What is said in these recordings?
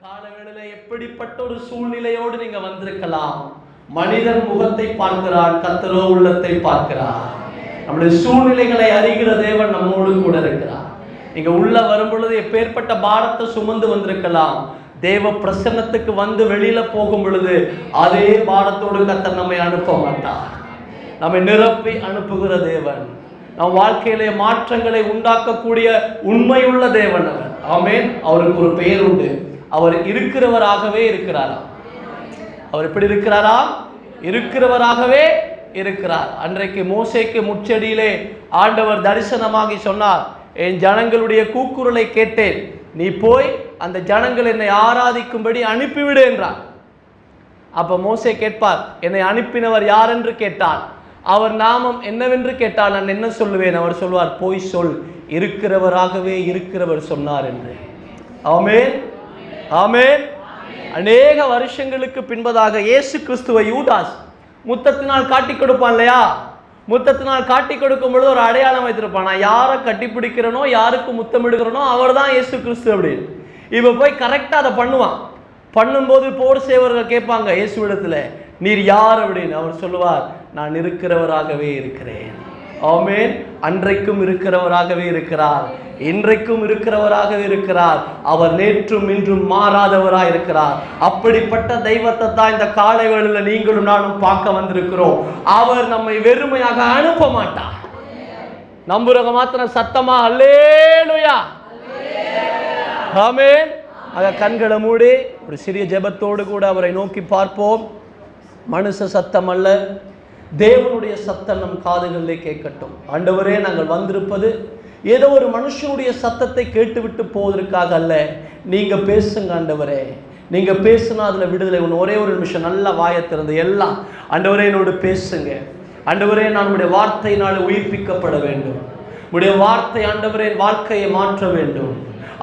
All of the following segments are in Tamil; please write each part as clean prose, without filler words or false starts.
காலங்களில எப்படிப்பட்ட ஒரு சூழ்நிலையோடு நீங்க வந்திருக்கலாம். மனிதன் முகத்தை பார்க்கிறார், கர்த்தரோ உள்ளத்தை பார்க்கிறார். நம்முடைய சூழ்நிலைகளை அறிகிற தேவன் நம்மோடு கூட இருக்கிறார். நீங்க உள்ள வரும் பொழுது எப்பேற்பட்ட பாரத்தை சுமந்து வந்திருக்கலாம். தேவ பிரசன்னத்துக்கு வந்து வெளியில போகும் பொழுது அதே பாரத்தோடு கர்த்தர் நம்மை அனுப்ப மாட்டார். நம்மை நிரப்பி அனுப்புகிற தேவன், நம் வாழ்க்கையிலே மாற்றங்களை உண்டாக்கக்கூடிய உண்மையுள்ள தேவன் அவர். ஆமென். அவருக்கு ஒரு பெயர் உண்டு. அவர் இருக்கிறவராகவே இருக்கிறாராம். அவர் எப்படி இருக்கிறாரா? இருக்கிறவராகவே இருக்கிறார். அன்றைக்கு மோசேக்கு முச்செடியிலே ஆண்டவர் தரிசனமாகி சொன்னார், என் ஜனங்களுடைய கூக்குரலை கேட்டேன், நீ போய் அந்த ஜனங்கள் என்னை ஆராதிக்கும்படி அனுப்பிவிடு என்றார். அப்ப மோசே கேட்பார், என்னை அனுப்பினவர் யார் என்று கேட்டார். அவர் நாமம் என்னவென்று கேட்டால் நான் என்ன சொல்லுவேன்? அவர் சொல்வார், போய் சொல், இருக்கிறவராகவே இருக்கிறவர் சொன்னார் என்று. ஆமென், ஆமென். அநேக வருஷங்களுக்கு பின்பதாக இயேசு கிறிஸ்துவை யூதாஸ் முத்தத்தினால் காட்டி கொடுப்பான் இல்லையா? முத்தத்தினால் காட்டி கொடுக்கும் பொழுது ஒரு அடையாளம் வைத்திருப்பான். நான் யாரை கட்டிப்பிடிக்கிறனோ, யாருக்கு முத்தமிடுகிறனோ அவர் தான் இயேசு கிறிஸ்து அப்படின்னு. இவ போய் கரெக்டாக அதை பண்ணுவான். பண்ணும்போது போர் சேவர்கள் கேட்பாங்க இயேசுவிடத்துல, நீர் யார் அப்படின்னு. அவர் சொல்லுவார், நான் இருக்கிறவராகவே இருக்கிறேன். ஆமென். அன்றைக்கும் இருக்கிறவராகவே இருக்கிறார், இன்றைக்கும் இருக்கிறவராகவே இருக்கிறார். அவர் நேற்றும் இன்றும் மாறாதவராக இருக்கிறார். அப்படிப்பட்ட தெய்வத்தை தான் இந்த காலை வேளையில நீங்களும் நானும் பார்க்க வந்திருக்கிறோம். அவர் நம்மை வெறுமையாக அனுப்ப மாட்டார். நம்புறவங்க மாத்திரம் சத்தமா அல்லேலூயா, ஆமென். ஆக கண்களை மூடி ஒரு சிறிய ஜெபத்தோடு கூட அவரை நோக்கி பார்ப்போம். மனுஷ சத்தம் அல்ல, தேவனுடைய சத்தம் நம் காதுகளிலே கேட்கட்டும். ஆண்டவரே, நாங்கள் வந்திருப்பது ஏதோ ஒரு மனுஷனுடைய சத்தத்தை கேட்டுவிட்டு போவதற்காக அல்ல. நீங்க பேசுங்க ஆண்டவரே, நீங்க பேசுனா அதுல விடுதலை. ஒரே ஒரு நிமிஷம் நல்லா வாயை திறந்து எல்லாம், ஆண்டவரே என்னோடு பேசுங்க. ஆண்டவரே, நான் உடைய வார்த்தையினால் உயிர்ப்பிக்கப்பட வேண்டும். உடைய வார்த்தை ஆண்டவரே என் வாழ்க்கையை மாற்ற வேண்டும்.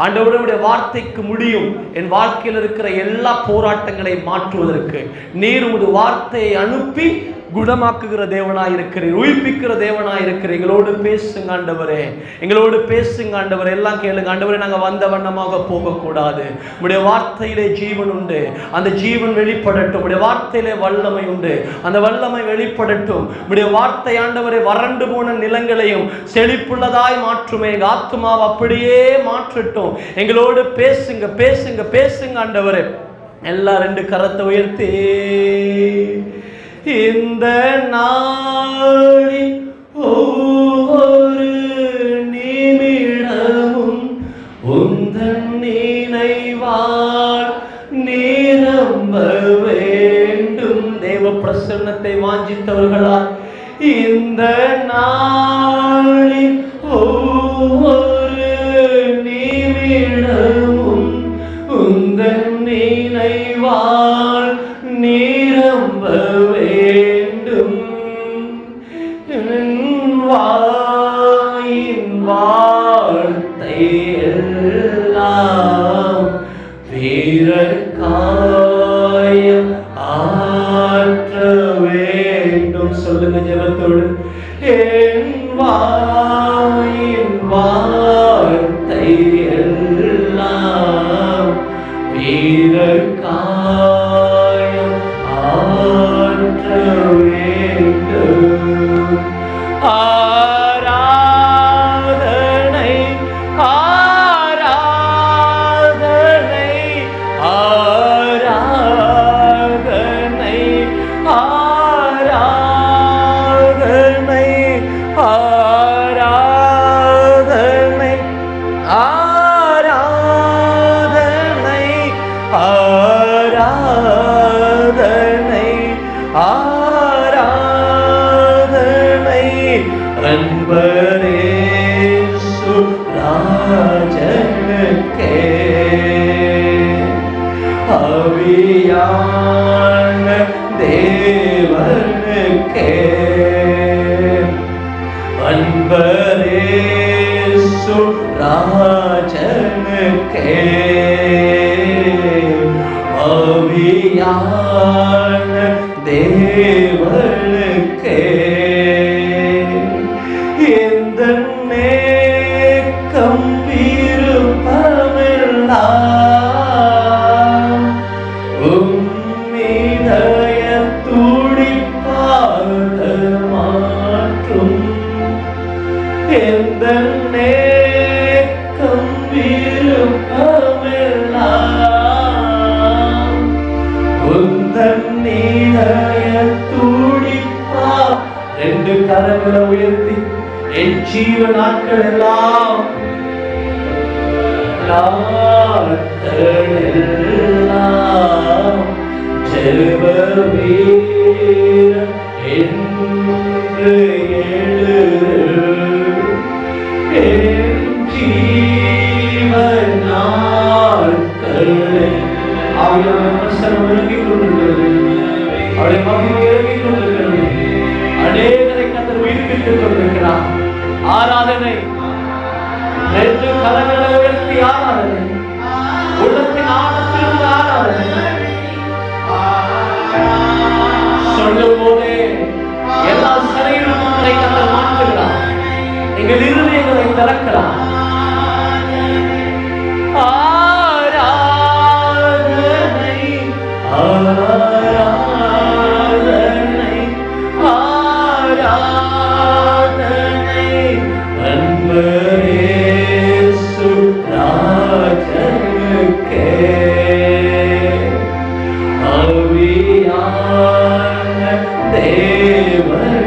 ஆண்டவருடைய வார்த்தைக்கு முடியும் என் வாழ்க்கையில் இருக்கிற எல்லா போராட்டங்களை மாற்றுவதற்கு. நீர் உமது வார்த்தையை அனுப்பி குணமாக்குகிற தேவனாய் இருக்கிறீர், உயிர்ப்பிக்கிற தேவனாய் இருக்கிறீர். எங்களோடு பேசுங்க ஆண்டவரே, எங்களோடு பேசுங்க ஆண்டவரே. எல்லாம் கேளுங்க ஆண்டவரே. நாங்கள் வந்த வண்ணமாக போகக்கூடாது. உடைய வார்த்தையிலே ஜீவன் உண்டு, அந்த ஜீவன் வெளிப்படட்டும். உடைய வார்த்தையிலே வல்லமை உண்டு, அந்த வல்லமை வெளிப்படட்டும். உடைய வார்த்தை ஆண்டவரே வறண்டு போன நிலங்களையும் செழிப்புள்ளதாய் மாற்றுமே. எங்கள் ஆத்துமாவை அப்படியே மாற்றட்டும். எங்களோடு பேசுங்க, பேசுங்க, பேசுங்க ஆண்டவரே. எல்லாம் ரெண்டு கரத்தை உயர்த்தி, இந்த நாளில் ஒவ்வொரு நிமிடமும் உந்தன் நினைவால் நிரம்ப வேண்டும். தேவ பிரசன்னத்தை வாஞ்சித்தவர்களா, இந்த நாளில் ஒவ்வொரு நிமிடமும் உந்தன் நினைவால் நிரம்ப வேண்டும். வாயின் வார்த்தை எல்லாம் வீரர்காயம் ஆற்ற வேண்டும். சொல்லுங்க ஜெபத்தோடு, என் வாயின் வார்த்தை எல்லாம் வீரர்காயம் ஆற்ற வேண்டும். ஆராதனை, ஆராதனை, ஆராதனை, ஆராதனை, ஆராதனை, ஆராதனை, ஆராதனை, ஆராதனை அன்பரேசு ராஜனுக்கே, ஆவியான தேவனுக்கே. அன்பரேசு ராஜனுக்கே, ஆவியான தேவனுக்கே. இந்த நேக்கம் விருப்பமில்லா எந்தன்னே கம்பீரமெல்லாம் உந்தன் நீதய துடிப்பா. ரெண்டு கரங்களை உயர்த்தி என் ஜீவ நாட்கள் எல்லாம் ஜெப வீரன் என்று என் ஜீவ நாட்கள் அவருடைய பிரசனம் இறங்கிக் கொண்டிருக்கிறது. அவருடைய மகிமை இறங்கிக் கொண்டிருக்கிறது. அநேகரை கர்த்தர் உயிர்ப்பித்துக் கொண்டிருக்கிறார். ஆராதனை ரெண்டு கரங்களை உயர்த்தி ஆராதனை, உள்ளத்தின் ஆழத்திலிருந்து ஆராதனை. சொல்லும் போதே எல்லா சரீரங்களை கர்த்தர் மாற்றுகிறார். எங்கள் இருதயங்களை திறக்கிறார். ஆராதனை ஆராதனை ஆராதனை அன்பரேசு ராஜனுக்கே ஆவியான தேவனுக்கே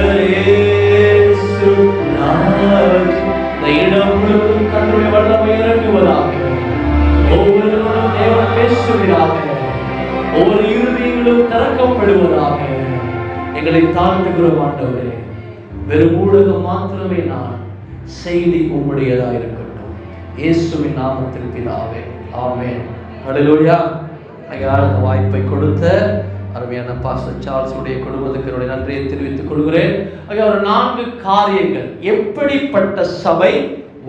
அன்பரேசு ராஜ. இந்த இடம் முழுவதும் கர்த்தருடைய வல்லமை இறங்குவதாக. ஒவ்வொருவரும் தேவன் பேசுகிறாக. ஒவ்வொரு இருதயங்களும் திறக்கப்படுவதாக. எங்களை தாழ்த்துகிறோம் ஆண்டவரே. வெறும் ஊடகம் மாத்திரமே நான், செய்தி உம்முடையதா இருக்கட்டும். இயேசுவின் நாமத்தில் பிதாவே, ஆமென். ஹல்லேலூயா. அந்த வாய்ப்பை கொடுத்த அருமையான பாஸ்டர் சார்ல்ஸ் உடைய குடும்பத்துக்கு என்னுடைய நன்றியை தெரிவித்துக் கொள்கிறேன். ஒரு 4 காரியங்கள். எப்படிப்பட்ட சபை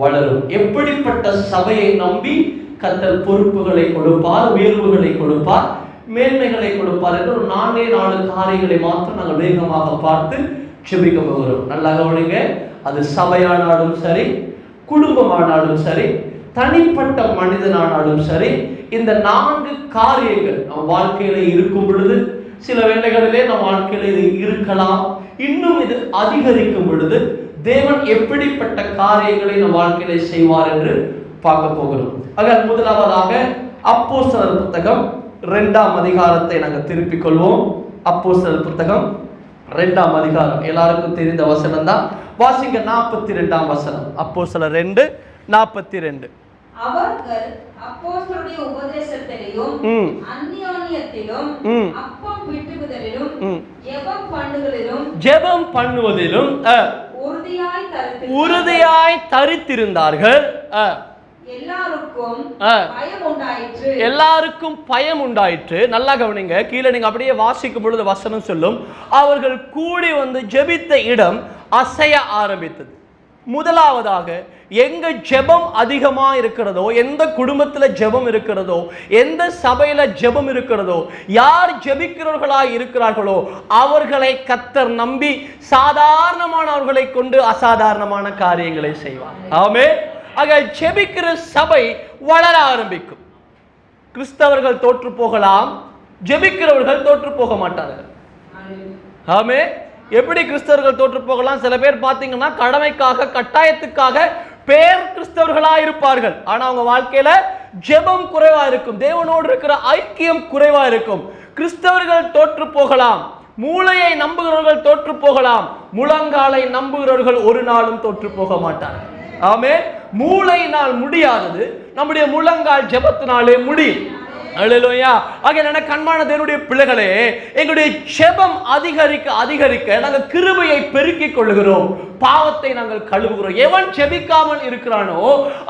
வளரும், எப்படிப்பட்ட சபையை நம்பி கர்த்தர் பொறுப்புகளை கொடுப்பார், உயர்வுகளை கொடுப்பார், மேன்மைகளை கொடுப்பார் என்று ஒரு 4 காரியங்களை மாத்திரம் நாங்கள் வேகமாக பார்த்து ஜெபிக்க போகிறோம். நல்லா கவனிங்க. அது சபையானாலும் சரி, குடும்பமானாலும் சரி, தனிப்பட்ட மனிதனானாலும் சரி, இந்த 4 காரியங்கள் நம் வாழ்க்கையில இருக்கும் பொழுது, சில வேளைகளிலே நம் வாழ்க்கையில இது இருக்கலாம், இன்னும் இது அதிகரிக்கும் பொழுது தேவன் எப்படிப்பட்ட காரியங்களை நம் வாழ்க்கையில செய்வார் என்று பார்க்க போகிறோம். ஆக முதலாவதாக அப்போஸ்தலர் புத்தகம் 2ஆம் அதிகாரத்தை நாங்கள் திருப்பிக் கொள்வோம். அப்போஸ்தலர் புத்தகம் 2ஆம் அதிகாரம் எல்லாருக்கும் தெரிந்த வசனம் தான். வாசிங்க 42ஆம் வசனம். அப்போஸ்தலர் 2:42. அவர்கள் அப்போஸ்தலருடைய உபதேசத்திலும் அந்யோன்யத்திலும் அப்பம் பிட்டுவதிலும் ஜெபம் பண்ணுவதிலும் உறுதியாய் தரித்திருந்தார்கள். எல்லாருக்கும் பயம் உண்டாயிற்று. நல்லா கவனிங்க. கீழே நீங்க அப்படியே வாசிக்கும் பொழுது வசனம் சொல்லும், அவர்கள் கூடி வந்து ஜெபித்த இடம் அசைய ஆரம்பித்தது. முதலாவதாக எங்க ஜெபம் அதிகமா இருக்கிறதோ, எந்த குடும்பத்துல ஜெபம் இருக்கிறதோ, எந்த சபையில ஜெபம் இருக்கிறதோ, யார் ஜெபிக்கிறவர்களாய் இருக்கிறார்களோ அவர்களை கர்த்தர் நம்பி சாதாரணமானவர்களை கொண்டு அசாதாரணமான காரியங்களை செய்வார். ஆமென். ஆக ஜெபிக்கிற சபை வளர ஆரம்பிக்கும். கிறிஸ்தவர்கள் தோற்று போகலாம், ஜெபிக்கிறவர்கள் தோற்று போக மாட்டார்கள். ஆமென். எப்படி கிறிஸ்தவர்கள் தோற்று போகலாம்? சில பேர் பார்த்தீங்கன்னா கடமைக்காக, கட்டாயத்துக்காக பேர் கிறிஸ்தவர்களாக இருப்பார்கள். ஆனா அவங்க வாழ்க்கையில ஜெபம் குறைவா இருக்கும், தேவனோடு இருக்கிற ஐக்கியம் குறைவா இருக்கும். கிறிஸ்தவர்கள் தோற்று போகலாம், மூளையை நம்புகிறவர்கள் தோற்று போகலாம், முழங்காலை நம்புகிறவர்கள் ஒரு நாளும் தோற்று போக மாட்டார்கள். ஆமென். மூளையினால் முடியாதது நம்முடைய முழங்கால் ஜெபத்தினாலே முடியும். அல்லேலூயா. ஆக எனக்கு அன்பான தேவனுடைய பிள்ளைகளே, எங்களுடைய ஜெபம் அதிகரிக்க அதிகரிக்க நாங்கள் கிருபையை பெருக்கிக் கொள்ளுகிறோம், பாவத்தை நாங்கள் கழுவுகிறோம். எவன் ஜெபிக்காமல் இருக்கிறானோ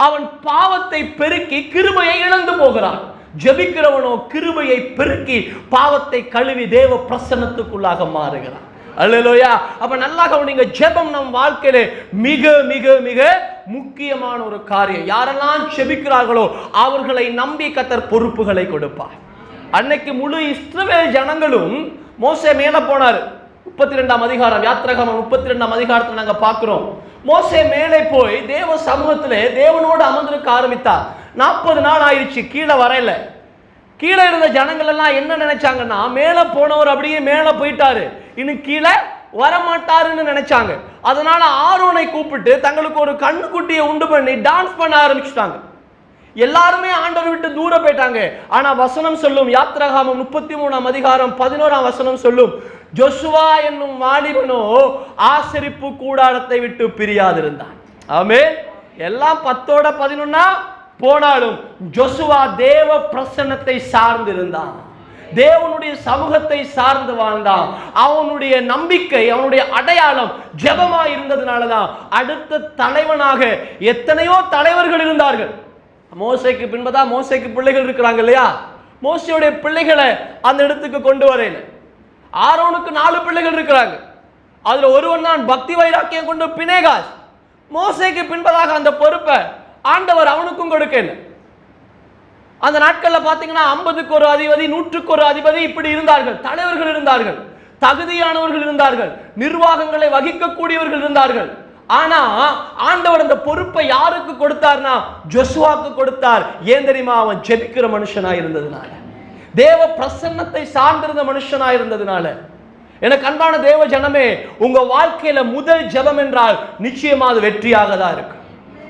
அவன் பாவத்தை பெருக்கி கிருபையை இழந்து போகிறான். ஜெபிக்கிறவனோ கிருபையை பெருக்கி பாவத்தை கழுவி தேவ பிரசன்னத்துக்குள்ளாக மாறுகிறான். அல்லேலூயா. அப்ப நல்லா கவனிங்க. ஜெபம் நம் வாழ்க்கையிலே மிக மிக மிக முக்கியமான ஒரு காரியம். யாரெல்லாம் ஜெபிக்கிறார்களோ அவர்களை நம்பி கர்த்தர் பொறுப்புகளை கொடுப்பார். அன்னைக்கு முழு இஸ்ரவேல் ஜனங்களும் மோசே மேல போனார். 32ஆம் அதிகாரம், யாத்திராகமம் 32ஆம் அதிகாரத்தில் நாங்க பார்க்கிறோம். மோசே மேலே போய் தேவ சமூகத்திலே தேவனோடு அமர்ந்திருக்க ஆரம்பித்தார். 40 நாள் ஆயிடுச்சு, கீழே வரையில. கீழே இருந்த ஜனங்கள் எல்லாம் என்ன நினைச்சாங்கன்னா, மேல போனவர் அப்படியே மேல போயிட்டாரு, இன்னும் கீழே வரமாட்டாருன்னு நினைச்சாங்க. அதனால ஆரோனை கூப்பிட்டு தங்களுக்கு ஒரு கண்ணுக்குட்டியை உண்டு பண்ணி டான்ஸ் பண்ண ஆரம்பிச்சுட்டாங்க. எல்லாருமே ஆண்டவர் விட்டு தூரம் போயிட்டாங்க. ஆனா வசனம் சொல்லும், யாத்திராகமம் 33ஆம் அதிகாரம் 11ஆம் வசனம் சொல்லும், ஜோசுவா என்னும் வாலிபனோ ஆசரிப்பு கூடாரத்தை விட்டு பிரியாதிருந்தான். ஆமென். எல்லாம் 10ஓட 11 போனாலும் ஜோசுவா தேவ பிரசன்னத்தை சார்ந்திருந்தான், தேவனுடைய சமூகத்தை சார்ந்து வாழ்ந்தான். அவனுடைய நம்பிக்கை, அவனுடைய அடையாளம் ஜெபமாய் இருந்ததுனாலதான் அடுத்த தலைவனாக எத்தனையோ தலைவர்கள் இருந்தார்கள். மோசேக்கு பின்பதான் மோசேக்கு பிள்ளைகள் இருக்கிறாங்க இல்லையா? மோசேயுடைய பிள்ளைகளை அந்த இடத்துக்கு கொண்டு வரையில. ஆரோனுக்கு 4 பிள்ளைகள் இருக்கிறாங்க. அதுல ஒருவன் தான் பக்தி வைராக்கியம் கொண்டு பினேகாஸ். மோசேக்கு பின்பதாக அந்த பொறுப்பை ஆண்டவர் அவனுக்கும் கொடுக்கல. அந்த நாட்கள்ல பாத்தீங்கன்னா 50க்கு ஒரு அதிபதி, 100க்கு ஒரு அதிபதி இப்படி இருந்தார்கள். தலைவர்கள் இருந்தார்கள், தகுதியானவர்கள் இருந்தார்கள், நிர்வாகங்களை வகிக்கக்கூடியவர்கள் இருந்தார்கள். ஆனா ஆண்டவர் அந்த பொறுப்பை யாருக்கு கொடுத்தார்னா ஜோசுவாக்கு கொடுத்தார். ஏன் தெரியுமா? அவன் ஜெபிக்கிற மனுஷனா இருந்ததுனால, தேவ பிரசன்னத்தை சார்ந்திருந்த மனுஷனா இருந்ததுனால. எனக்கு அன்பான தேவ ஜனமே, உங்க வாழ்க்கையில முதல் ஜெபம் என்றால் நிச்சயமா அது வெற்றியாக தான் இருக்கு.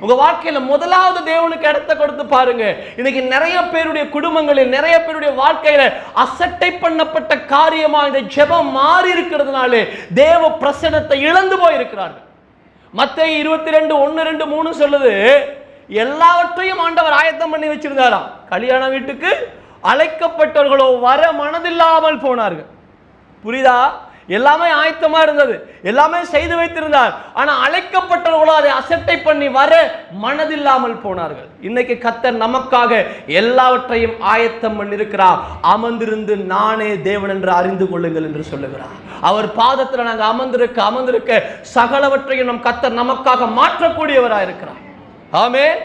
உங்க வாழ்க்கையில முதலாவது தேவனுக்கு இடத்தை கொடுத்து பாருங்க. இன்னைக்கு நிறைய பேருடைய குடும்பங்களில், நிறைய பேருடைய வாழ்க்கையில அசட்டை பண்ணப்பட்ட காரியமா இந்த ஜெபம் மாறி இருக்கிறதுனால தேவ பிரசன்னத்தை இழந்து போயிருக்கிறார்கள். மத்தேயு 22:1-2-3 சொல்லுது, எல்லாவற்றையும் ஆண்டவர் ஆயத்தம் பண்ணி வச்சிருந்தாராம். கல்யாண வீட்டுக்கு அழைக்கப்பட்டவர்களோ வர மனதில்லாமல் போனார்கள். புரியுதா? எல்லாமே ஆயத்தமா இருந்தது, எல்லாமே செய்து வைத்திருந்தார். ஆனா அழைக்கப்பட்டவர்களோ அதை அசட்டை பண்ணி வர மனதில்லாமல் போனார்கள். இன்னைக்கு கர்த்தர் நமக்காக எல்லாவற்றையும் ஆயத்தம் பண்ணியிருக்கிறார். அமர்ந்திருந்து நானே தேவன் என்று அறிந்து கொள்ளுங்கள் என்று சொல்லுகிறார். அவர் பாதத்தில் நாங்கள் அமர்ந்திருக்க சகலவற்றையும் நம் கர்த்தர் நமக்காக மாற்றக்கூடியவராக இருக்கிறார். ஆமென்.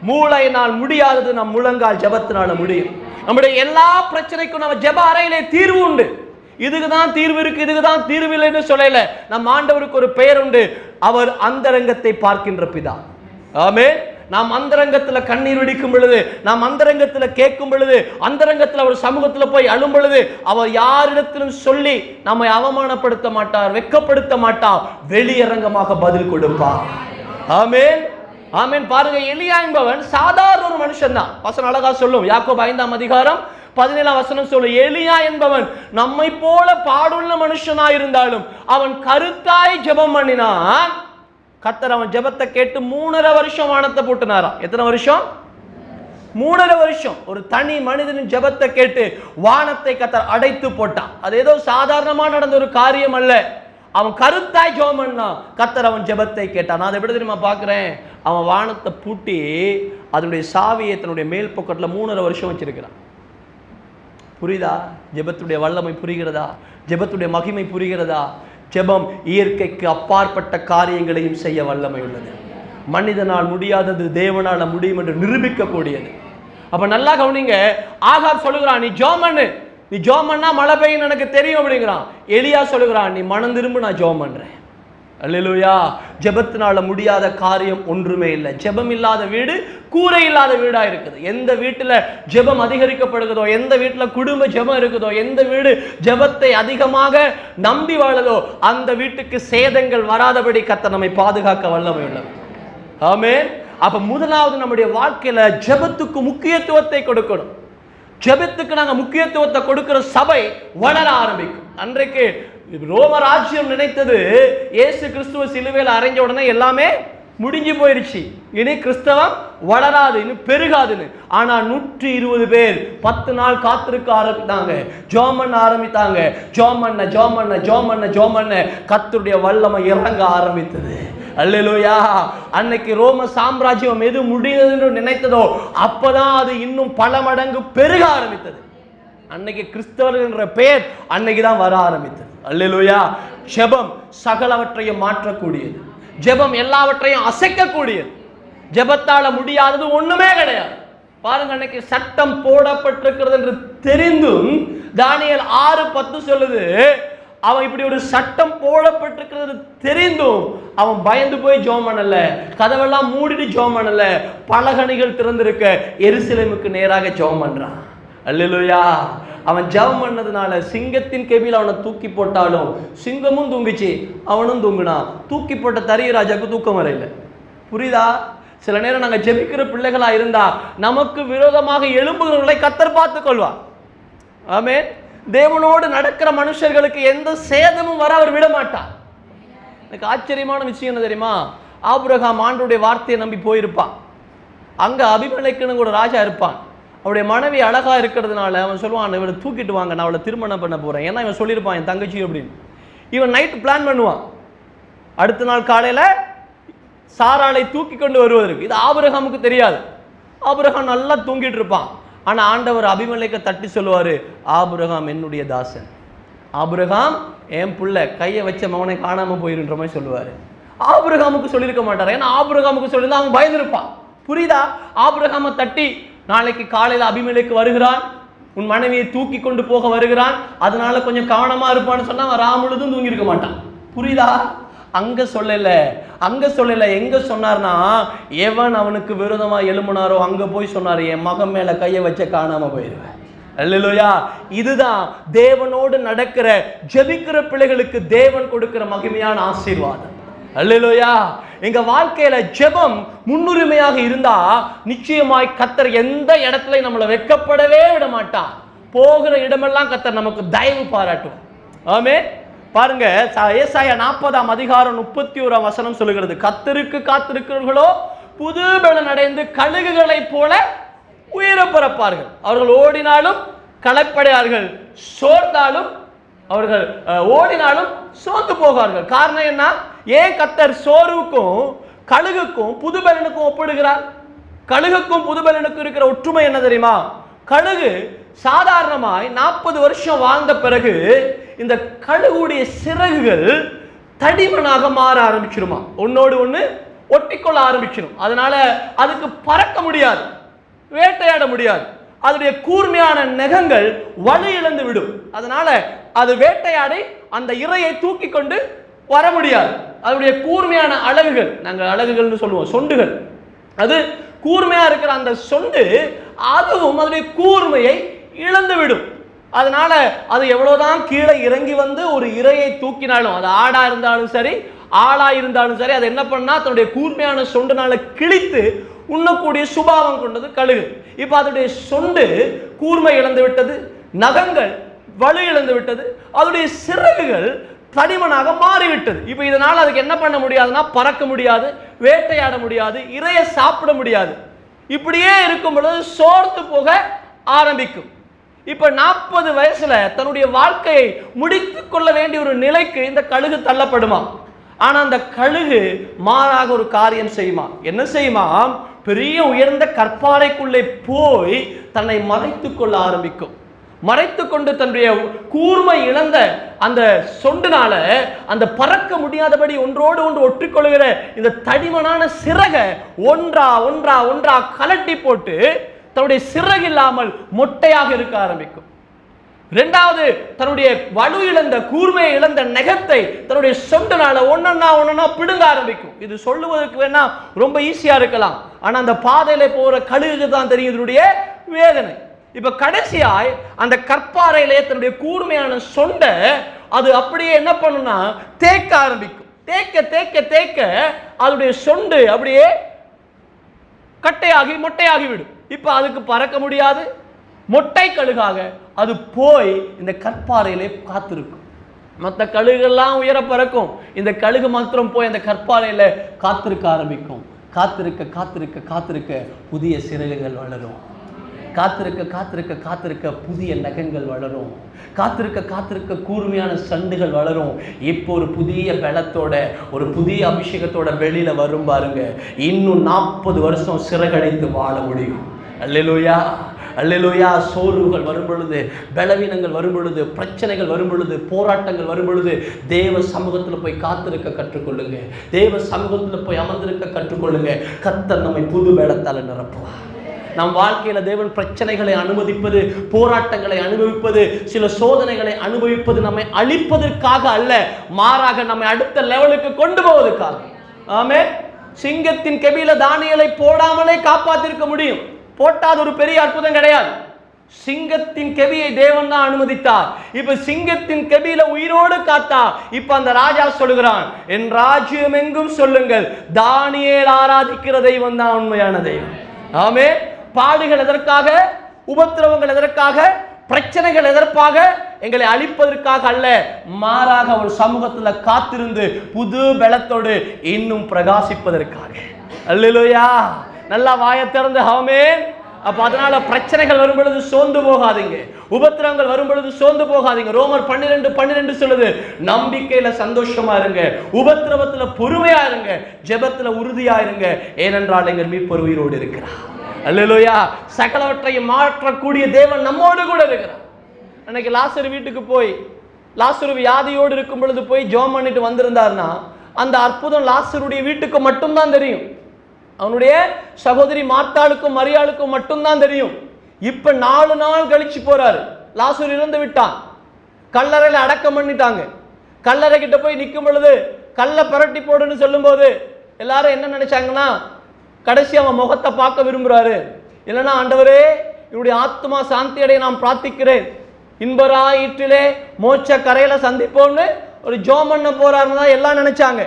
மூளையினால் முடியாதது நம் முழங்கால் ஜெபத்தினால முடியும். நம்முடைய எல்லா பிரச்சனைக்கும் நம்ம ஜெப அறையிலே தீர்வு உண்டு. இதுக்கு தான் தீர்வு இருக்கு, இதுக்கு தான் தீர்வு இல்லைன்னு சொல்லல. நம் ஆண்டவருக்கு ஒரு பெயர் உண்டு, அவர் அந்தரங்கத்தை பார்க்கின்ற பிதா. ஆமென். நாம் அந்தரங்கத்துல கண்ணீர் வெடிக்கும் பொழுது, நாம் அந்தரங்கத்துல கேட்கும் பொழுது, அந்தரங்கத்துல அவர் சமூகத்துல போய் அழும் பொழுது, அவர் யாரிடத்திலும் சொல்லி நம்மை அவமானப்படுத்த மாட்டார், வெட்கப்படுத்த மாட்டார், வெளியரங்கமாக பதில் கொடுப்பார். ஆமென், ஆமென். பாருங்க, எலியா என்பவன் சாதாரண ஒரு மனுஷன் தான். வசனம் அழகா சொல்லும், யாக்கோபு 5ஆம் அதிகாரம் 17ஆம் வசனம் சொல்லும், எலியா என்பவன் நம்மை போல பாடுள்ள மனுஷனாய் இருந்தாலும் அவன் கருத்தாய் ஜெபம் பண்ணினான். கர்த்தர் அவன் ஜெபத்தை கேட்டு 3.5 வருஷம் வானத்தை போட்டுனாராம். எத்தனை வருஷம்? 3.5 வருஷம். ஒரு தனி மனிதனின் ஜெபத்தை கேட்டு வானத்தை கர்த்தர் அடைத்து போட்டான். அது ஏதோ சாதாரணமா நடந்த ஒரு காரியம் அல்ல. அவன் கருத்தாய் ஜெபம் பண்ணான், கர்த்தர் அவன் ஜெபத்தை கேட்டான். நான் அதை எப்படி தெரியுமா பார்க்கிறேன்? அவன் வானத்தை பூட்டி அதனுடைய சாவியை தன்னுடைய மேல் பக்கத்துல 3.5 வருஷம் வச்சிருக்கிறான். புரியுதா? ஜெபத்துடைய வல்லமை புரிகிறதா? ஜெபத்துடைய மகிமை புரிகிறதா? ஜெபம் இயற்கைக்கு அப்பாற்பட்ட காரியங்களையும் செய்ய வல்லமை உள்ளது. மனிதனால் முடியாதது தேவனால முடியும் என்று நிரூபிக்கக்கூடியது. அப்ப நல்லா கவனிங்க. ஆகாப் சொல்லுகிறான், நீ ஜெபம் பண்ணு, நீ ஜெபம் பண்ணா மழை பெய்யும் எனக்கு தெரியும் அப்படிங்கிறான். எலியா சொல்லுகிறான், நீ மனம் திரும்ப, நான் ஜெபம் பண்றேன். அல்லேலூயா. ஜெபத்தினால முடியாத காரியம் ஒன்றுமே இல்லை. ஜெபம் இல்லாத வீடு கூரை இல்லாத வீடா இருக்குது. எந்த வீட்டுல ஜெபம் அதிகரிக்கப்படுகிறதோ, எந்த வீட்டுல குடும்ப ஜெபம் இருக்குதோ, எந்த வீடு ஜெபத்தை அதிகமாக நம்பி வாழுதோ, அந்த வீட்டுக்கு சேதங்கள் வராதபடி கர்த்தர் நம்மை பாதுகாக்க வல்லமை உள்ளவர். ஆமென். அப்ப முதலாவது நம்முடைய வாழ்க்கையில ஜெபத்துக்கு முக்கியத்துவத்தை கொடுக்கணும். ஜெபத்துக்கு நாங்க முக்கியத்துவத்தை கொடுக்கிற சபை வளர ஆரம்பிக்கும். அன்றைக்கு ரோம ராஜ்யம் நினைத்தது இயேசு கிறிஸ்துவ சிலுவையில் அறைஞ்ச உடனே எல்லாமே முடிஞ்சு போயிருச்சு, இனி கிறிஸ்தவம் வளராது, இனி பெருகாதுன்னு. ஆனா 120 பேர் 10 நாள் காத்திருக்க ஆரம்பித்தாங்க, ஜெபம் பண்ண ஆரம்பித்தாங்க. ஜெபம் பண்ண கர்த்தருடைய வல்லமை இறங்க ஆரம்பித்தது. அல்லேலூயா. அன்னைக்கு ரோம சாம்ராஜ்யம் எது முடியுதுன்னு நினைத்ததோ அப்பதான் அது இன்னும் பல மடங்கு பெருக ஆரம்பித்தது. அன்னைக்கு கிறிஸ்தவர்கள் என்ற பெயர் அன்னைக்கு தான் வர ஆரம்பித்தது. அல்லேலூயா. ஜெபம் சகலவற்றையும் மாற்றக்கூடியது. ஜெபம் எல்லாவற்றையும் அசைக்கக்கூடியது. ஜெபத்தால முடியாதது ஒண்ணுமே கிடையாது. பாருங்க, அன்னைக்கு சட்டம் போடப்பட்டிருக்கிறது என்று தெரிந்தும் தானியேல் 6:10 சொல்லுது, அவன் இப்படி ஒரு சட்டம் போடப்பட்டிருக்கிறது தெரிந்தும் அவன் பயந்து போய் ஜெபம் பண்ணல, கதவெல்லாம் மூடிட்டு ஜெபம் பண்ணல, பலகணிகள் திறந்திருக்க எருசலேமுக்கு நேராக ஜெபம் பண்றான். அல்லேலூயா. அவன் ஜெபம் பண்ணதுனால சிங்கத்தின் கெபியில் அவனை தூக்கி போட்டாலும் சிங்கமும் தூங்கிச்சு, அவனும் தூங்கினான். தூக்கி போட்ட தரிய ராஜாவுக்கு தூக்கம் வரையில. புரியுதா? சில நேரம் நாங்கள் ஜெபிக்கிற பிள்ளைகளா இருந்தா நமக்கு விரோதமாக எழும்புகிறவர்களை கர்த்தர் பார்த்துக் கொள்வார். ஆமென். தேவனோடு நடக்கிற மனுஷர்களுக்கு எந்த சேதமும் வர அவர் விட மாட்டார். எனக்கு ஆச்சரியமான விஷயம் என்ன தெரியுமா? ஆபிரகாம் ஆண்டவருடைய வார்த்தையை நம்பி போயிருப்பான். அங்க அபிமெலேக்குன்னு ஒரு ராஜா இருப்பான். அவருடைய மனைவி அழகா இருக்கிறதுனால அவன் சொல்லுவான், இவனை தூக்கிட்டு வாங்க, நான் அவளை திருமணம் பண்ண போறேன். ஏன்னா இவன் சொல்லியிருப்பான் என் தங்கச்சி அப்படின்னு. இவன் நைட்டு பிளான் பண்ணுவான், அடுத்த நாள் காலையில சாராளை தூக்கி கொண்டு வருவதற்கு. இது ஆபிரகாமுக்கு தெரியாது. ஆபிரகாம் நல்லா தூங்கிட்டு இருப்பான். ஆனா ஆண்டவர் அபிமெலேக்கை தட்டி சொல்லுவாரு, ஆபிரகாம் என்னுடைய தாசன், ஆபிரகாம் என் புள்ள, கையை வச்ச மகனை காணாம போயிருன்ற மாதிரி சொல்லுவாரு. ஆபிரகாமுக்கு சொல்லியிருக்க மாட்டார். ஏன்னா ஆபிரகாமுக்கு சொல்லியிருந்தா அவன் பயந்துருப்பான். புரியுதா? ஆபிரகாமை தட்டி, நாளைக்கு காலையில அபிமெலேக்கு வருகிறான், உன் மனைவியை தூக்கி கொண்டு போக வருகிறான், அதனால கொஞ்சம் கவனமா இருப்பான்னு சொன்னா அவன் முழுதும் தூங்கி இருக்க மாட்டான். புரியுதா? அங்க சொல்லல. எங்க சொன்னார்னா, எவன் அவனுக்கு விரோதமா எழும்பினாரோ அங்க போய் சொன்னாரு, என் மகன் மேல கையை வச்ச காணாம போயிருவேன். அல்லேலூயா. இதுதான் தேவனோடு நடக்கிற ஜெபிக்கிற பிள்ளைகளுக்கு தேவன் கொடுக்கிற மகிமையான ஆசீர்வாதம். அல்லேலூயா. எங்க வாழ்க்கையில ஜெபம் முன்னுரிமையாக இருந்தா நிச்சயமாய் கர்த்தர் எந்த இடத்துல நம்மளை வெட்கப்படவே விட மாட்டான். போகிற இடமெல்லாம் கர்த்தர் நமக்கு தயவு பாராட்டுவார். ஆமென். பாருங்க, ஏசாயா 40ஆம் அதிகாரம் 31ஆம் வசனம் சொல்லுகிறது, கர்த்தருக்கு காத்திருக்கிறவர்களோ புது பலன் அடைந்து கழுகுகளைப் போல உயிரை பிறப்பார்கள். அவர்கள் ஓடினாலும் களைப்படையார்கள், சோர்ந்தாலும் அவர்கள் ஓடினாலும் சோர்ந்து போகார்கள். காரணம் என்ன? ஏன் கர்த்தர் சோர்வுக்கும் கழுகுக்கும் புதுபலனுக்கும் ஒப்பிடுகிறார்? கழுகுக்கும் புதுபலனுக்கும் இருக்கிற ஒற்றுமை என்ன தெரியுமா? கழுகு சாதாரணமாய் 40 வருஷம் வாழ்ந்த பிறகு இந்த கழுகுடைய சிறகுகள் தடிமனாக மாற ஆரம்பிச்சிருமா, ஒன்னோடு ஒன்று ஒட்டிக்கொள்ள ஆரம்பிச்சிடும். அதனால அதுக்கு பறக்க முடியாது, வேட்டையாட முடியாது. அதனுடைய கூர்மையான நகங்கள் வலு இழந்து விடும். அதனால அது வேட்டையாடி அந்த இரையை தூக்கி கொண்டு வர முடியாது. அதனுடைய கூர்மையான அலகுகள், நாங்கள் அலகுகள்னு சொல்லுவோம், சொண்டுகள், அது கூர்மையா இருக்கிற அந்த சொண்டு அதுவும் அதனுடைய கூர்மையை இழந்து விடும். அதனால அது எவ்வளவுதான் கீழே இறங்கி வந்து ஒரு இரையை தூக்கினாலும், அது ஆடா இருந்தாலும் சரி ஆளா இருந்தாலும் சரி, அது என்ன பண்ணா தன்னுடைய கூர்மையான சொண்டுனால கிழித்து உண்ணக்கூடிய சுபாவம் கொண்டது கழுகு. இப்ப அதனுடைய சொண்டு கூர்மை இழந்து விட்டது, நகங்கள் வலு இழந்து விட்டது, அதனுடைய சிறகுகள் தடிமனாக மாறிவிட்டது. இப்ப இதனால அதுக்கு என்ன பண்ண முடியாதுன்னா, பறக்க முடியாது, வேட்டையாட முடியாது, இரையை சாப்பிட முடியாது. இப்படியே இருக்கும் பொழுது சோர்ந்து போக ஆரம்பிக்கும். இப்ப 40 வயசுல தன்னுடைய வாழ்க்கையை முடித்துக் கொள்ள வேண்டிய ஒரு நிலைக்கு இந்த கழுகு தள்ளப்படுமா? ஆனா அந்த கழுகு மாறாக ஒரு காரியம் செய்யுமா? என்ன செய்யுமா? பெரிய உயர்ந்த கற்பாறைக்குள்ளே போய் தன்னை மறைத்துக் கொள்ள ஆரம்பிக்கும். மறைத்து கொண்டு தன்னுடைய கூர்மை இழந்த அந்த சொண்டுனால அந்த பறக்க முடியாதபடி ஒன்றோடு ஒன்று ஒற்றிக்கொள்கிற இந்த தடிமனான சிறகை ஒன்றா ஒன்றா ஒன்றா கலட்டி போட்டு தன்னுடைய சிறகு இல்லாமல் மொட்டையாக இருக்க ஆரம்பிக்கும். இரண்டாவது, தன்னுடைய வலு இழந்த கூர்மையை இழந்த நகத்தை தன்னுடைய சொண்டுனால ஒன்னொன்னா பிடுங்க ஆரம்பிக்கும். இது சொல்லுவதற்கு வேணா ரொம்ப ஈஸியா இருக்கலாம், ஆனா அந்த பாதையில போற கழுகுக்கு தான் தெரியும் இதனுடைய வேதனை. இப்ப கடைசியாய் அந்த கற்பாறையிலே தன்னுடைய கூர்மையான சொண்டை அது அப்படியே என்ன பண்ணுனா தேய்க்க ஆரம்பிக்கும். தேய்க்க தேய்க்க தேய்க்க அதனுடைய சொண்டு அப்படியே கட்டையாகி மொட்டையாகி விடும். இப்ப அதுக்கு பறக்க முடியாது, மொட்டை கழுகாக அது போய் இந்த கற்பாறையிலே காத்திருக்கும். மற்ற கழுகுகள்லாம் உயர பறக்கும், இந்த கழுகு மாத்திரம் போய் அந்த கற்பாறையில காத்திருக்க ஆரம்பிக்கும். காத்திருக்க காத்திருக்க காத்திருக்க புதிய சிறகுகள் வளரும். காத்திருக்க காத்திருக்க காத்திருக்க புதிய நகங்கள் வளரும். காத்திருக்க காத்திருக்க கூர்மையான சண்டுகள் வளரும். இப்போ ஒரு புதிய பலத்தோட ஒரு புதிய அபிஷேகத்தோட வெளியில வரும் பாருங்க. இன்னும் 40 வருஷம் சிறகடைத்து வாழ முடியும். அல்லேலூயா, அல்லேலூயா. சோர்வுகள் வரும் பொழுது, பலவீனங்கள் வரும் பொழுது, பிரச்சனைகள் வரும் பொழுது, போராட்டங்கள் வரும் பொழுது தேவ சமூகத்தில் போய் காத்திருக்க கற்றுக்கொள்ளுங்க. தேவ சமூகத்தில் போய் அமர்ந்திருக்க கற்றுக்கொள்ளுங்க. கர்த்தர் நம்மை புது பலத்தால நிரப்புவார். நம் வாழ்க்கையில தேவன் பிரச்சனைகளை அனுமதிப்பது, போராட்டங்களை அனுபவிப்பது, சில சோதனைகளை அனுபவிப்பது நம்மை அழிப்பதற்காக அல்ல, மாறாக நம்மை அடுத்த லெவலுக்கு கொண்டு போவதற்காக. ஆமென். சிங்கத்தின் கெபியில தானியேலை போடாமலே காப்பாத்திருக்க முடியும். போட்டாது ஒரு பெரிய அற்புதம் கிடையாது. சிங்கத்தின் கெபியை தேவன் தான் அனுமதித்தார். இப்ப சிங்கத்தின் கெபியில உயிரோடு காத்தா. இப்ப அந்த ராஜா சொல்லுகிறான், என் ராஜ்யம் எங்கும் சொல்லுங்கள், தானியேல் ஆராதிக்கிற தெய்வம் தான் உண்மையான தெய்வம். ஆமே. பாடுகள் எதற்காக? உபத்திரவங்கள் எதற்காக? பிரச்சனைகள் எதற்காக? எங்களை அழிப்பதற்காக அல்ல, மாறாக ஒரு சமூகத்துல காத்திருந்து புது பலத்தோடு இன்னும் பிரகாசிப்பதற்காக. அல்லேலூயா. நல்லா வாயை திறந்து ஆமென். அப்ப அதனால பிரச்சனைகள் வரும் பொழுது சோர்ந்து போகாதீங்க, உபத்திரவங்கள் வரும் பொழுது சோர்ந்து போகாதீங்க. ரோமர் 12:12 சொல்லுது, நம்பிக்கையில சந்தோஷமா இருங்க, உபத்திரவத்துல பொறுமையா இருங்க, ஜெபத்துல உறுதியா இருங்க, ஏனென்றால் எங்கள் மீட்பர் உயிரோடு இருக்கிறார். அல்லேலூயா. சகலவற்றையும் மாற்றக்கூடிய தேவன் நம்மோடு கூட இருக்கிறார். அன்னைக்கு லாசரு வீட்டுக்கு போய், லாசரு வியாதியோடு இருக்கும் பொழுது போய் ஜெபம் பண்ணிட்டு வந்திருந்தார்னா அந்த அற்புதம் லாசருடைய வீட்டுக்கு மட்டும்தான் தெரியும். அவனுடைய சகோதரி மார்த்தாளுக்கும் மரியாளுக்கும் மட்டும்தான் தெரியும். இப்ப 4 நாள் கழிச்சு போறாரு. லாசரு இறந்து விட்டான். கல்லறையில அடக்கம் பண்ணிட்டாங்க. கல்லறை கிட்ட போய் நிற்கும் பொழுது கல்லை புரட்டி போடுன்னு சொல்லும் போது எல்லாரும் என்ன நினைச்சாங்கன்னா, கடைசி அவன் முகத்தை பார்க்க விரும்புறாரு, இல்லைன்னா ஆண்டவரே இவருடைய ஆத்மா சாந்தி அடைய நான் பிரார்த்திக்கிறேன், இன்பராயிற்றிலே மோட்ச கரையில சந்திப்போம்னு ஒரு ஜெபம் பண்ண போறாருன்னு தான் எல்லாம் நினைச்சாங்க.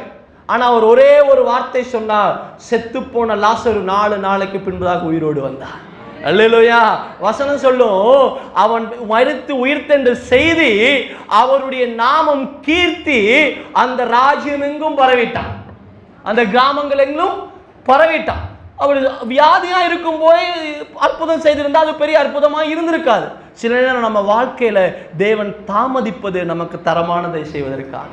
ஆனா அவர் ஒரே ஒரு வார்த்தை சொன்னார், செத்து போன லாசரு 4 நாளைக்கு பின்பதாக உயிரோடு வந்தார். அல்லேலூயா. வசனம் சொல்லும், அவன் மரித்து உயிர்த்தென்ற செய்தி அவருடைய நாமம் கீர்த்தி அந்த ராஜ்யம் எங்கும் பரவிட்டான், அந்த கிராமங்கள் எங்கும் பரவிட்டான். அவர் வியாதியா இருக்கும் போய் அற்புதம் செய்திருந்தா அது பெரிய அற்புதமா இருந்திருக்காது. சில நேரம் நம்ம வாழ்க்கையில தேவன் தாமதிப்பது நமக்கு தரமானதை செய்வதற்காக.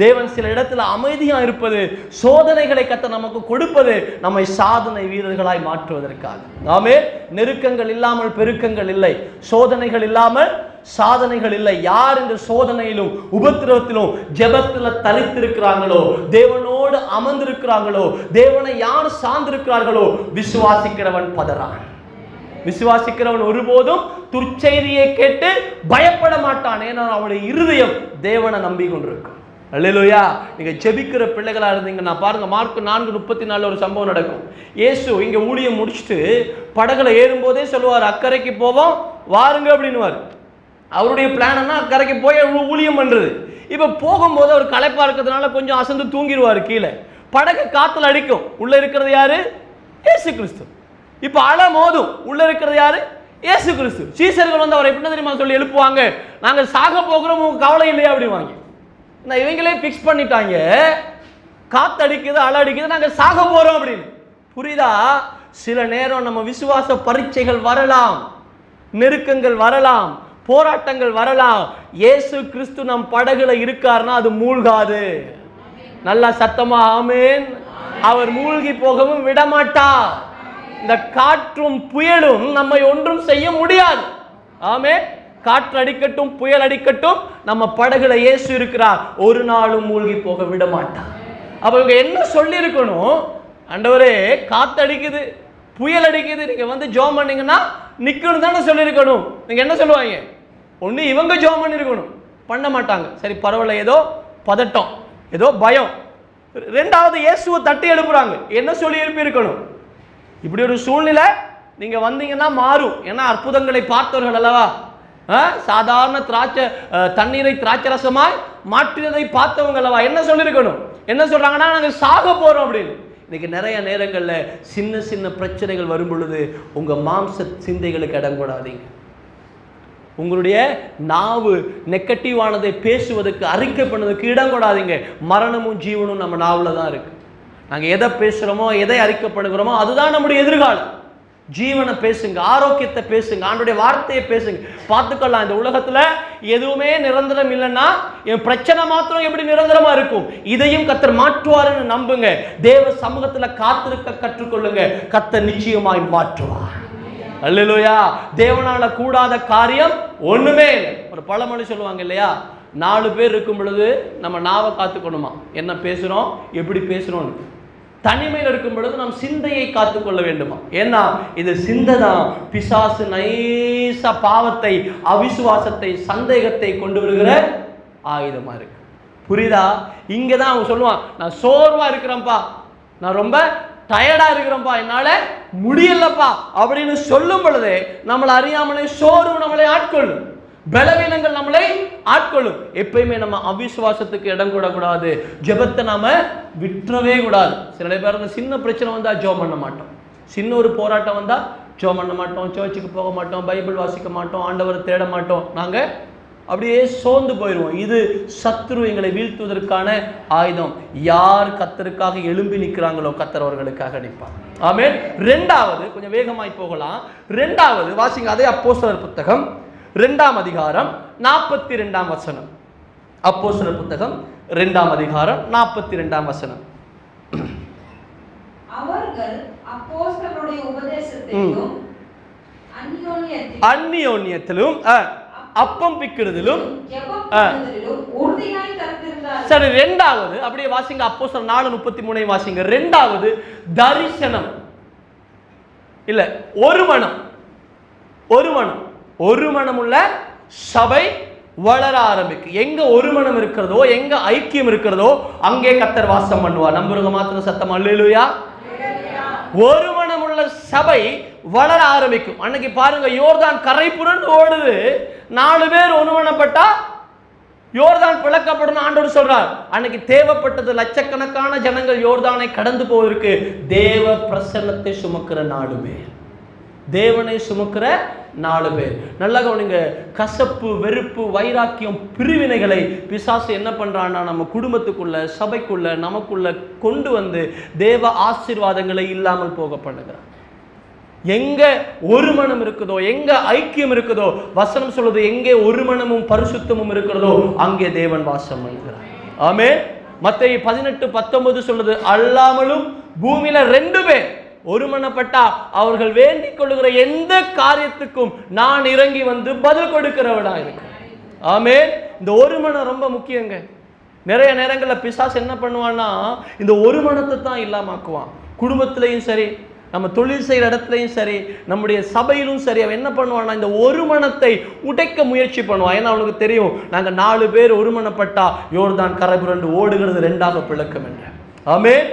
தேவன் சில இடத்துல அமைதியா இருப்பது, சோதனைகளை கத்த நமக்கு கொடுப்பது நம்மை சாதனை வீரர்களாய் மாற்றுவதற்காக. ஆமே. நெருக்கங்கள் இல்லாமல் பெருக்கங்கள் இல்லை, சோதனைகள் இல்லாமல் சாதனைகள் இல்லை. யார் இந்த சோதனையிலும் உபத்திரவத்திலும் ஜெபத்துல தரித்திருக்கிறாங்களோ, தேவனோடு அமர்ந்திருக்கிறாங்களோ, தேவனை யார் சார்ந்திருக்கிறார்களோ, விசுவாசிக்கிறவன் பதறான். விசுவாசிக்கிறவன் ஒருபோதும் துர்ச்செய்தியை கேட்டு பயப்பட மாட்டான். ஏன்னா அவனுடைய இருதயம் தேவனை நம்பி கொண்டிருக்கும். அல்லேலூயா. நீங்க ஜெபிக்கிற பிள்ளைகளா இருந்தீங்கன்னா பாருங்க, மார்க் 4:34 ஒரு சம்பவம் நடக்கும். இயேசு இங்க ஊழியம் முடிச்சுட்டு படகுல ஏறும்போதே சொல்லுவார், அக்கறைக்கு போவோம் வாருங்க அப்படின்னுவார். அவருடைய பிளான் என்ன, அக்கறைக்கு போய் ஊழியம் பண்றது. இப்ப போகும்போது அவர் களைப்பா இருக்கிறதுனால கொஞ்சம் அசந்து தூங்கிடுவார் கீழே. படகு காத்துல அடிக்கும். உள்ள இருக்கிறது யாரு? இயேசு கிறிஸ்து. இப்ப அலை மோதும். உள்ள இருக்கிறது யாரு? இயேசு கிறிஸ்து. சீசர்கள் வந்து அவரை எப்படி தெரியுமா சொல்லி எழுப்புவாங்க, நாங்க சாக போகிறோம், உங்களுக்கு கவலை இல்லையா அப்படிவாங்க. இவங்களே பிக்ஸ் பண்ணிட்டாங்க, காத்து அடிக்குது அலை அடிக்குது, நாங்க சாக போறோம் அப்படின்னு. புரியுதா? சில நேரம் நம்ம விசுவாச பரீட்சைகள் வரலாம், நெருக்கங்கள் வரலாம், போராட்டங்கள் வரலாம். இயேசு கிறிஸ்து நம் படகுல இருக்காருன்னா அது மூழ்காது. நல்லா சத்தமா ஆமென். அவர் மூழ்கி போகவும் விடமாட்டார். இந்த காற்றும் புயலும் நம்மை ஒன்றும் செய்ய முடியாது. ஆமென். காற்று அடிக்கட்டும், புயல் அடிக்கட்டும், நம்ம படகுல இயேசு இருக்கிறார், ஒரு நாளும் மூழ்கி போக விட மாட்டார். அப்ப இவங்க என்ன சொல்லி இருக்கணும், ஆண்டவரே காத்து அடிக்குது புயல் அடிக்குது, நீங்க வந்து ஜெபம் பண்ணீங்கன்னா நிக்கணும் தானே சொல்லியிருக்கணும். நீங்க என்ன சொல்லுவாங்க, ஒண்ணு இவங்க ஜெபம் பண்ணிருக்கணும், பண்ண மாட்டாங்க. சரி பரவாயில்ல, ஏதோ பதட்டம், ஏதோ பயம். ரெண்டாவது இயேசுவை தட்டி எழுப்புறாங்க, என்ன சொல்லி எழுப்பி இருக்கணும், இப்படி ஒரு சூழ்நிலை நீங்க வந்தீங்கன்னா மாறும். ஏன்னா அற்புதங்களை பார்த்தவர்கள் அல்லவா, சாதாரண தண்ணீரை திராட்சை ரசமாய் மாற்றினதை பார்த்தவங்க அல்லவா. என்ன சொல்லியிருக்கணும், என்ன சொல்றாங்கன்னா நாங்க சாக போறோம் அப்படின்னு. இன்னைக்கு நிறைய நேரங்கள்ல சின்ன சின்ன பிரச்சனைகள் வரும் பொழுது உங்க மாம்ச சிந்தைகளுக்கு இடம் கொடாதீங்க. உங்களுடைய நாவு நெகட்டிவானதை பேசுவதற்கு, அறிக்கை பண்ணதுக்கு இடம் கொடாதீங்க. மரணமும் ஜீவனும் நம்ம நாவுல தான் இருக்கு. நாங்க எதை பேசுறோமோ, எதை அறிக்கை பண்ணுகிறோமோ அதுதான் நம்முடைய எதிர்காலம். ஜீவனை பேசுங்க, ஆரோக்கியத்தை பேசுங்க, ஆண்டவருடைய வார்த்தையை பேசுங்க. பார்த்துக்கலாம், இந்த உலகத்துல எதுவுமே நிரந்தரம் இல்லைன்னா என் பிரச்சனை மாத்திரம் எப்படி நிரந்தரமா இருக்கும், இதையும் கர்த்தர் மாற்றுவாருன்னு நம்புங்க. தேவ சமூகத்துல காத்திருக்க கற்றுக்கொள்ளுங்க, கர்த்தர் நிச்சயமாய் மாற்றுவார். அல்லேலூயா. தேவனால கூடாத காரியம் ஒண்ணுமே இல்லை. ஒரு பழமொழி சொல்லுவாங்க இல்லையா, 4 பேர் இருக்கும் பொழுது நம்ம நாவை காத்துக்கணுமா, என்ன பேசுறோம் எப்படி பேசுறோம். தனிமையில் இருக்கும் பொழுது நாம் சிந்தையை காத்துக்கொள்ள வேண்டுமா, ஏன்னா இது சிந்தை தான் பிசாசு நைசா பாவத்தை, அவிசுவாசத்தை, சந்தேகத்தை கொண்டு வருகிற ஆயுதமா இருக்கு. புரியுதா? இங்கதான் அவன் சொல்லுவான், நான் சோர்வா இருக்கிறேன்ப்பா, நான் ரொம்ப டயர்டா இருக்கிறோம்ப்பா, என்னால முடியலப்பா அப்படின்னு சொல்லும் பொழுதே நம்மளை அறியாமலே சோர்வு நம்மளை ஆட்கொள்ளும், பலவீனங்கள் நம்மளை ஆட்கொள்ளும். எப்பயுமே நம்ம அவிசுவாசத்துக்கு இடம் கூடாது, ஜெபத்தை நாம விட்டுறவே கூடாது. சில பேர் சின்ன பிரச்சனை வந்தா ஜெபம் பண்ண மாட்டோம், சின்ன ஒரு போராட்டம் வந்தா ஜெபம் பண்ண மாட்டோம், சர்ச்சுக்கு போக மாட்டோம், பைபிள் வாசிக்க மாட்டோம், ஆண்டவரை தேட மாட்டோம், நாங்க அப்படியே சோர்ந்து போயிடுவோம். இது சத்துரு எங்களை வீழ்த்துவதற்கான ஆயுதம். யார் கர்த்தருக்காக எழும்பி நிற்கிறாங்களோ கர்த்தர் அவர்களுக்காக நிற்பார். ஆமென். இரண்டாவது, கொஞ்சம் வேகமாய் போகலாம். இரண்டாவது வாசிங்க, அதே அப்போஸ்தலர் புத்தகம் 2ஆம் அதிகாரம் 42ஆம் வசனம். அப்போஸ்தலர் புத்தகம் 2ஆம் அதிகாரம் 42ஆம் வசனம். அவர்கள் அப்போஸ்தலருடைய உபதேசத்தையும் அந்நியோன்யத்திலும் அப்பம் பிக்கிறதிலும் ஜெபம் பண்ணுவதிலும் உறுதியாய் தரித்திருந்தார்கள். சரி, இரண்டாவது அப்படியே வாசிங்க, அப்போஸ்தலர் 4:33 வாசிங்க. இரண்டாவது தரிசனம் இல்ல, ஒரு மனம், ஒரு மனம் உள்ள சபை வளர ஆரம்பிக்கும். எங்க ஒரு மனம் இருக்கிறதோ, எங்க ஐக்கியம் இருக்கிறதோ, அங்கே கர்த்தர் வாசம் பண்ணுவார். நம்புறவங்க மாத்திரம் சத்தம் அல்லேலூயா. ஒரு மனம் உள்ள சபை வளர ஆரம்பிக்கும். அன்னைக்கு பாருங்க, யோர்தான் கரை புரண்டு ஓடுது, 4 பேர் ஒருமனப்பட்டா யோர்தான் பிளக்கப்படும் ஆண்டவர் சொல்றார். அன்னைக்கு தேவைப்பட்டது லட்சக்கணக்கான ஜனங்கள் யோர்தானை கடந்து போவதற்கு தேவ பிரசன்னத்தை சுமக்கிற 4 பேர், தேவனை சுமக்கிற 4 பேர். நல்லா கவனிங்க, கசப்பு, வெறுப்பு, வைராக்கியம், பிரிவினைகளை பிசாசு என்ன பண்றான்னா நம்ம குடும்பத்துக்குள்ள, சபைக்குள்ள, நமக்குள்ள கொண்டு வந்து தேவ ஆசீர்வாதங்களை இல்லாமல் போக பண்ணுகிறான். எங்க ஒரு மனம் இருக்குதோ, எங்க ஐக்கியம் இருக்குதோ, வசனம் சொல்லுது, எங்கே ஒரு மனமும் பரிசுத்தமும் இருக்கிறதோ அங்கே தேவன் வாசம் பண்ணுகிறார். ஆமென். மத்தேயு 18:19 சொல்லுது, அல்லாமலும் பூமியில 2 பேர் ஒருமனப்பட்டா அவர்கள் வேண்டிக் கொள்ளுகிற எந்த காரியத்துக்கும் நான் இறங்கி வந்து பதில் கொடுக்கிறவனா இருக்கு. ஆமென். இந்த ஒரு மனம் ரொம்ப முக்கியங்க. நிறைய நேரங்களில் பிசாசு என்ன பண்ணுவான்னா இந்த ஒரு மனத்தை தான் இல்லாமக்குவான். குடும்பத்திலையும் சரி, நம்ம தொழில் செய்கிற இடத்துலையும் சரி, நம்முடைய சபையிலும் சரி, அவன் என்ன பண்ணுவான்னா இந்த ஒரு மனத்தை உடைக்க முயற்சி பண்ணுவான். ஏன்னா அவனுக்கு தெரியும், நாங்கள் 4 பேர் ஒருமனப்பட்டா யோர்தான் கரை புரண்டு ஓடுகிறது 2ஆக பிளக்கும் என்ற. ஆமென்.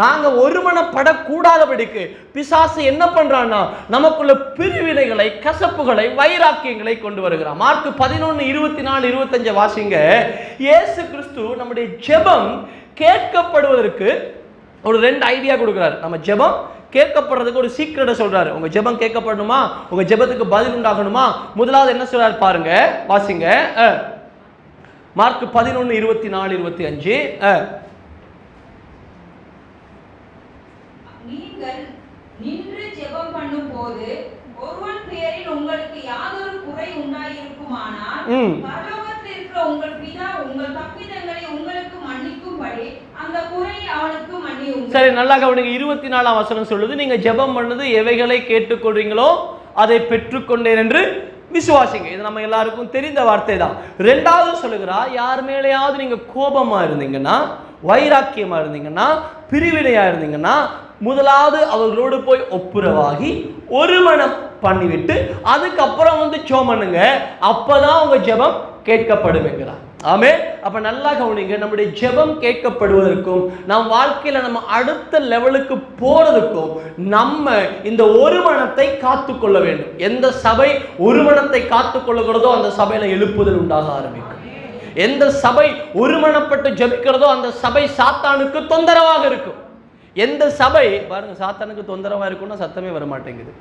நாங்க ஒருமனப்படக்கூடாதபடிக்கு பிசாசு என்ன பண்றான்னா நமக்குள்ள பிரிவினைகளை, கசப்புகளை, வைராக்கியங்களை கொண்டு வருகிறான். மார்க் 11:24-25 வாசிங்க. இயேசு கிறிஸ்து நம்முடைய ஜெபம் கேட்கப்படுவதற்கு ஒரு 2 ஐடியா கொடுக்கிறார். நம்ம ஜெபம் கேட்கப்படுறதுக்கு ஒரு சீக்ரெட்டை சொல்றாரு. உங்க ஜெபம் கேட்கப்படணுமா, உங்க ஜெபத்துக்கு பதில் உண்டாகணுமா, முதலாவது என்ன சொல்றாரு பாருங்க, வாசிங்க. மார்க் 11:24-25. நீங்கள் நின்று ஜெபம் பண்ணும்போது ஒருவன் பேரில் உங்களுக்கு யாதொரு குறை உண்டாயிருக்குமானால் பரலோகத்தில் இருக்கிற உங்கள் பிதா உங்கள் தப்பிதங்களை உங்களுக்கு மன்னிக்கும்படி அந்த குறையை அவனுக்கு மன்னியுங்கள். சரி, நல்லா கவனிங்க. 24ஆம் வசனம் சொல்லுது, நீங்க ஜெபம் பண்ணது எவைகளை கேட்டுக்கொள்றீங்களோ அதை பெற்றுக்கொண்டேன் என்று விசுவாசிங்க. இது நம்ம எல்லாருக்கும் தெரிந்த வார்த்தை தான். 2வது சொல்லுகிறா, யார் மேலேயாவது நீங்க கோபமா இருந்தீங்கன்னா, வைராக்கியமா இருந்தீங்கன்னா, பிரிவினையா இருந்தீங்கன்னா, முதலாவது அவர்களோடு போய் ஒப்புரவாகி ஒரு மனம் பண்ணிவிட்டு அதுக்கப்புறம் வந்து ஜெபம் பண்ணுங்க, அப்பதான் உங்க ஜெபம் கேட்கப்படுங்கிறார். ஆமென். அப்ப நல்லா கவனிங்க, நம்முடைய ஜெபம் கேட்கப்படுவதற்கும் நம் வாழ்க்கையில நம்ம அடுத்த லெவலுக்கு போறதுக்கும் நம்ம இந்த ஒரு மனத்தை காத்துக்கொள்ள வேண்டும். எந்த சபை ஒரு மனத்தை காத்துக்கொள்ளுகிறதோ அந்த சபையில எழுப்புதல் உண்டாக ஆரம்பிக்கும். எந்த சபை ஒருமனப்பட்டு ஜெபிக்கிறதோ அந்த சபை சாத்தானுக்கு தொந்தரவாக இருக்கும். எந்த சபை பாருங்க சாத்தானுக்கு தொந்தரவா இருக்கும்னா சத்தமே வர மாட்டேங்குது.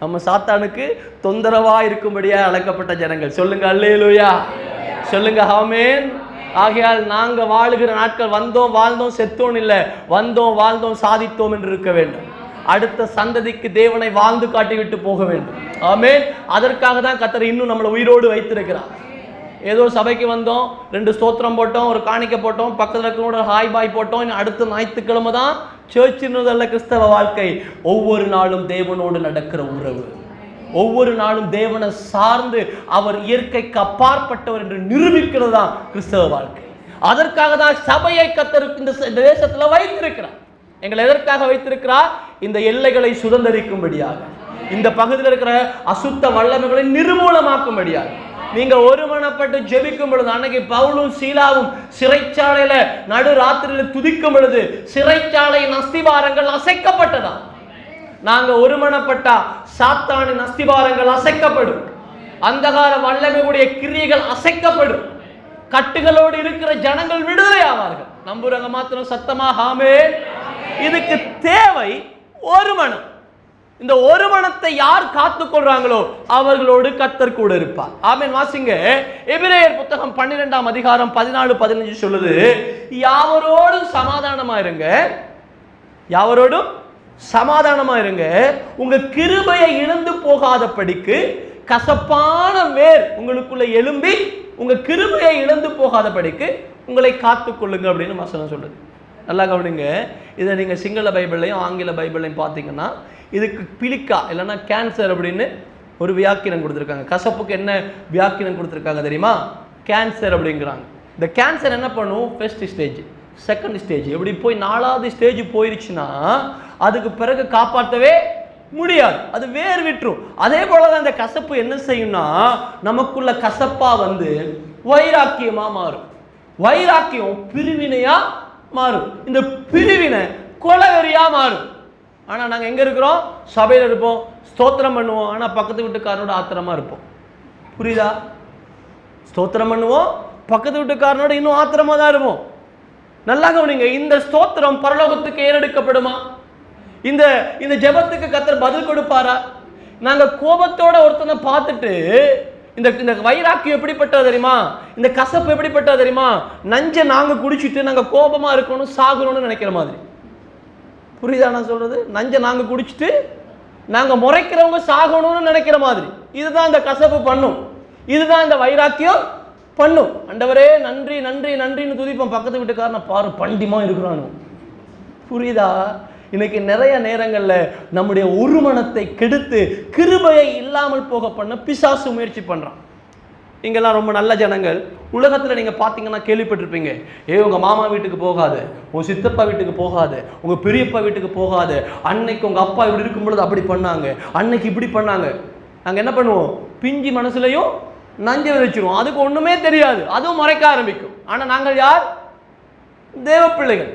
நம்ம சாத்தானுக்கு தொந்தரவா இருக்கும்படியா அழைக்கப்பட்ட ஜனங்கள். சொல்லுங்க அல்லேலூயா, சொல்லுங்க ஆமென். ஆகையால் நாங்க வாழுகிற நாட்கள் வந்தோம் வாழ்ந்தோம் செத்தோம் இல்ல, வந்தோம் வாழ்ந்தோம் சாதித்தோம் என்று இருக்க வேண்டும். அடுத்த சந்ததிக்கு தேவனை வாழ்ந்து காட்டிவிட்டு போக வேண்டும். ஆமென். அதற்காக தான் கர்த்தர் இன்னும் நம்மளை உயிரோடு வைத்திருக்கிறார். ஏதோ சபைக்கு வந்தோம், 2 ஸ்தோத்திரம் போட்டோம், ஒரு காணிக்கை போட்டோம், பக்கத்தில் இருக்கிற ஹாய் பாய் போட்டோம், இன்னும் அடுத்த ஞாயிற்றுக்கிழமை தான் சர்ச்சினுதல்ல கிறிஸ்தவ வாழ்க்கை. ஒவ்வொரு நாளும் தேவனோடு நடக்கிற உறவு, ஒவ்வொரு நாளும் தேவனை சார்ந்து அவர் இயற்கைக்கு அப்பாற்பட்டவர் என்று நிரூபிக்கிறது தான் கிறிஸ்தவ வாழ்க்கை. அதற்காக தான் சபையை கர்த்தர் இந்த தேசத்துல வைத்திருக்கிறார். எங்களை எதற்காக வைத்திருக்கிறார்? இந்த எல்லைகளை சுதந்திரிக்கும்படியாக, இந்த பகுதியில் இருக்கிற அசுத்த வல்லமைகளை நிர்மூலமாக்கும்படியாக, நீங்க ஒருமனப்பட்டு ஜெபிக்கும் பொழுது, அன்னைக்கு பவுலும் சீலாவும் சிறைச்சாலையில நடு ராத்திரியில துதிக்கும் பொழுது சிறைச்சாலையின் அஸ்திபாரங்கள் அசைக்கப்பட்டதா. நாங்க ஒருமனப்பட்டா சாத்தானின் அஸ்திபாரங்கள் அசைக்கப்படும், அந்தகார வல்லமையுடைய கிரியைகள் அசைக்கப்படும், கட்டுகளோடு இருக்கிற ஜனங்கள் விடுதலை ஆவார்கள். நம்புறவங்க மாத்திரம் சத்தமா ஆமென். இதுக்கு தேவை ஒரு மனம். இந்த ஒரு மனத்தை யார் காத்துக்கொள்றாங்களோ அவர்களோடு கர்த்தர் கூட இருப்பார். ஆமென். வாசிங்க, எபிரேயர் புத்தகம் 12ஆம் அதிகாரம் 14-15 சொல்லுது, யாவரோடும் சமாதானமா இருங்க, யாவரோடும் சமாதானமா இருங்க, உங்க கிருபையை இழந்து போகாதபடிக்கு கசப்பான வேர் உங்களுக்குள்ள எழும்பி உங்க கிருபையை இழந்து போகாதபடிக்கு உங்களை காத்துக்கொள்ளுங்க அப்படின்னு வசனம் சொல்லுது. நல்லா கவனிங்க. இதை நீங்க சிங்கள பைபிளையும் ஆங்கில பைபிளையும் பார்த்தீங்கன்னா இதுக்கு பிலிக்கா இல்லைன்னா கேன்சர் அப்படின்னு ஒரு வியாக்கியம் கொடுத்துருக்காங்க. கசப்புக்கு என்ன வியாக்கியம் கொடுத்துருக்காங்க தெரியுமா? கேன்சர் அப்படிங்கிறாங்க. இந்த கேன்சர் என்ன பண்ணும்? ஃபர்ஸ்ட் ஸ்டேஜ், செகண்ட் ஸ்டேஜ், எப்படி போய் 4வது ஸ்டேஜ் போயிருச்சுன்னா அதுக்கு பிறகு காப்பாற்றவே முடியாது, அது வேர் விட்டுரும். அதே போலதான் இந்த கசப்பு என்ன செய்யும்னா நமக்குள்ள கசப்பா வந்து வைராக்கியமா மாறும், வைராக்கியம் பிரிவினையா மாறும், இந்த பிரிவினை கொலவெறியா மாறும். ஆனா நாங்க எங்க இருக்கிறோம்? சபையில இருப்போம், ஸ்தோத்திரம் பண்ணுவோம், ஆனா பக்கத்து வீட்டுக்காரனோட ஆத்திரமா இருப்போம். புரியுதா? ஸ்தோத்திரம் பண்ணுவோம், பக்கத்து வீட்டுக்காரனோட இன்னும் ஆத்திரமா தான் இருப்போம். நல்லா கவனிங்க. இந்த ஸ்தோத்திரம் பரலோகத்துக்கு ஏறெடுக்கப்படுமா? இந்த இந்த ஜெபத்துக்கு கர்த்தர் பதில் கொடுப்பாரா? நாங்க கோபத்தோட ஒருத்தனை பார்த்துட்டு இந்த இந்த வைராக்கியம் எப்படிப்பட்டது தெரியுமா? இந்த கசப்பு எப்படிப்பட்டது தெரியுமா? நஞ்சை நாங்க குடிச்சிட்டு நாங்க கோபமா இருக்கணும், சாகணும்னு நினைக்கிற மாதிரி. புரியுதா நான் சொல்றது? நஞ்சை நாங்க குடிச்சிட்டு நாங்க முறைக்கிறவங்க சாகணும்னு நினைக்கிற மாதிரி. இதுதான் இந்த கசப்பு பண்ணும், இதுதான் இந்த வைராக்கியம் பண்ணும். ஆண்டவரே நன்றி நன்றி நன்றின்னு துதிப்போம், பக்கத்து வீட்டுக்காரனை பாரு பண்டிமா இருக்கிறானு. புரியுதா? இன்னைக்கு நிறைய நேரங்கள்ல நம்முடைய ஒரு மனத்தை கெடுத்து கிருபையை இல்லாமல் போக பண்ண பிசாசு முயற்சி பண்றான். நீங்கெல்லாம் ரொம்ப நல்ல ஜனங்கள். உலகத்துல நீங்க பாத்தீங்கன்னா கேள்விப்பட்டிருப்பீங்க, உங்க மாமா வீட்டுக்கு போகாது, உங்க சித்தப்பா வீட்டுக்கு போகாது, உங்க பெரியப்பா வீட்டுக்கு போகாது, அன்னைக்கு உங்க அப்பா இப்படி இருக்கும் பொழுது அப்படி பண்ணாங்க, அன்னைக்கு இப்படி பண்ணாங்க. நாங்க என்ன பண்ணுவோம்? பிஞ்சி மனசுலையும் நஞ்சை விதைச்சிருவோம், அதுக்கு ஒண்ணுமே தெரியாது, அதுவும் மறைக்க ஆரம்பிக்கும். ஆனா நாங்கள் யார்? தேவ பிள்ளைகள்,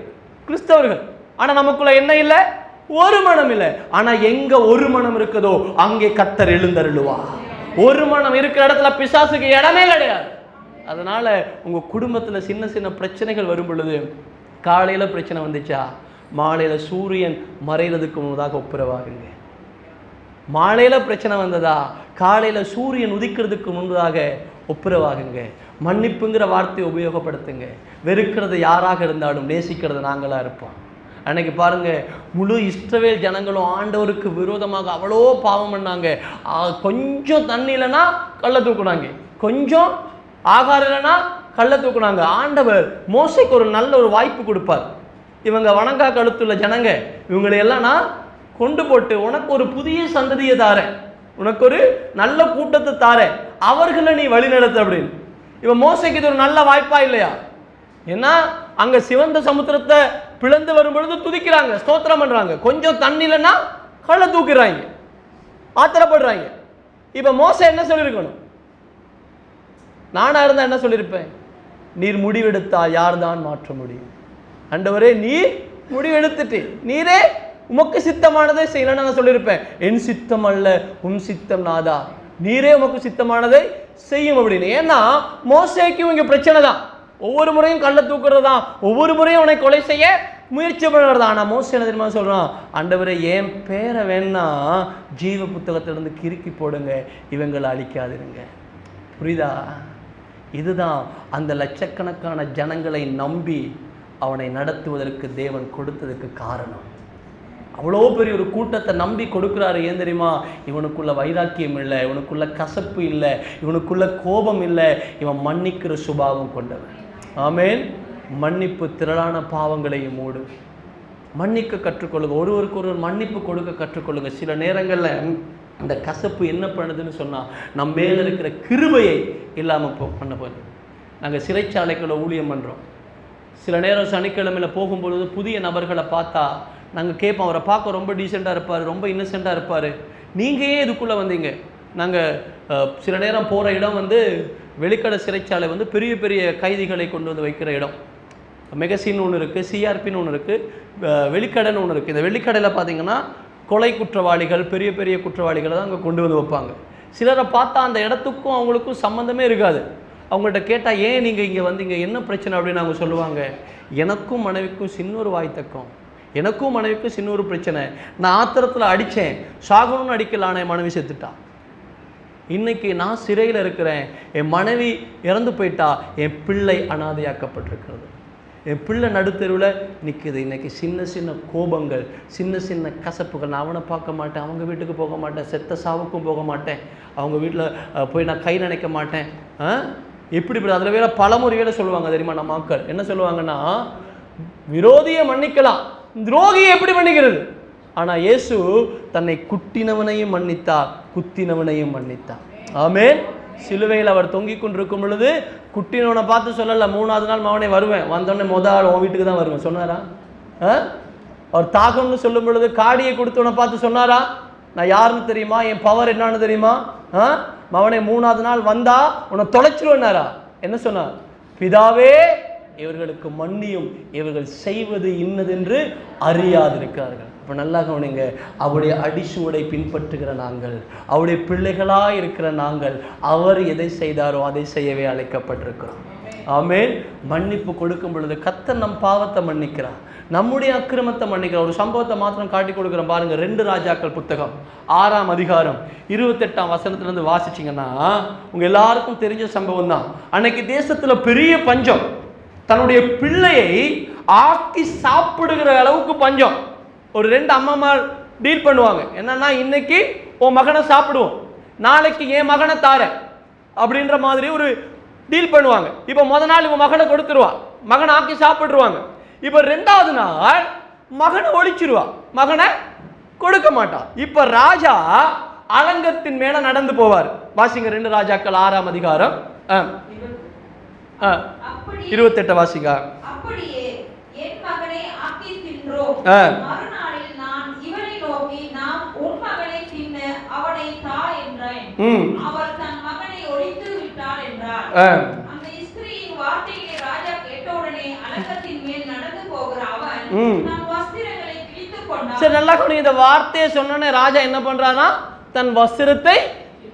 கிறிஸ்தவர்கள். ஆனா நமக்குள்ள என்ன இல்லை? ஒரு மனம் இல்லை. ஆனா எங்க ஒரு மனம் இருக்குதோ அங்கே கர்த்தர் எழுந்தருளுவா. ஒரு மனம் இருக்கிற இடத்துல பிசாசுக்கு இடமே கிடையாது. அதனால உங்க குடும்பத்துல சின்ன சின்ன பிரச்சனைகள் வரும் பொழுது, காலையில பிரச்சனை வந்துச்சா மாலையில சூரியன் மறைகிறதுக்கு முன்னதாக ஒப்புரவாகுங்க. மாலையில பிரச்சனை வந்ததா காலையில சூரியன் உதிக்கிறதுக்கு முன்பதாக ஒப்புரவாகுங்க. மன்னிப்புங்கிற வார்த்தையை உபயோகப்படுத்துங்க. வெறுக்கிறது யாராக இருந்தாலும் நேசிக்கிறது நாங்களா இருப்போம். அன்னைக்கு பாருங்க, முழு இஸ்ரவேல் ஜனங்களும் ஆண்டவருக்கு விரோதமாக அவ்வளோ பாவம் பண்ணாங்க. கொஞ்சம் தண்ணி இல்லைன்னா கல்லை தூக்குனாங்க, கொஞ்சம் ஆகாரம் இல்லைன்னா கல்லை தூக்குனாங்க. ஆண்டவர் மோசைக்கு ஒரு நல்ல ஒரு வாய்ப்பு கொடுப்பார். இவங்க வணங்கா கழுத்துள்ள ஜனங்க, இவங்களையெல்லாம் நான் கொண்டு போட்டு உனக்கு ஒரு புதிய சந்ததியை தாரேன், உனக்கு ஒரு நல்ல கூட்டத்தை தாரேன், அவர்களை நீ வழி நடத்து அப்படின்னு. இவன் மோசைக்கு இது ஒரு நல்ல வாய்ப்பா இல்லையா? ஏன்னா அங்க சிவந்த சமுத்திரத்தை பிளந்து வரும் பொழுது துதிக்கிறாங்க, ஸ்தோத்திரம் பண்றாங்க. கொஞ்சம் தண்ணி இல்லைன்னா கல்லை தூக்கிறாங்க, ஆத்திரப்படுறாங்க. இப்ப மோசை என்ன சொல்லியிருக்கணும்? நானா இருந்தா என்ன சொல்லியிருப்பேன்? நீர் முடிவெடுத்தால் யார் தான் மாற்ற முடியும்? ஆண்டவரே நீர் முடிவெடுத்துட்டு நீரே உமக்கு சித்தமானதை செய்யலன்னு நான் சொல்லியிருப்பேன். என் சித்தம் அல்ல உன் சித்தம் நாதா, நீரே உமக்கு சித்தமானதை செய்யும் அப்படின்னு. ஏன்னா மோசேக்கும் இங்க பிரச்சனை தான். ஒவ்வொரு முறையும் கல்லை தூக்குறது தான், ஒவ்வொரு முறையும் உன்னை கொலை செய்ய முயற்சி பண்ணுறது தான். ஆனால் மோசே என்ன தெரியுமா சொல்றான்? ஆண்டவரே என் பேரை வேணா ஜீவ புத்தகத்திலிருந்து கிறுக்கி போடுங்க, இவங்களை அழிக்காதிருங்க. புரியுதா? இதுதான் அந்த லட்சக்கணக்கான ஜனங்களை நம்பி அவனை நடத்துவதற்கு தேவன் கொடுத்ததுக்கு காரணம். அவ்வளோ பெரிய ஒரு கூட்டத்தை நம்பி கொடுக்குறாரு. ஏன் தெரியுமா? இவனுக்குள்ள வைராக்கியம் இல்லை, இவனுக்குள்ள கசப்பு இல்லை, இவனுக்குள்ள கோபம் இல்லை, இவன் மன்னிக்கிற சுபாவம் கொண்டவன். ஆமேன். மன்னிப்பு திரளான பாவங்களையும் மூடும். மன்னிக்க கற்றுக்கொள்ளுங்க, ஒருவருக்கு ஒருவர் மன்னிப்பு கொடுக்க கற்றுக்கொள்ளுங்க. சில நேரங்களில் அந்த கசப்பு என்ன பண்ணுதுன்னு சொன்னால் நம்ம மேலே இருக்கிற கிருபையை இல்லாமல் பண்ண போகுது. நாங்கள் சிறைச்சாலைக்குள்ள ஊழியம் பண்ணுறோம். சில நேரம் சனிக்கிழமையில் போகும்பொழுது புதிய நபர்களை பார்த்தா நாங்கள் கேட்போம், அவரை பார்க்க ரொம்ப டீசெண்டாக இருப்பார், ரொம்ப இன்னசென்ட்டாக இருப்பார், நீங்கள் ஏன் இதுக்குள்ளே வந்தீங்க? நாங்கள் சில நேரம் போகிற இடம் வந்து வெளிக்கடை சிறைச்சாலை வந்து பெரிய பெரிய கைதிகளை கொண்டு வந்து வைக்கிற இடம். மெகசின்னு ஒன்று இருக்குது, சிஆர்பின்னு ஒன்று இருக்குது, வெளிக்கடைன்னு ஒன்று இருக்குது. இந்த வெளிக்கடையில் பார்த்தீங்கன்னா கொலை குற்றவாளிகள், பெரிய பெரிய குற்றவாளிகளை தான் அங்கே கொண்டு வந்து வைப்பாங்க. சிலரை பார்த்தா அந்த இடத்துக்கும் அவங்களுக்கும் சம்மந்தமே இருக்காது. அவங்கள்ட்ட கேட்டால் ஏன் நீங்கள் இங்கே வந்து இங்கே என்ன பிரச்சனை அப்படின்னு அவங்க சொல்லுவாங்க, எனக்கும் மனைவிக்கும் சின்னொரு வாய்த்தக்கம், எனக்கும் மனைவிக்கும் சின்னொரு பிரச்சனை, நான் ஆத்திரத்தில் அடித்தேன், சாகணும்னு அடிக்கலான என் மனைவி செத்துட்டா, இன்னைக்கு நான் சிறையில் இருக்கிறேன், என் மனைவி இறந்து போயிட்டா, என் பிள்ளை அனாதையாக்கப்பட்டிருக்கிறது, என் பிள்ளை நடுத்தெருவில் நிற்குது. இன்றைக்கி சின்ன சின்ன கோபங்கள், சின்ன சின்ன கசப்புகள், நான் அவனை பார்க்க மாட்டேன், அவங்க வீட்டுக்கு போக மாட்டேன், செத்த சாவுக்கும் போக மாட்டேன், அவங்க வீட்டில் போய் நான் கை நினைக்க மாட்டேன். எப்படி அதில் வேலை பலமுறை வேலை சொல்லுவாங்க தெரியுமா நம்ம மக்கள்? என்ன சொல்லுவாங்கன்னா, விரோதியை மன்னிக்கலாம், துரோகியை எப்படி மன்னிக்கிறது? ஆனால் இயேசு தன்னை குட்டினவனையும் மன்னித்தார், குத்தினவனையும் மன்னித்தார். ஆமென். சிலுவையில் அவர் தொங்கிக் கொண்டிருக்கும் பொழுது குட்டினவனை பார்த்து சொல்லலை, 3ஆவது நாள் மகனே வருவேன், வந்தோடனே முதல் உன் வீட்டுக்கு தான் வருவேன் சொன்னாரா? அவர் தாகம்னு சொல்லும் பொழுது காடியை கொடுத்தவனை பார்த்து சொன்னாரா, நான் யாருன்னு தெரியுமா, என் பவர் என்னான்னு தெரியுமா, மகனே 3ஆவது நாள் வந்தா உன்னை தொலைச்சிருவேனாரா? என்ன சொன்னார்? பிதாவே இவர்களுக்கு மன்னியும், இவர்கள் செய்வது இன்னதென்று அறியாதிருக்கிறார்கள். இப்போ நல்லா கவனிங்க, அவருடைய அடிசுவடை பின்பற்றுகிற நாங்கள், அவருடைய பிள்ளைகளாக இருக்கிற நாங்கள், அவர் எதை செய்தாரோ அதை செய்யவே அழைக்கப்பட்டிருக்கிறோம். ஆமென். மன்னிப்பு கொடுக்கும் பொழுது கர்த்தர் நம் பாவத்தை மன்னிக்கிறார், நம்முடைய அக்கிரமத்தை மன்னிக்கிறார். ஒரு சம்பவத்தை மாத்திரம் காட்டி கொடுக்குறோம் பாருங்க. 2 ராஜாக்கள் புத்தகம் 6ஆம் அதிகாரம் 28ஆம் வசனத்திலிருந்து வாசிச்சிங்கன்னா உங்கள் எல்லாருக்கும் தெரிஞ்ச சம்பவம் தான். அன்னைக்கு தேசத்தில் பெரிய பஞ்சம், தன்னுடைய பிள்ளையை ஆக்கி சாப்பிடுகிற அளவுக்கு பஞ்சம். ஒரு 2 அம்மா டீல் பண்ணுவாங்க, என்னன்னா இன்னைக்கு உன் மகனை சாப்பிடுவோம், நாளைக்கு என் மகனை தார அப்படின்ற மாதிரி ஒரு டீல் பண்ணுவாங்க. இப்போ முதல் நாள் இவன் மகனை கொடுத்துருவா, மகனை ஆக்கி சாப்பிடுவாங்க. இப்போ 2ஆவது நாள் மகனை ஒழிச்சிருவா, மகனை கொடுக்க மாட்டான். இப்போ ராஜா அலங்கத்தின் மேல நடந்து போவார். வாசிங்க 2 ராஜாக்கள் 6ஆம் அதிகாரம் 28 வாசிங்க. அப்படியே என் மகனை ஆக்கி தின்றோம், மறுநாளில் நான் இவனை நோக்கி நாம் உன் மகனை தின்ன அவனை தா என்றேன், அவர் தன் மகனை ஒழித்து விட்டார் என்றார். அந்த ஸ்திரீயின் வார்த்தையை ராஜா கேட்டவுடனே அலங்கத்தின் மேல் நடந்து போகிற அவன் தன் வஸ்திரங்களை கிழித்துக் கொண்டான். சரி, நல்லா கவனிங்க. இந்த வார்த்தையை சொன்னோன்னே ராஜா என்ன பண்றானா, தன் வஸ்திரத்தை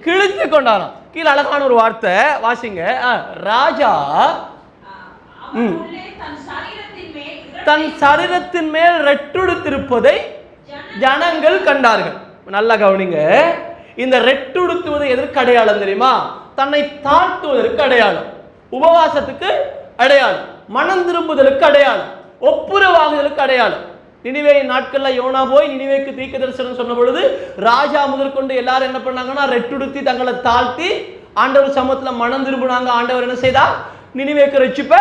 கிழித்து கொண்டாராம். கீழே அழகான ஒரு வார்த்தை வாசிங்க. ராஜா தன் சரீரத்தின் மேல் ரெட்டுடுத்திருப்பதை ஜனங்கள் கண்டார்கள். நல்லா கவனிங்க, இந்த ரெட்டுடுத்துவது எதற்கு அடையாளம் தெரியுமா? தன்னை தாழ்த்துவதற்கு அடையாளம், உபவாசத்துக்கு அடையாளம், மனம் திரும்புதலுக்கு அடையாளம், ஒப்புரவாகுதலுக்கு அடையாளம். நினிவே நாட்கள்ல யோனா போய் நினிவேக்கு தீர்க்க தரிசனம் சொன்ன பொழுது ராஜா முதற்கொண்டு எல்லாரும் என்ன பண்ணாங்கன்னா, ரெட்டுடுத்தி தங்களை தாழ்த்தி ஆண்டவர் சமூகத்துல மனம் திரும்பினாங்க. ஆண்டவர் என்ன செய்தார்? நினிவேக்கு ரட்சிப்பை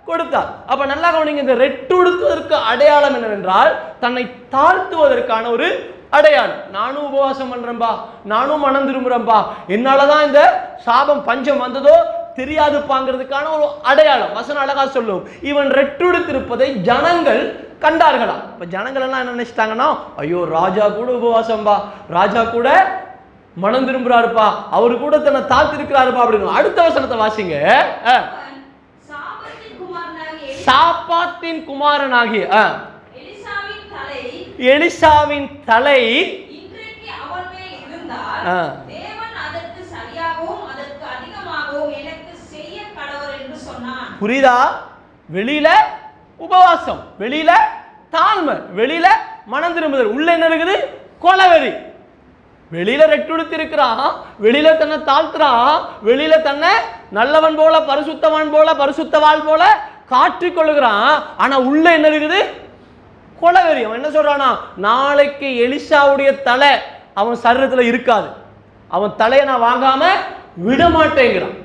கொடுத்தார். அப்ப நல்லா கவனிங்க, இந்த ரெட்டுடுத்துவதற்கு அடையாளம் என்னவென்றால் தன்னை தாழ்த்துவதற்கான ஒரு அடையாளம். நானும் உபவாசம் பண்றேன்பா, நானும் மனம் திரும்புறேன்பா, என்னாலதான் இந்த சாபம் பஞ்சம் வந்ததோ தெரியாதுப்பாங்கிறதுக்கான ஒரு அடையாளம். வசனம் அழகா சொல்லும், இவன் ரெட்டுடுத்திருப்பதை ஜனங்கள் கண்டார்களா. இப்ப ஜனங்கள் எல்லாம் என்ன நினைச்சிட்டாங்கன்னா, ஐயோ ராஜா கூட உபவாசம்பா, ராஜா கூட மனம் திரும்புறாருப்பா, அவரு கூட தன்னை தாழ்த்திருக்கிறாருப்பா அப்படின்னு. அடுத்த வசனத்தை வாசிங்க. சாப்பாத்தின் குமாரனாகிய எலிசாவின் தலை இன்றைக்கு அவன் மேல் இருந்தால் தேவன் அதற்கு சரியாகவும் அதற்கு அதிகமாகவும் எனக்கு செய்ய கடவர் என்று சொன்னான். புரியுதா? வெளியில உபவாசம், வெளியில தாழ்மை, வெளியில மனம் திரும்புதல், உள்ள என்ன இருக்குது? கொலவெறி. வெளியில ரெட்டுடுத்தி இருக்கிறான், வெளியில தன்னை தாழ்த்துறான், வெளியில தன்னை நல்லவன் போல, பரிசுத்தவான் போல, பரிசுத்தவாள் போல காட்டிக் கொள்ளுகிறான். ஆனா உள்ள என்ன இருக்குது? கொலவெறி. அவன் என்ன சொல்றானா, நாளைக்கு எலிசாவுடைய தலை அவன் சரீரத்துல இருக்காது, அவன் தலையை நான் வாங்காம விட மாட்டேங்கிறான்.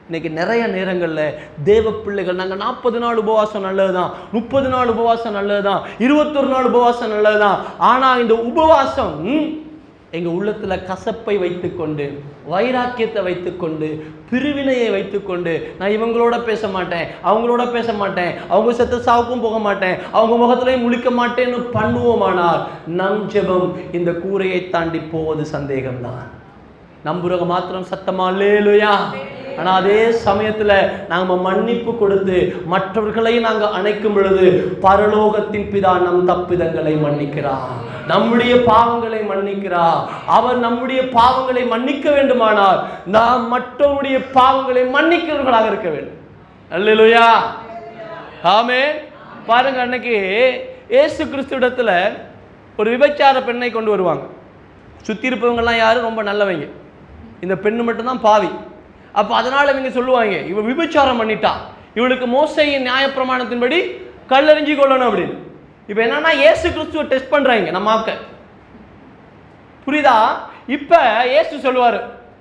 இன்னைக்கு நிறைய நேரங்களில் தேவ பிள்ளைகள் நாங்கள் 40 நாள் உபவாசம் நல்லதுதான், 30 நாள் உபவாசம் நல்லதுதான், 21 நாள் உபவாசம் நல்லதுதான். ஆனால் இந்த உபவாசம் எங்கள் உள்ளத்தில் கசப்பை வைத்துக்கொண்டு, வைராக்கியத்தை வைத்துக்கொண்டு, பிரிவினையை வைத்துக்கொண்டு, நான் இவங்களோட பேச மாட்டேன், அவங்களோட பேச மாட்டேன், அவங்க செத்த சாவுக்கும் போக மாட்டேன், அவங்க முகத்திலையும் முழிக்க மாட்டேன்னு பண்ணுவோமானால் நம் ஜெபம் இந்த கூரையை தாண்டி போவது சந்தேகம்தான். நம்புறவங்க மாத்திரம் சத்தமா அல்லேலூயா. ஆனா அதே சமயத்துல நாம மன்னிப்பு கொடுத்து மற்றவர்களையும் நாங்க அணைக்கும் பொழுது பரலோகத்தின் பிதா நம் தப்பிதங்களை மன்னிக்கிறார், நம்முடைய பாவங்களை மன்னிக்கிறார். அவர் நம்முடைய பாவங்களை மன்னிக்க வேண்டுமானால் நாம் மற்றவருடைய பாவங்களை மன்னிக்கிறவர்களாக இருக்க வேண்டும். அல்லேலூயா, ஆமென். பாருங்க, அன்னைக்கு இயேசு கிறிஸ்துவிடத்துல ஒரு விபச்சார பெண்ணை கொண்டு வருவாங்க. சுத்தி இருப்பவங்கெல்லாம் யாரு? ரொம்ப நல்லவங்க. இந்த பெண்ணு மட்டும்தான் பாவி. அப்ப அதனால இவங்க சொல்லுவாங்க, இவ விபச்சாரம் பண்ணிட்டா, இவளுக்கு மோசையின் நியாயப்பிரமாணத்தின்படி கல்லெறிஞ்சு கொள்ளணும் அப்படின்னு. இப்ப என்னன்னா இயேசு கிறிஸ்துவை டெஸ்ட் பண்றாங்க நம்ம ஆக்க. புரியுதா? இப்ப இயேசு சொல்லுவாரு,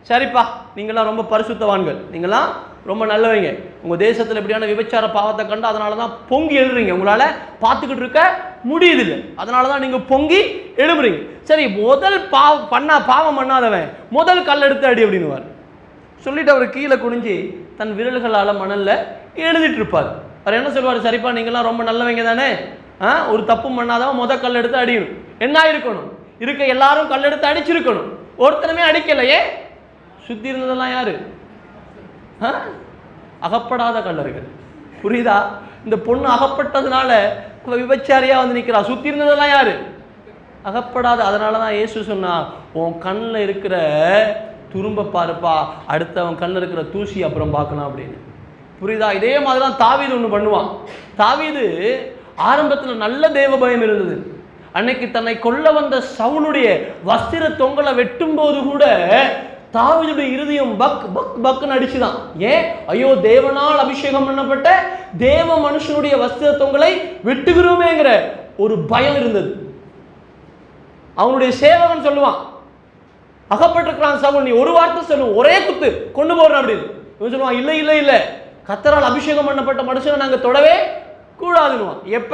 சரிப்பா, நீங்களாம் ரொம்ப பரிசுத்தவான்கள், நீங்களாம் ரொம்ப நல்லவங்க, உங்க தேசத்துல எப்படியான விபச்சார பாவத்தை கண்டு அதனாலதான் பொங்கி எழுறீங்க, உங்களால பார்த்துக்கிட்டு இருக்க முடியுது இல்லை, அதனாலதான் நீங்க பொங்கி எழுப்புறீங்க. சரி, முதல் பாவம் பண்ணாதவன் முதல் கல் எடுத்து அடி அப்படின்னுவார். சொல்லிட்டு அவர் கீழே குனிஞ்சு தன் விரல்களால மணல்ல எழுதிட்டு இருப்பார். அவர் என்ன சொல்வார்? சரிப்பா, நீங்களாம் ரொம்ப நல்லவங்க தானே, ஒரு தப்பு பண்ணாதவன் முதல் கல் எடுத்து அடிக்கணும். என்ன இருக்கணும்? இருக்க எல்லாரும் கல் எடுத்து அடிச்சிருக்கணும், ஒருத்தனமே அடிக்கலையே. சுத்தி இருந்ததெல்லாம் யாரு? அகப்படாத கல்லர்கள். புரியுதா? இந்த பொண்ணு அகப்பட்டதுனால விபச்சாரியா வந்து நிக்கிறா. சுத்தி இருந்ததெல்லாம் யாரு? அகப்படாத. அதனாலதான் இயேசு சொன்னா, உன் கண்ணில் இருக்கிற துரும்ப பாருப்பா, அடுத்தவன் கண்ணில் இருக்கிற தூசி அப்புறம் பார்க்கலாம் அப்படின்னு. புரியுதா? இதே மாதிரிதான் தாவீது ஒண்ணு பண்ணுவான். தாவீது ஆரம்பத்துல நல்ல தேவ பயம் இருந்தது. அன்னைக்கு தன்னை கொல்ல வந்த சவுலுடைய வஸ்திர தொங்கலை வெட்டும் போது கூட தாவீதுடைய இருதயம் பக் பக் பக்குன்னு அடிச்சுதான். ஏன்? ஐயோ, தேவனால் அபிஷேகம் பண்ணப்பட்ட தேவ மனுஷனுடைய வஸ்திர தொங்கலை வெட்டுகிறோமேங்கிற ஒரு பயம் இருந்தது. அவனுடைய சேவகன் சொல்லுவான், அகப்பட்டிருக்கிறான் சவுல், நீ ஒரு வார்த்தை சொல்லுவோம், ஒரே குத்து கொண்டு போறேன் அப்படின்னு. இவன் சொல்லுவான், இல்லை இல்லை இல்லை, கர்த்தரால் அபிஷேகம் பண்ணப்பட்ட மனுஷனை நாங்க தொடவே கூடாதுன்னுவான். எப்ப?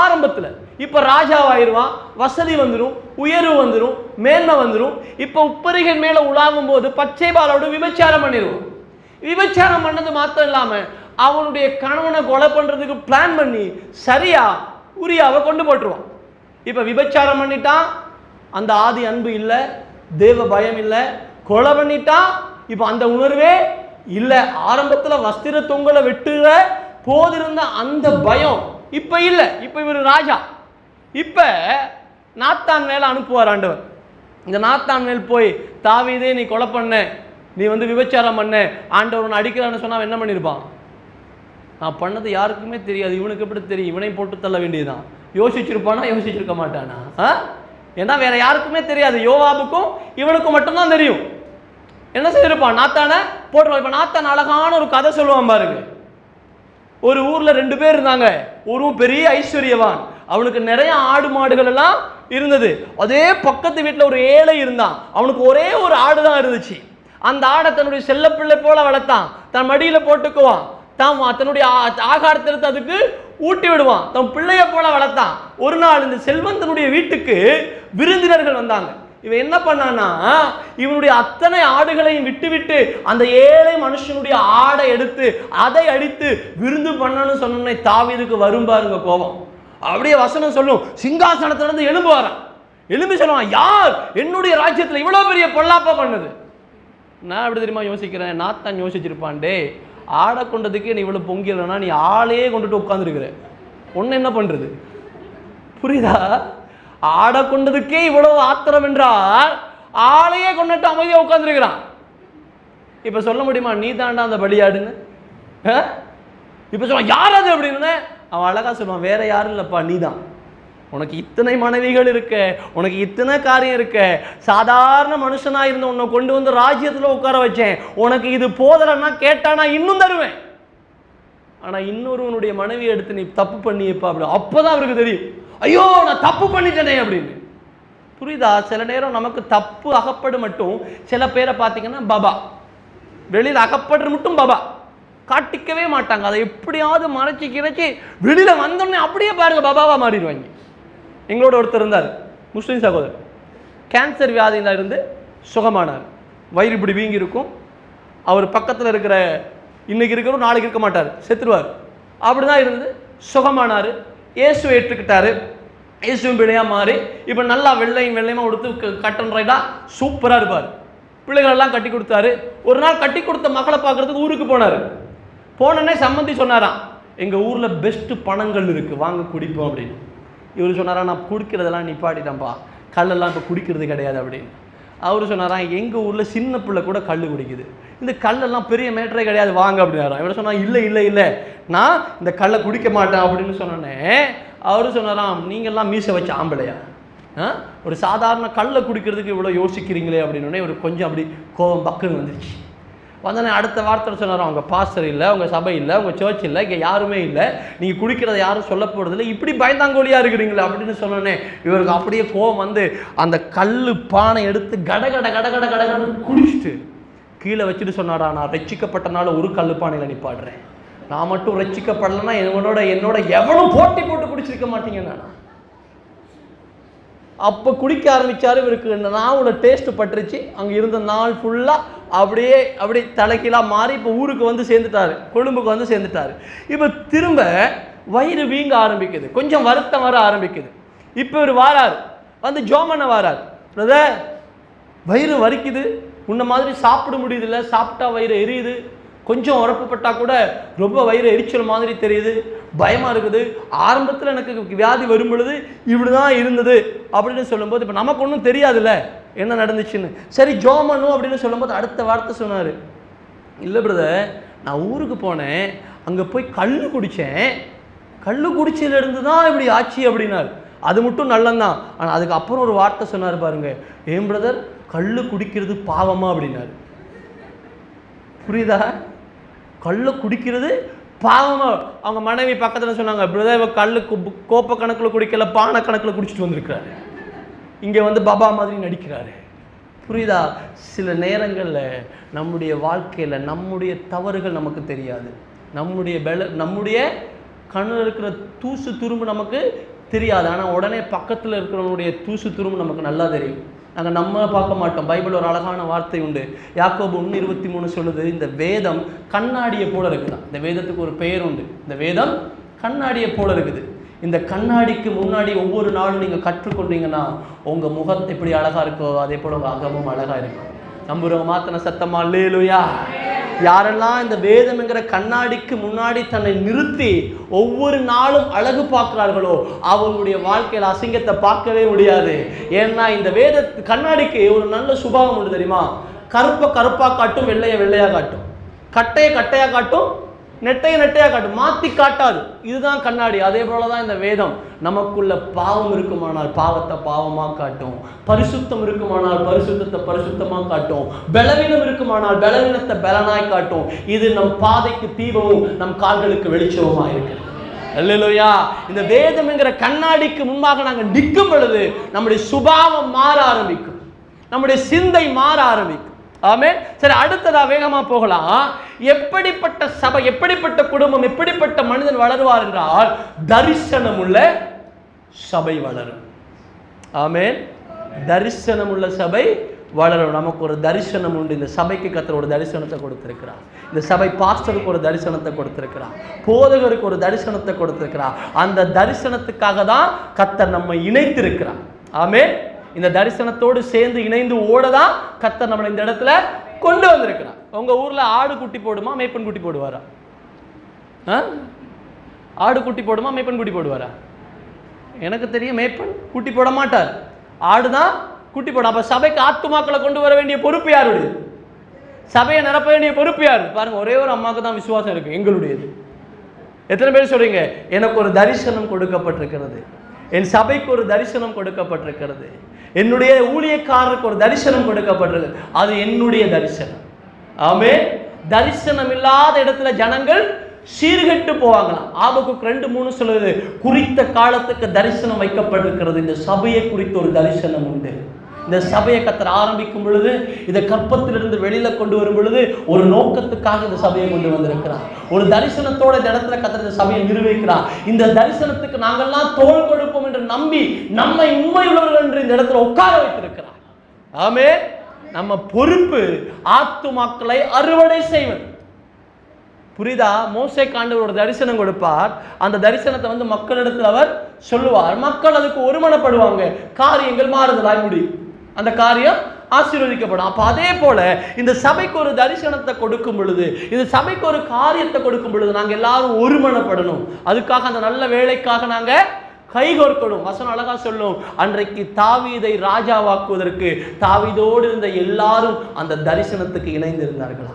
ஆரம்பத்துல. இப்ப ராஜாவாயிருவான், வசதி வந்துடும், உயர்வு வந்துடும், மேன்மை வந்துடும். இப்ப உப்பரிகன் மேல உலாவும் போது பச்சை பாலோடு விபச்சாரம் பண்ணிடுவான். விபச்சாரம் பண்ணது மாத்திரம் இல்லாம அவனுடைய கணவனை கொலை பண்றதுக்கு பிளான் பண்ணி சரியா உரியாவை கொண்டு போட்டுருவான். இப்ப விபச்சாரம் பண்ணிட்டான், அந்த ஆதி அன்பு இல்ல, தேவ பயம் இல்ல. கொலை பண்ணிட்டான், இப்ப அந்த உணர்வே இல்ல. ஆரம்பத்துல வஸ்திர தொங்கலை வெட்டுற போதிருந்த அந்த பயம் இப்ப இல்ல. இப்ப இவர் ராஜா. இப்ப நாத்தான் மேல அனுப்புவார் ஆண்டவர். இந்த நாத்தான் மேல் போய், தாவீதே நீ கொலை பண்ண, நீ வந்து விபச்சாரம் பண்ண, ஆண்டவர் உன்னை அடிக்கிறான்னு சொன்னா என்ன பண்ணிருப்பான்? நான் பண்ணது யாருக்குமே தெரியாது, இவனுக்கு எப்படி தெரியும், இவனையும் போட்டு தள்ள வேண்டியதுதான். யோசிச்சிருப்பானா? யோசிச்சிருக்க மாட்டானா? ஏன்னா வேற யாருக்குமே தெரியாது, யோவாபுக்கும் இவனுக்கும் மட்டும்தான் தெரியும். என்ன செய்திருப்பான்? நாத்தான போட்டுருவான். இப்ப நாத்தான் அழகான ஒரு கதை சொல்லுவான் பாருங்க. ஒரு ஊர்ல 2 பேர் இருந்தாங்க. ஒருவன் பெரிய ஐஸ்வர்யவான், அவனுக்கு நிறைய ஆடு மாடுகள் எல்லாம் இருந்தது. அதே பக்கத்து வீட்டுல ஒரு ஏழை இருந்தான், அவனுக்கு ஒரே ஒரு ஆடு தான் இருந்துச்சு. அந்த ஆடை தன்னுடைய செல்லப்பிள்ளை போல வளர்த்தான், தன் மடியில போட்டுக்குவான், தன்னுடைய ஆகாரத்தை எடுத்து அதுக்கு ஊட்டி விடுவான், தன் பிள்ளைய போல வளர்த்தான். ஒரு நாள் இந்த செல்வந்தனுடைய வீட்டுக்கு விருந்தினர்கள் வந்தாங்க. இவன் என்ன பண்ணானா, இவனுடைய அத்தனை ஆடுகளையும் விட்டு விட்டு அந்த ஏழை மனுஷனுடைய ஆடை எடுத்து அதை அடித்து விருந்து பண்ணணும்னு சொன்ன தாவீதுக்கு வரும் பாருங்க கோபம். அப்படியே வசனம் சொல்லும், சிங்காசனத்திலிருந்து எழும்பு வரான். எழும்பி சொல்லுவான், யார் என்னுடைய ராஜ்யத்தில் இவ்வளவு பெரிய பொல்லாப்பா பண்ணது? நான் எப்படி தெரியுமா யோசிக்கிறேன்? நாத்தான் யோசிச்சிருப்பான்டே, ஆடை கொண்டதுக்கே நீ இவ்வளவு பொங்கிடலன்னா நீ ஆளையே கொண்டுட்டு உட்காந்துருக்கிற, ஒன்னு என்ன பண்றது? புரியுதா? ஆடை கொண்டதுக்கே இவ்வளவு ஆத்திரம் என்றால் ஆளையே கொண்டுட்டு அமைதியா உட்காந்துருக்கிறான். இப்ப சொல்ல முடியுமா நீ தாண்டா அந்த பலியாடுன்னு? இப்ப சொல்லுவான், யார் அது அப்படின்னு. அவன் அழகா சொல்லுவான், வேற யாரும் இல்லப்பா, நீ தான். உனக்கு இத்தனை மனைவிகள் இருக்க, உனக்கு இத்தனை காரியம் இருக்க, சாதாரண மனுஷனா இருந்த உன்னை கொண்டு வந்து ராஜ்யத்துல உட்கார வச்சேன், உனக்கு இது போதலன்னா கேட்டானா இன்னும் தருவேன். ஆனா இன்னொருவனுடைய மனைவி எடுத்து நீ தப்பு பண்ணியப்பா அப்படி. அப்பதான் அவருக்கு தெரியும், ஐயோ நான் தப்பு பண்ணிட்டேனே அப்படின்னு. புரியுதா? சில நேரம் நமக்கு தப்பு அகப்படு மட்டும். சில பேரை பார்த்தீங்கன்னா பாபா, வெளியில் அகப்படுற மட்டும் பாபா காட்டிக்கவே மாட்டாங்க. அதை எப்படியாவது மறைச்சி கிரைச்சி வெளியில வந்தோடனே அப்படியே பாருங்க பாபாவா மாறிடுவாங்க. எங்களோட ஒருத்தர் இருந்தார், முஸ்லீம் சகோதரர், கேன்சர் வியாதியில இருந்து சுகமானார். வயிறு இப்படி வீங்கி இருக்கும், அவர் பக்கத்தில் இருக்கிற இன்னைக்கு இருக்கிற நாளைக்கு இருக்க மாட்டார், செத்துருவார். அப்படிதான் இருந்து சுகமானார். இயேசுவை ஏற்றுக்கிட்டாரு, இயேசுவின் பிள்ளையா மாறி இப்ப நல்லா வெள்ளையுமா உடுத்து கட்டன் ரைட்டா சூப்பரா இருப்பார். பிள்ளைகள் எல்லாம் கட்டி கொடுத்தாரு. ஒரு நாள் கட்டி கொடுத்த மகளை பார்க்கறதுக்கு ஊருக்கு போனார். போனோடனே சம்மந்தி சொன்னாராம், எங்கள் ஊரில் பெஸ்ட்டு பணங்கள் இருக்குது, வாங்க குடிப்போம் அப்படின்னு. இவர் சொன்னாரா, நான் குடிக்கிறதெல்லாம் நிப்பாட்டிட்டேன்ப்பா, கல்லெல்லாம் இப்போ குடிக்கிறது கிடையாது அப்படின்னு. அவர் சொன்னாராம், எங்கள் ஊரில் சின்ன பிள்ளை கூட கல் குடிக்குது, இந்த கல்லெல்லாம் பெரிய மேட்டரே கிடையாது, வாங்க அப்படின்னாராம். இவர் சொன்னா, இல்லை இல்லை இல்லை, நான் இந்த கல்லை குடிக்க மாட்டேன் அப்படின்னு சொன்னோன்னே அவரு சொன்னாராம், நீங்கள்லாம் மீசை வச்ச ஆம்பளையா, ஒரு சாதாரண கல்லை குடிக்கிறதுக்கு இவ்வளோ யோசிக்கிறீங்களே அப்படின்னு. ஒரு கொஞ்சம் அப்படி கோபம் பக்குன்னு வந்துருச்சு. வந்தோடனே அடுத்த வார்த்தை சொன்னாராம், அவங்க பாஸ்டர் இல்லை, உங்கள் சபை இல்லை, உங்கள் சர்ச் இல்லை, இங்கே யாருமே இல்லை, நீங்கள் குடிக்கிறத யாரும் சொல்ல போகிறதில்லை, இப்படி பயந்தாங்கோலியாக இருக்கிறீங்களே அப்படின்னு சொன்னோன்னே இவருக்கு அப்படியே கோபம் வந்து அந்த கல் பானை எடுத்து கட கட கட கட கட கடன்னு குடிச்சிட்டு கீழே வச்சுட்டு சொன்னாரா, நான் ரட்சிக்கப்பட்டனால ஒரு கல் பானையில் நிப்பாடுறேன், நான் மட்டும் ரட்சிக்கப்படலைன்னா என்னோட எவனும் போட்டி போட்டு குடிச்சிருக்க மாட்டீங்க. நான் அப்போ குடிக்க ஆரம்பித்தார். இவருக்கு நாவோட டேஸ்ட்டு பட்டுருச்சு. அங்கே இருந்த நாள் ஃபுல்லாக அப்படியே தலைக்கீழாக மாறி இப்போ ஊருக்கு வந்து சேர்ந்துட்டார், கொழும்புக்கு வந்து சேர்ந்துட்டார். இப்போ திரும்ப வயிறு வீங்க ஆரம்பிக்குது, கொஞ்சம் வருத்தம் வர ஆரம்பிக்குது. இப்போ இவர் வாரார், வந்து ஜோமனை வாரார், பிரதர் வயிறு வலிக்குது, உன்ன மாதிரி சாப்பிட முடியுதில்ல, சாப்பிட்டா வயிறு எரியுது, கொஞ்சம் உரப்புப்பட்டா கூட ரொம்ப வயிறு எரிச்சல் மாதிரி தெரியுது, பயமாக இருக்குது, ஆரம்பத்தில் எனக்கு வியாதி வரும் பொழுது இப்படி தான் இருந்தது அப்படின்னு சொல்லும்போது இப்போ நமக்கு ஒன்றும் தெரியாதுல்ல என்ன நடந்துச்சுன்னு. சரி ஜோமனும் அப்படின்னு சொல்லும்போது அடுத்த வார்த்தை சொன்னார், இல்லை பிரதர், நான் ஊருக்கு போனேன், அங்கே போய் கல் குடித்தேன், கல் குடிச்சதுலேருந்து தான் இப்படி ஆச்சு அப்படின்னாரு. அது மட்டும் நல்லந்தான். ஆனால் அதுக்கப்புறம் ஒரு வார்த்தை சொன்னார் பாருங்க, ஏன் பிரதர் கல் குடிக்கிறது பாவமா அப்படின்னாரு. புரியுதா? கல்லை குடிக்கிறது பாவமா. அவங்க மனைவி பக்கத்தில் சொன்னாங்க, பிரதர் கல்லு கோப்பை கணக்கில் குடிக்கல, பானை கணக்கில் குடிச்சிட்டு வந்திருக்கிறாரு, இங்கே வந்து பாபா மாதிரி நடிக்கிறாரு. புரியுதா? சில நேரங்களில் நம்முடைய வாழ்க்கையில் நம்முடைய தவறுகள் நமக்கு தெரியாது, நம்முடைய கண்ணில் இருக்கிற தூசு துரும்பு நமக்கு தெரியாது, ஆனால் உடனே பக்கத்தில் இருக்கிறவனுடைய தூசு துரும்பு நமக்கு நல்லா தெரியும். நாங்கள் நம்ம பார்க்க மாட்டோம். பைபிள் ஒரு அழகான வார்த்தை உண்டு, யாக்கோபு 1:23 சொல்லுது, இந்த வேதம் கண்ணாடியை போல இருக்குதான். இந்த வேதத்துக்கு ஒரு பெயர் உண்டு, இந்த வேதம் கண்ணாடியை போல இருக்குது. இந்த கண்ணாடிக்கு முன்னாடி ஒவ்வொரு நாளும் நீங்கள் கற்றுக்கொண்டீங்கன்னா உங்கள் முகத்தை எப்படி அழகாக இருக்கோ அதே போல் உங்கள் அகமும் அழகாக இருக்கும். நம்புறவங்க மாத்தின சத்தமா அல்லேலூயா. யாரெல்லாம் இந்த வேதம் என்கிற கண்ணாடிக்கு முன்னாடி தன்னை நிறுத்தி ஒவ்வொரு நாளும் அழகு பார்க்கிறார்களோ அவங்களுடைய வாழ்க்கையில் அசிங்கத்தை பார்க்கவே முடியாது. ஏன்னா இந்த வேத கண்ணாடிக்கு ஒரு நல்ல சுபாவம் உண்டு தெரியுமா? கருப்பை கருப்பாக காட்டும், வெள்ளையை வெள்ளையாக காட்டும், கட்டையை கட்டையாக காட்டும், நெட்டையை நெட்டையாக காட்டும், மாற்றி காட்டாது. இதுதான் கண்ணாடி. அதே போல தான் இந்த வேதம். நமக்குள்ள பாவம் இருக்குமானால் பாவத்தை பாவமாக காட்டும், பரிசுத்தம் இருக்குமானால் பரிசுத்தத்தை பரிசுத்தமாக காட்டும், பலவீனம் இருக்குமானால் பலவீனத்தை பலனாய் காட்டும். இது நம் பாதைக்கு தீபமும் நம் கால்களுக்கு வெளிச்சமுமாக இருக்கு. அல்லேலூயா. இந்த வேதம் என்கிற கண்ணாடிக்கு முன்பாக நாங்கள் நிற்கும் பொழுது நம்முடைய சுபாவம் மாற ஆரம்பிக்கும், நம்முடைய சிந்தை மாற ஆரம்பிக்கும். ஆமென். சரி, அடுத்ததா வேகமா போகலாம். எப்படிப்பட்ட சபை, எப்படிப்பட்ட குடும்பம், எப்படிப்பட்ட மனிதன் வளருவார் என்றால் தரிசனம் உள்ள சபை வளரும். ஆமென். தரிசனம் உள்ள சபை வளரும். நமக்கு ஒரு தரிசனம் உண்டு. இந்த சபைக்கு கர்த்தர் ஒரு தரிசனத்தை கொடுத்திருக்கிறார். இந்த சபை பாஸ்டருக்கு ஒரு தரிசனத்தை கொடுத்திருக்கிறார், போதகருக்கு ஒரு தரிசனத்தை கொடுத்திருக்கிறார். அந்த தரிசனத்துக்காக தான் கர்த்தர் நம்மை இணைத்திருக்கிறார். ஆமென். இந்த தரிசனத்தோடு சேர்ந்து இணைந்து ஓடதான் கர்த்தர் நம்மளை இந்த இடத்துல கொண்டு வந்திருக்கிறார். உங்க ஊர்ல ஆடு குட்டி போடுமா, மேய்ப்பன் குட்டி போடுவாரா? ஆடு குட்டி போடுமா, மேய்ப்பன் குட்டி போடுவாரா? எனக்கு தெரியும் மேய்ப்பன் குட்டி போட மாட்டார், ஆடுதான் குட்டி போடும். அப்ப சபைக்கு ஆத்துமாக்களை கொண்டு வர வேண்டிய பொறுப்பு யாருடைய? சபையை நிரப்ப வேண்டிய பொறுப்பு யாரு? பாருங்க, ஒரே ஒரு அம்மாவுக்கு தான் விசுவாசம் இருக்கு, எங்களுடையது. எத்தனை பேர் சொல்றீங்க, எனக்கு ஒரு தரிசனம் கொடுக்கப்பட்டிருக்கிறது, என் சபைக்கு ஒரு தரிசனம் கொடுக்கப்பட்டிருக்கிறது, என்னுடைய ஊழியக்காரருக்கு ஒரு தரிசனம் கொடுக்கப்பட்டிருக்கிறது, அது என்னுடைய தரிசனம். ஆமென். தரிசனம் இல்லாத இடத்துல ஜனங்கள் சீர்கெட்டு போவாங்களாம். ஆபகுக்கு 2:3 சொல்லுது, குறித்த காலத்துக்கு தரிசனம் வைக்கப்பட்டிருக்கிறது. இந்த சபையை குறித்த ஒரு தரிசனம் உண்டு. இந்த சபையை கர்த்தர் ஆரம்பிக்கும் பொழுது, இதை கற்பத்திலிருந்து வெளியில கொண்டு வரும் பொழுது ஒரு நோக்கத்துக்காக இந்த சபையை கொண்டு வந்திருக்கிறார். ஒரு தரிசனத்தோட இந்த இடத்துல கர்த்தர் இந்த சபையை நிர்வகிக்கிறார். இந்த தரிசனத்துக்கு நாங்கள்லாம் தோள் கொடுப்போம் என்று நம்பி நம்மை உண்மையுள்ளவர்கள் என்று இந்த இடத்துல உட்கார வைத்திருக்கிறார். ஆமென். நம்ம பொறுப்பு ஆத்துமாக்களை அறுவடை செய்வது. புரியுதா? மோசேக்கு ஆண்டவர் ஒரு தரிசனம் கொடுப்பார். அந்த தரிசனத்தை வந்து மக்களிடத்தில் அவர் சொல்லுவார். மக்கள் அதுக்கு ஒருமனப்படுவாங்க, காரியங்கள் மாறுதலாய் முடியும். அந்த காரியம் ஆசீர்வதிக்கப்படும். அப்ப அதே போல இந்த சபைக்கு ஒரு தரிசனத்தை கொடுக்கும் பொழுது, இந்த சபைக்கு ஒரு காரியத்தை கொடுக்கும் பொழுது நாங்க எல்லாரும் ஒருமனப்படணும். அதுக்காக அந்த நல்ல வேலைக்காக நாங்க கைகோர்க்கணும். வசனம் அழகா சொல்லும், அன்றைக்கு தாவீதை ராஜாவாக்குவதற்கு தாவீதோடு இருந்த எல்லாரும் அந்த தரிசனத்துக்கு இணைந்திருந்தார்களா,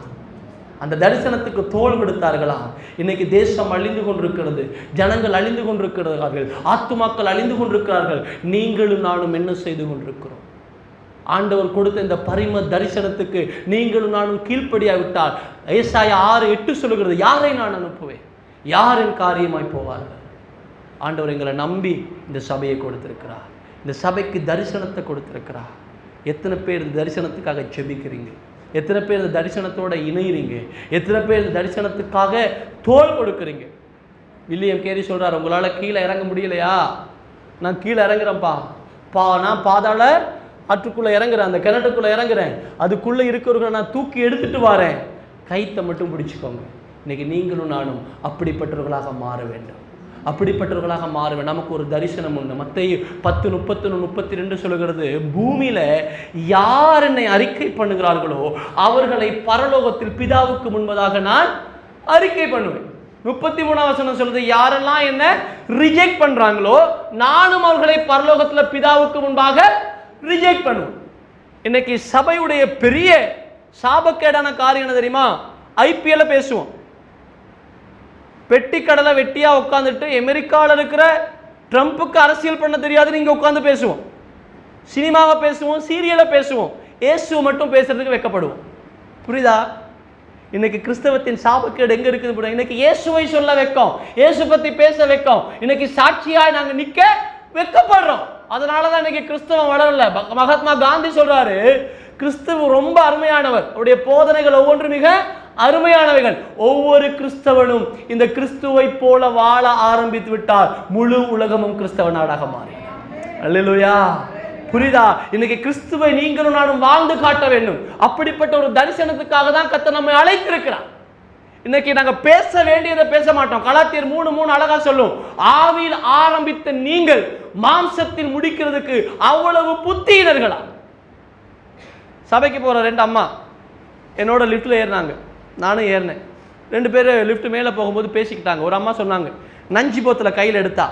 அந்த தரிசனத்துக்கு தோள் கொடுத்தார்களா? இன்னைக்கு தேசம் அழிந்து கொண்டிருக்கிறது, ஜனங்கள் அழிந்து கொண்டிருக்கிறார்கள், ஆத்துமாக்கள் அழிந்து கொண்டிருக்கிறார்கள். நீங்களும் நானும் என்ன செய்து கொண்டிருக்கிறோம்? ஆண்டவர் கொடுத்த இந்த பரிம தரிசனத்துக்கு நீங்களும் நானும் கீழ்ப்படியாவிட்டால், ஏசாயா 6:8 சொல்லுகிறது, யாரை நான் அனுப்புவேன், யார் என் காரியமாய் போவார்கள்? ஆண்டவர் எங்களை நம்பி இந்த சபையை கொடுத்திருக்கிறார், இந்த சபைக்கு தரிசனத்தை கொடுத்திருக்கிறார். எத்தனை பேர் இந்த தரிசனத்துக்காக ஜெபிக்கிறீங்க? எத்தனை பேர் இந்த தரிசனத்தோட இணைகிறீங்க? எத்தனை பேர் இந்த தரிசனத்துக்காக தோள் கொடுக்குறீங்க? வில்லியம் கேரி சொல்றார், உங்களால் கீழே இறங்க முடியலையா? நான் கீழே இறங்குறேன்ப்பா, நான் பாதாள ஆற்றுக்குள்ளே இறங்குறேன், அந்த கிணற்றுக்குள்ளே இறங்குறேன், அதுக்குள்ளே இருக்கிறவர்களை நான் தூக்கி எடுத்துட்டு வரேன், கைத்தை மட்டும் பிடிச்சிக்கோங்க. இன்னைக்கு நீங்களும் நானும் அப்படிப்பட்டவர்களாக மாற வேண்டும், அப்படிப்பட்டவர்களாக மாற வேண்டும். நமக்கு ஒரு தரிசனம் உண்டு. மத்தேயு 10:31-32 சொல்லுகிறது, பூமியில யார் என்னை அறிக்கை பண்ணுகிறார்களோ அவர்களை பரலோகத்தில் பிதாவுக்கு முன்பதாக நான் அறிக்கை பண்ணுவேன். 33ஆம் வசனம் சொல்லுது, யாரெல்லாம் என்ன ரிஜெக்ட் பண்றாங்களோ நானும் அவர்களை பரலோகத்தில் பிதாவுக்கு முன்பாக ரிஜெக்ட் பண்ணுவேன். இன்னைக்கு சபையுடைய பெரிய சாபக்கேடான காரியம் என்ன தெரியுமா? ஐபிஎல்ல பேசுவோம், பெட்டி கடலை வெட்டியா உட்காந்துட்டு அமெரிக்காவில் இருக்கிற ட்ரம்ப்புக்கு அரசியல் பண்ண தெரியாது நீங்க உட்காந்து பேசுவோம், சினிமாவை பேசுவோம், சீரியலை பேசுவோம், இயேசுவை மட்டும் பேசுறதுக்கு வெட்கப்படுவோம். புரியுதா? இன்னைக்கு கிறிஸ்தவத்தின் சாபக்கேடு எங்க இருக்குது? இன்னைக்கு இயேசுவை சொல்ல வெட்கம், இயேசு பத்தி பேச வெட்கம், இன்னைக்கு சாட்சியாய் நாங்க நிக்க வெட்கப்படுறோம். அதனாலதான் இன்னைக்கு கிறிஸ்தவம் வளரல. மகாத்மா காந்தி சொல்றாரு, கிறிஸ்துவ ரொம்ப அருமையானவர், அவருடைய போதனைகள் ஒவ்வொன்றும் மிக அருமையானவைகள். ஒவ்வொரு கிறிஸ்தவனும் இந்த கிறிஸ்துவை போல வாழ ஆரம்பித்து விட்டால் முழு உலகமும் கிறிஸ்தவ நாடாக மாறி. அல்லேலூயா. புரியுதா? இன்னைக்கு கிறிஸ்துவை நீங்களும் நானும் வாழ்ந்து காட்ட வேண்டும். அப்படிப்பட்ட ஒரு தரிசனத்துக்காக தான் கர்த்தர் நம்மை அழைத்திருக்கிறார். இன்னைக்கு நாங்க பேச வேண்டியதை பேச மாட்டோம். கலாத்தியர் 3:3 அழகா சொல்லும், ஆவியில் ஆரம்பித்த நீங்கள் மாம்சத்தில் முடிக்கிறதுக்கு அவ்வளவு புத்தியினர்களா? சபைக்கு போற 2 அம்மா என்னோட லிஃப்ட்ல ஏறினாங்க, நானும் ஏறினேன். 2 பேர் லிஃப்ட் மேலே போகும்போது பேசிக்கிட்டாங்க. ஒரு அம்மா சொன்னாங்க, நஞ்சி போத்தில் கையில் எடுத்தா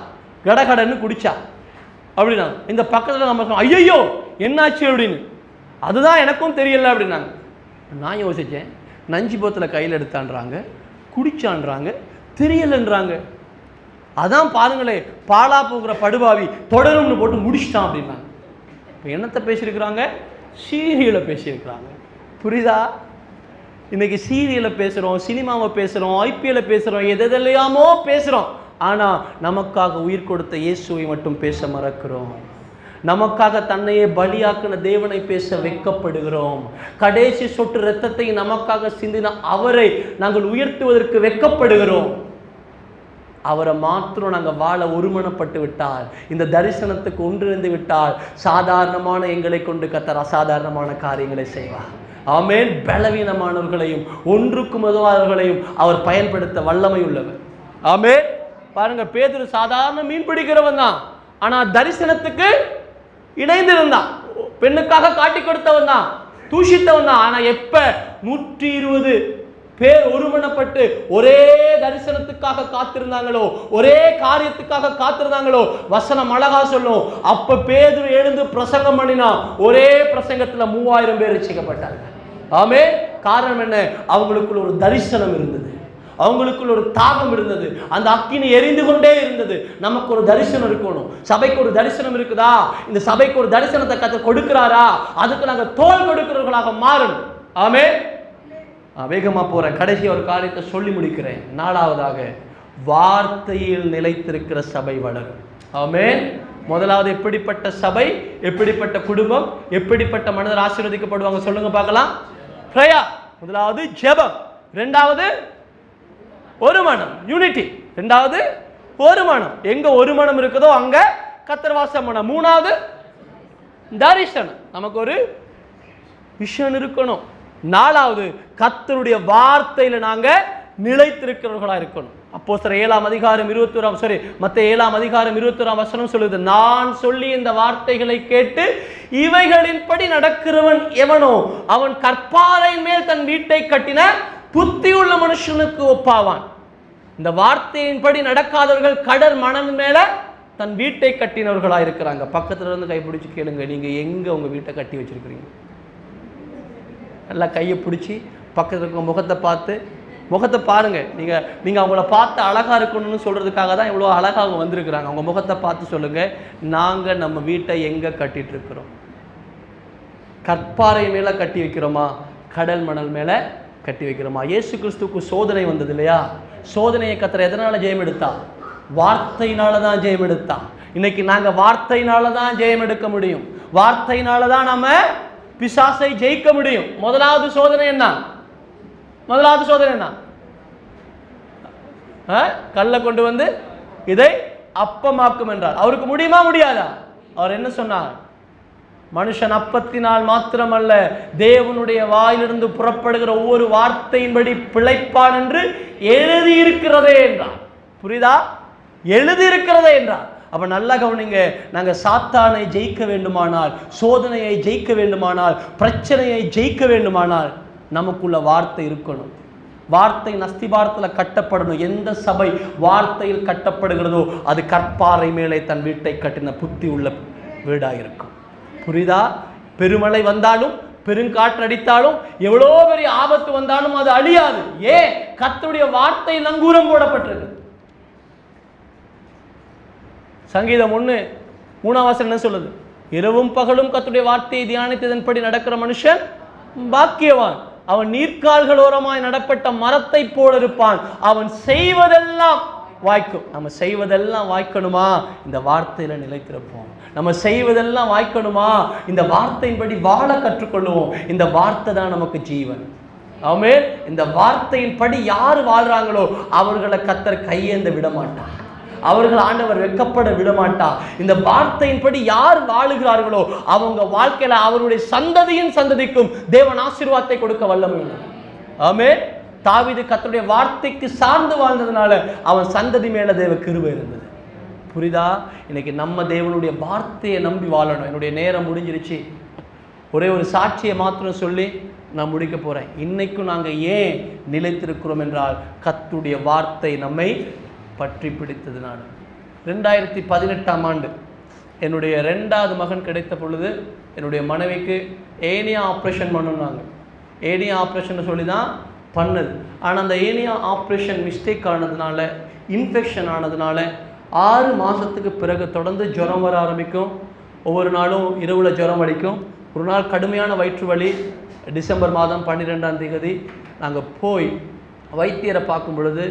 கடகடன்னு குடிச்சா அப்படின்னா. இந்த பக்கத்தில் நம்ம சொன்னோம், ஐயோ என்னாச்சு அப்படின்னு. அதுதான் எனக்கும் தெரியல அப்படின்னாங்க. நான் யோசித்தேன், நஞ்சி போத்தில் கையில் எடுத்தான்றாங்க, குடிச்சான்றாங்க, தெரியலன்றாங்க. அதான் பாருங்களே, பாலா போகிற படுபாவி தொடரும்னு போட்டு முடிச்சிட்டான் அப்படின்னாங்க. இப்போ என்னத்தை பேசியிருக்கிறாங்க? சீரியலை பேசியிருக்கிறாங்க. புரியுதா? இன்னைக்கு சீரியலை பேசுகிறோம், சினிமாவை பேசுகிறோம், ஐபிஎல்ல பேசுகிறோம், எதெல்லாமோ பேசுகிறோம். ஆனால் நமக்காக உயிர் கொடுத்த இயேசுவை மட்டும் பேச மறக்கிறோம். நமக்காக தன்னையே பலியாக்கின தேவனை பேச வெட்கப்படுகிறோம். கடைசி சொட்டு இரத்தத்தை நமக்காக சிந்தின அவரை நாங்கள் உயர்த்துவதற்கு வெட்கப்படுகிறோம். அவரை மாத்திரம் நாங்கள் வாழ ஒருமனப்பட்டு விட்டால், இந்த தரிசனத்துக்கு ஒன்றிணைந்து விட்டால், சாதாரணமான எங்களை கொண்டு கர்த்தர் அசாதாரணமான காரியங்களை செய்வார். ஆமென். பலவீனமானவர்களையும் ஒன்றுக்கும் உதவாதவர்களையும் அவர் பயன்படுத்த வல்லமை உள்ளவர். ஆமென். பாருங்க, பேதுரு சாதாரண மீன் பிடிக்கிறவன் தான், ஆனா தரிசனத்துக்கு இணைந்திருந்தான். பெண்ணுக்காக காட்டி கொடுத்தவன் தான், தூஷித்தவன் தான். ஆனா எப்ப 120 பேர் ஒருமனப்பட்டு ஒரே தரிசனத்துக்காக காத்திருந்தாங்களோ, ஒரே காரியத்துக்காக காத்திருந்தாங்களோ, வசனம் அழகா சொல்லும், அப்ப பேதுரு எழுந்து பிரசங்கம் பண்ணினா ஒரே பிரசங்கத்துல 3000 பேர் ரட்சிக்கப்பட்டாங்க. ஆமே. காரணம் என்ன? அவங்களுக்குள்ள ஒரு தரிசனம் இருந்தது, அவங்களுக்குள்ள ஒரு தாகம் இருந்தது, அந்த அக்கினி எரிந்து கொண்டே இருந்தது. நமக்கு ஒரு தரிசனம் இருக்கணும். சபைக்கு ஒரு தரிசனம் இருக்குதா? இந்த சபைக்கு ஒரு தரிசனத்தை கர்த்தர் கொடுக்கிறாரா? அதுக்கு நாங்கள் தோள் கொடுக்கிறவர்களாக மாறணும். ஆமே. வேகமா போறேன், கடைசி ஒரு காரியத்தை சொல்லி முடிக்கிறேன். 4வதாக, வார்த்தையில் நிலைத்திருக்கிற சபை வளரும். ஆமென். முதலாவது, எப்படிப்பட்ட சபை, எப்படிப்பட்ட குடும்பம், எப்படிப்பட்ட மனிதர் ஆசீர்வதிக்கப்படுவாங்க சொல்லுங்க பார்க்கலாம். பிரயா. முதலாவது ஜெபம், 2வது ஒரு மனம், யூனிட்டி. 2வது ஒரு மனம். எங்க ஒரு மனம் இருக்குதோ அங்க கர்த்தர் வாசம் பண்ண. 3வது தரிசனம், நமக்கு ஒரு விஷன் இருக்கணும். 4வது கர்த்தருடைய வார்த்தையில நாங்க நிலைத்திருக்கிறவர்களாக இருக்கணும். அப்போஸ்தலர் 7:21 மத்தேயு 7:21 சொல்லுது, நான் சொல்லி இந்த வார்த்தைகளை கேட்டு இவைகளின்படி நடக்கிறவன் எவனோ அவன் கற்பாறை மேல் தன் வீட்டை கட்டின புத்தியுள்ள மனுஷனுக்கு ஒப்பாவான். இந்த வார்த்தையின்படி நடக்காதவர்கள் கடல் மணல் மேல தன் வீட்டை கட்டினவர்களாக இருக்கிறாங்க. பக்கத்துல இருந்து கைப்பிடிச்சு கேளுங்க, நீங்க எங்க உங்க வீட்டை கட்டி வச்சிருக்கிறீங்க? நல்லா கையை பிடிச்சி பக்கத்தில் இருக்க முகத்தை பார்த்து, முகத்தை பாருங்க. நீங்க அவங்கள பார்த்து அழகா இருக்கணும்னு சொல்றதுக்காக தான் இவ்வளோ அழகாக அவங்க வந்திருக்கிறாங்க. அவங்க முகத்தை பார்த்து சொல்லுங்க, நாங்க நம்ம வீட்டை எங்க கட்டிட்டு இருக்கிறோம்? கற்பாறை மேல கட்டி வைக்கிறோமா, கடல் மணல் மேல கட்டி வைக்கிறோமா? இயேசு கிறிஸ்துவுக்கு சோதனை வந்தது இல்லையா? சோதனையை கர்த்தர் எதனால ஜெயம் எடுத்தா? வார்த்தையினால தான் ஜெயம் எடுத்தா. இன்னைக்கு நாங்க வார்த்தையினால தான் ஜெயம் எடுக்க முடியும். வார்த்தையினால தான் நம்ம பிசாசை ஜெயிக்க முடியும். முதலாவது சோதனை என்ன? கல்லை கொண்டு வந்து இதை அப்பமாக்கும் என்றார். அவருக்கு முடியுமா முடியாதா? அவர் என்ன சொன்னார்? மனுஷன் அப்பத்தினால் மாத்திரமல்ல தேவனுடைய வாயிலிருந்து புறப்படுகிற ஒவ்வொரு வார்த்தையின்படி பிழைப்பான் என்று எழுதியிருக்கிறதே என்றார். புரியுதா? எழுதியிருக்கிறதே என்றார். அப்ப நல்லா கவனிங்க, நாங்க சாத்தானை ஜெயிக்க வேண்டுமானால், சோதனையை ஜெயிக்க வேண்டுமானால், பிரச்சனையை ஜெயிக்க வேண்டுமானால் நமக்குள்ள வார்த்தை இருக்கணும். வார்த்தை அஸ்திபாரத்தில் கட்டப்படணும். எந்த சபை வார்த்தையில் கட்டப்படுகிறதோ அது கற்பாறை மேலே தன் வீட்டை கட்டின புத்தி உள்ள வீடாக இருக்கும். புரியுதா? பெருமழை வந்தாலும் பெருங்காற்று அடித்தாலும் எவ்வளோ பெரிய ஆபத்து வந்தாலும் அது அழியாது. ஏன்? கர்த்தருடைய வார்த்தை நங்கூரம் போடப்பட்டிருக்கு. சங்கீதம் 1:3 என்ன சொல்லுது? இரவும் பகலும் கர்த்தருடைய வார்த்தையை தியானித்ததன்படி நடக்கிற மனுஷன் பாக்கியவான். அவன் நீர்க்கால்கள் ஓரமாய் நடப்பட்ட மரத்தை போல இருப்பான். அவன் செய்வதெல்லாம் வாய்க்கும். நம்ம செய்வதெல்லாம் வாய்க்கணுமா? இந்த வார்த்தையில நிலைத்திருப்போம். நம்ம செய்வதெல்லாம் வாய்க்கணுமா? இந்த வார்த்தையின்படி வாழ கற்றுக்கொள்ளுவோம். இந்த வார்த்தை தான் நமக்கு ஜீவன். ஆமென். இந்த வார்த்தையின்படி யார் வாழ்றாங்களோ அவர்களை கர்த்தர் கையேந்த விட மாட்டார். அவர்கள் ஆண்டவர் வெட்கப்பட விடமாட்டா. இந்த வார்த்தையின்படி யார் வாழுகிறார்களோ அவங்க வாழ்க்கையில அவருடைய சந்ததியின் சந்ததிக்கும் தேவன் ஆசீர்வாதத்தை கொடுக்க வல்லமை உள்ளவர். ஆமென். தாவீது கர்த்தருடைய வார்த்தைக்கு சார்ந்து வாழ்ந்ததுனால அவன் சந்ததி மேல தேவ கிருபை இருந்தது. புரியுதா? இன்னைக்கு நம்ம தேவனுடைய வார்த்தையை நம்பி வாழணும். என்னுடைய நேரம் முடிஞ்சிருச்சு. ஒரே ஒரு சாட்சியை மாத்திரம் சொல்லி நான் முடிக்க போறேன். இன்னைக்கும் நாங்கள் ஏன் நிலைத்திருக்கிறோம் என்றால் கர்த்தருடைய வார்த்தை நம்மை பற்றி பிடித்ததுனால. 2018ஆம் ஆண்டு என்னுடைய 2வது மகன் கிடைத்த பொழுது என்னுடைய மனைவிக்கு ஏனியா ஆப்ரேஷன் பண்ணணுன்னாங்க. ஏனியா ஆப்ரேஷன் சொல்லி தான் பண்ணது. ஆனால் அந்த ஏனியா ஆப்ரேஷன் மிஸ்டேக் ஆனதுனால, இன்ஃபெக்ஷன் ஆனதுனால 6 மாதத்துக்கு பிறகு தொடர்ந்து ஜுரம் வர ஆரம்பிக்கும். ஒவ்வொரு நாளும் இரவில் ஜுரம் அடிக்கும். ஒரு நாள் கடுமையான வயிற்று வலி. டிசம்பர் மாதம் 12ஆம் தேதி நாங்கள் போய் வைத்தியரை பார்க்கும் பொழுது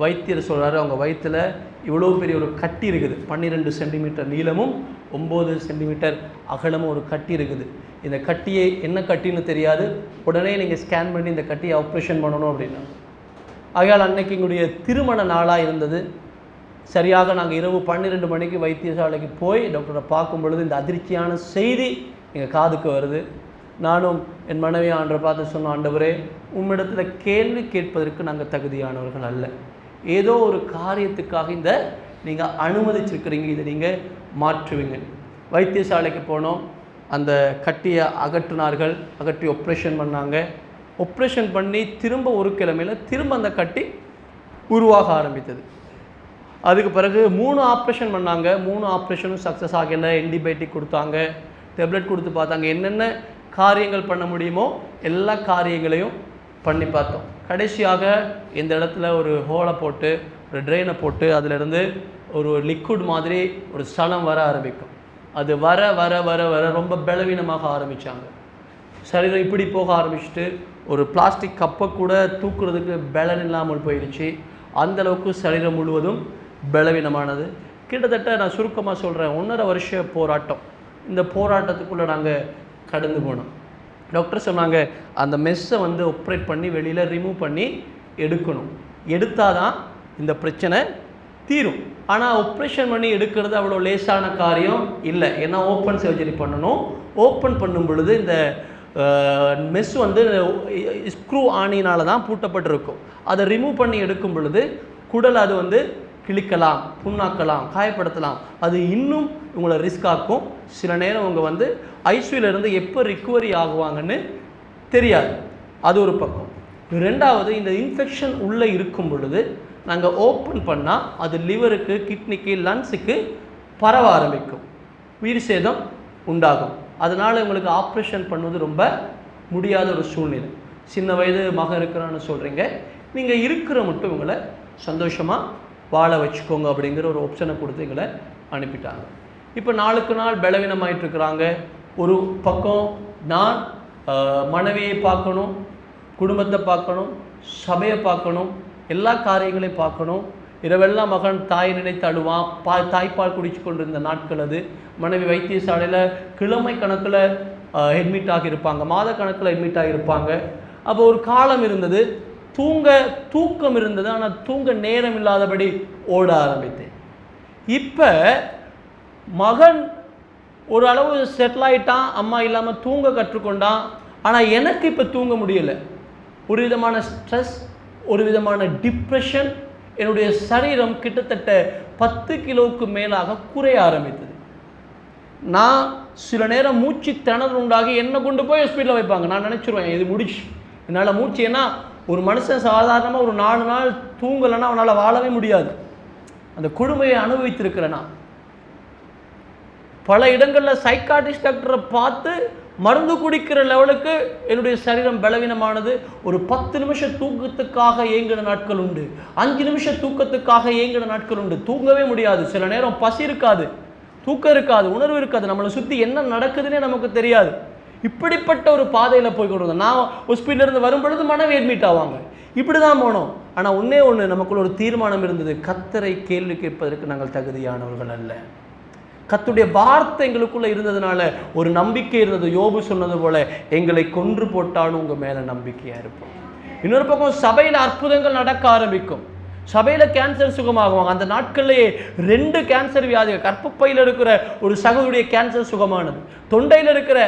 வைத்தியர் சொல்கிறாரு, அவங்க வயிற்றில் இவ்வளோ பெரிய ஒரு கட்டி இருக்குது. 12 சென்டிமீட்டர் நீளமும் 9 சென்டிமீட்டர் அகலமும் ஒரு கட்டி இருக்குது. இந்த கட்டியை என்ன கட்டின்னு தெரியாது. உடனே நீங்கள் ஸ்கேன் பண்ணி இந்த கட்டியை ஆப்ரேஷன் பண்ணணும் அப்படின்னா. ஆகையால் அன்னைக்கு எங்களுடைய திருமண நாளாக இருந்தது. சரியாக நாங்கள் இரவு 12 மணிக்கு வைத்தியசாலைக்கு போய் டாக்டரை பார்க்கும் பொழுது இந்த அதிர்ச்சியான செய்தி எங்கள் காதுக்கு வருது. நானும் என் மனைவி ஆண்டவரை பார்த்து சொன்ன, ஆண்டவரே, உம்மிடத்தில் கேள்வி கேட்பதற்கு நாங்கள் தகுதியானவர்கள் அல்ல. ஏதோ ஒரு காரியத்துக்காக இந்த நீங்கள் அனுமதிச்சிருக்கிறீங்க, இதை நீங்கள் மாற்றுவீங்க. வைத்தியசாலைக்கு போனோம். அந்த கட்டியை அகற்றினார்கள். அகற்றி ஆப்ரேஷன் பண்ணாங்க. ஆப்ரேஷன் பண்ணி திரும்ப ஒரு கிழமையில் திரும்ப அந்த கட்டி உருவாக ஆரம்பித்தது. அதுக்கு பிறகு 3 ஆப்ரேஷன் பண்ணாங்க. 3 ஆப்ரேஷனும் சக்ஸஸ் ஆகலை. ஆன்டிபயோட்டிக் கொடுத்தாங்க, டேப்லெட் கொடுத்து பார்த்தாங்க. என்னென்ன காரியங்கள் பண்ண முடியுமோ எல்லா காரியங்களையும் பண்ணி பார்த்தோம். கடைசியாக இந்த இடத்துல ஒரு ஹோலை போட்டு, ஒரு ட்ரெயினை போட்டு அதிலிருந்து ஒரு லிக்விட் மாதிரி ஒரு ஸ்தலம் வர ஆரம்பிக்கும். அது வர வர வர வர ரொம்ப பலவீனமாக ஆரம்பித்தாங்க. சரீரம் இப்படி போக ஆரம்பிச்சுட்டு ஒரு பிளாஸ்டிக் கப்பை கூட தூக்குறதுக்கு பலன் இல்லாமல் போயிடுச்சு. அந்தளவுக்கு சரீரம் முழுவதும் பலவீனமானது. கிட்டத்தட்ட நான் சுருக்கமாக சொல்கிறேன், 1.5 வருஷ போராட்டம். இந்த போராட்டத்துக்குள்ளே நாங்கள் கடந்து போனோம். டாக்டர் சொன்னாங்க, அந்த மெஸ்ஸை ஆப்ரேட் பண்ணி வெளியில் ரிமூவ் பண்ணி எடுக்கணும். எடுத்தால் தான் இந்த பிரச்சனை தீரும். ஆனால் ஆப்ரேஷன் பண்ணி எடுக்கிறது அவ்வளோ லேசான காரியம் இல்லை. ஏன்னா ஓப்பன் சர்ஜரி பண்ணணும். ஓப்பன் பண்ணும் பொழுது இந்த மெஸ் வந்து ஸ்க்ரூ ஆணினால தான் பூட்டப்பட்டிருக்கும். அதை ரிமூவ் பண்ணி எடுக்கும் பொழுது குடல் அது வந்து கிழிக்கலாம், புண்ணாக்கலாம், காயப்படுத்தலாம். அது இன்னும் உங்களை ரிஸ்க் ஆக்கும். சில நேரம் அவங்க வந்து ஐசியூலேருந்து எப்போ ரிக்கவரி ஆகுவாங்கன்னு தெரியாது. அது ஒரு பக்கம். ரெண்டாவது, இந்த இன்ஃபெக்ஷன் உள்ளே இருக்கும் பொழுது நாங்கள் ஓப்பன் பண்ணால் அது லிவருக்கு, கிட்னிக்கு, லங்ஸுக்கு பரவ ஆரம்பிக்கும், உயிர் சேதம் உண்டாகும். அதனால் உங்களுக்கு ஆப்ரேஷன் பண்ணுவது ரொம்ப முடியாத ஒரு சூழ்நிலை. சின்ன வயது மகன் இருக்கிறான்னு சொல்கிறீங்க, நீங்கள் இருக்கிற மட்டும் இவங்களை சந்தோஷமாக வாழ வச்சுக்கோங்க அப்படிங்கிற ஒரு ஆப்ஷனை கொடுத்து எங்களை அனுப்பிட்டாங்க. இப்போ நாளுக்கு நாள் பலவீனமாயிட்டுருக்குறாங்க. ஒரு பக்கம் நான் மனைவியை பார்க்கணும், குடும்பத்தை பார்க்கணும், சபையை பார்க்கணும், எல்லா காரியங்களையும் பார்க்கணும். இரவெல்லாம் மகன் தாய் நினைத்து அழுவான். தாய்ப்பால் குடிச்சு கொண்டிருந்த நாட்கள் அது. மனைவி வைத்தியசாலையில் கிழமை கணக்கில் அட்மிட் ஆகியிருப்பாங்க, மாத கணக்கில் அட்மிட் ஆகியிருப்பாங்க. அப்போ ஒரு காலம் இருந்தது, தூக்கம் இருந்தது, ஆனால் தூங்க நேரம் இல்லாதபடி ஓட ஆரம்பித்தேன். இப்போ மகன் ஒரு அளவு செட்டில் ஆகிட்டான், அம்மா இல்லாமல் தூங்க கற்றுக்கொண்டான். ஆனால் எனக்கு இப்போ தூங்க முடியலை. ஒரு விதமான ஸ்ட்ரெஸ், ஒரு விதமான டிப்ரெஷன். என்னுடைய சரீரம் கிட்டத்தட்ட 10 கிலோவுக்கு மேலாக குறைய ஆரம்பித்தது. நான் சில நேரம் மூச்சு திணறல் உண்டாகி என்னை கொண்டு போய் ஹாஸ்பிட்டலில் வைப்பாங்க. நான் நினச்சிருவேன் இது முடிச்சு, என்னால் மூச்சு. ஏன்னா ஒரு மனுஷன் சாதாரணமாக ஒரு 4 நாள் தூங்கலைன்னா அவனால் வாழவே முடியாது. அந்த கொடுமையை அனுபவித்திருக்கிறேன். பல இடங்களில் சைக்காட்ரிஸ்ட் டாக்டரை பார்த்து மருந்து குடிக்கிற லெவலுக்கு என்னுடைய சரீரம் பலவீனமானது. ஒரு 10 நிமிஷம் தூக்கத்துக்காக ஏங்கின நாட்கள் உண்டு, 5 நிமிஷம் தூக்கத்துக்காக ஏங்கின நாட்கள் உண்டு. தூங்கவே முடியாது. சில நேரம் பசி இருக்காது, தூக்கம் இருக்காது, உணர்வு இருக்காது, நம்மளை சுற்றி என்ன நடக்குதுன்னே நமக்கு தெரியாது. இப்படிப்பட்ட ஒரு பாதையில் போய் கொண்டு வந்தோம். நான் ஹாஸ்பிட்டலேருந்து வரும் பொழுது மனைவி அட்மிட் ஆவாங்க. இப்படி தான் போனோம். ஆனால் ஒன்று நமக்குள்ள ஒரு தீர்மானம் இருந்தது, கர்த்தரை கேள்வி கேட்பதற்கு நாங்கள் தகுதியானவர்கள் அல்ல. கர்த்தருடைய வார்த்தை எங்களுக்குள்ளே இருந்ததுனால ஒரு நம்பிக்கை இருந்தது. யோபு சொன்னது போல, எங்களை கொன்று போட்டாலும் உங்கள் மேலே நம்பிக்கையாக இருப்போம். இன்னொரு பக்கம் சபையில் அற்புதங்கள் நடக்க ஆரம்பிக்கும். சபையில் கேன்சர் சுகமாகுவாங்க. அந்த நாட்கள்லேயே 2 கேன்சர் வியாதிகள், கர்ப்பப்பையில் இருக்கிற ஒரு சகோதரிய கேன்சர் சுகமானது, தொண்டையில் இருக்கிற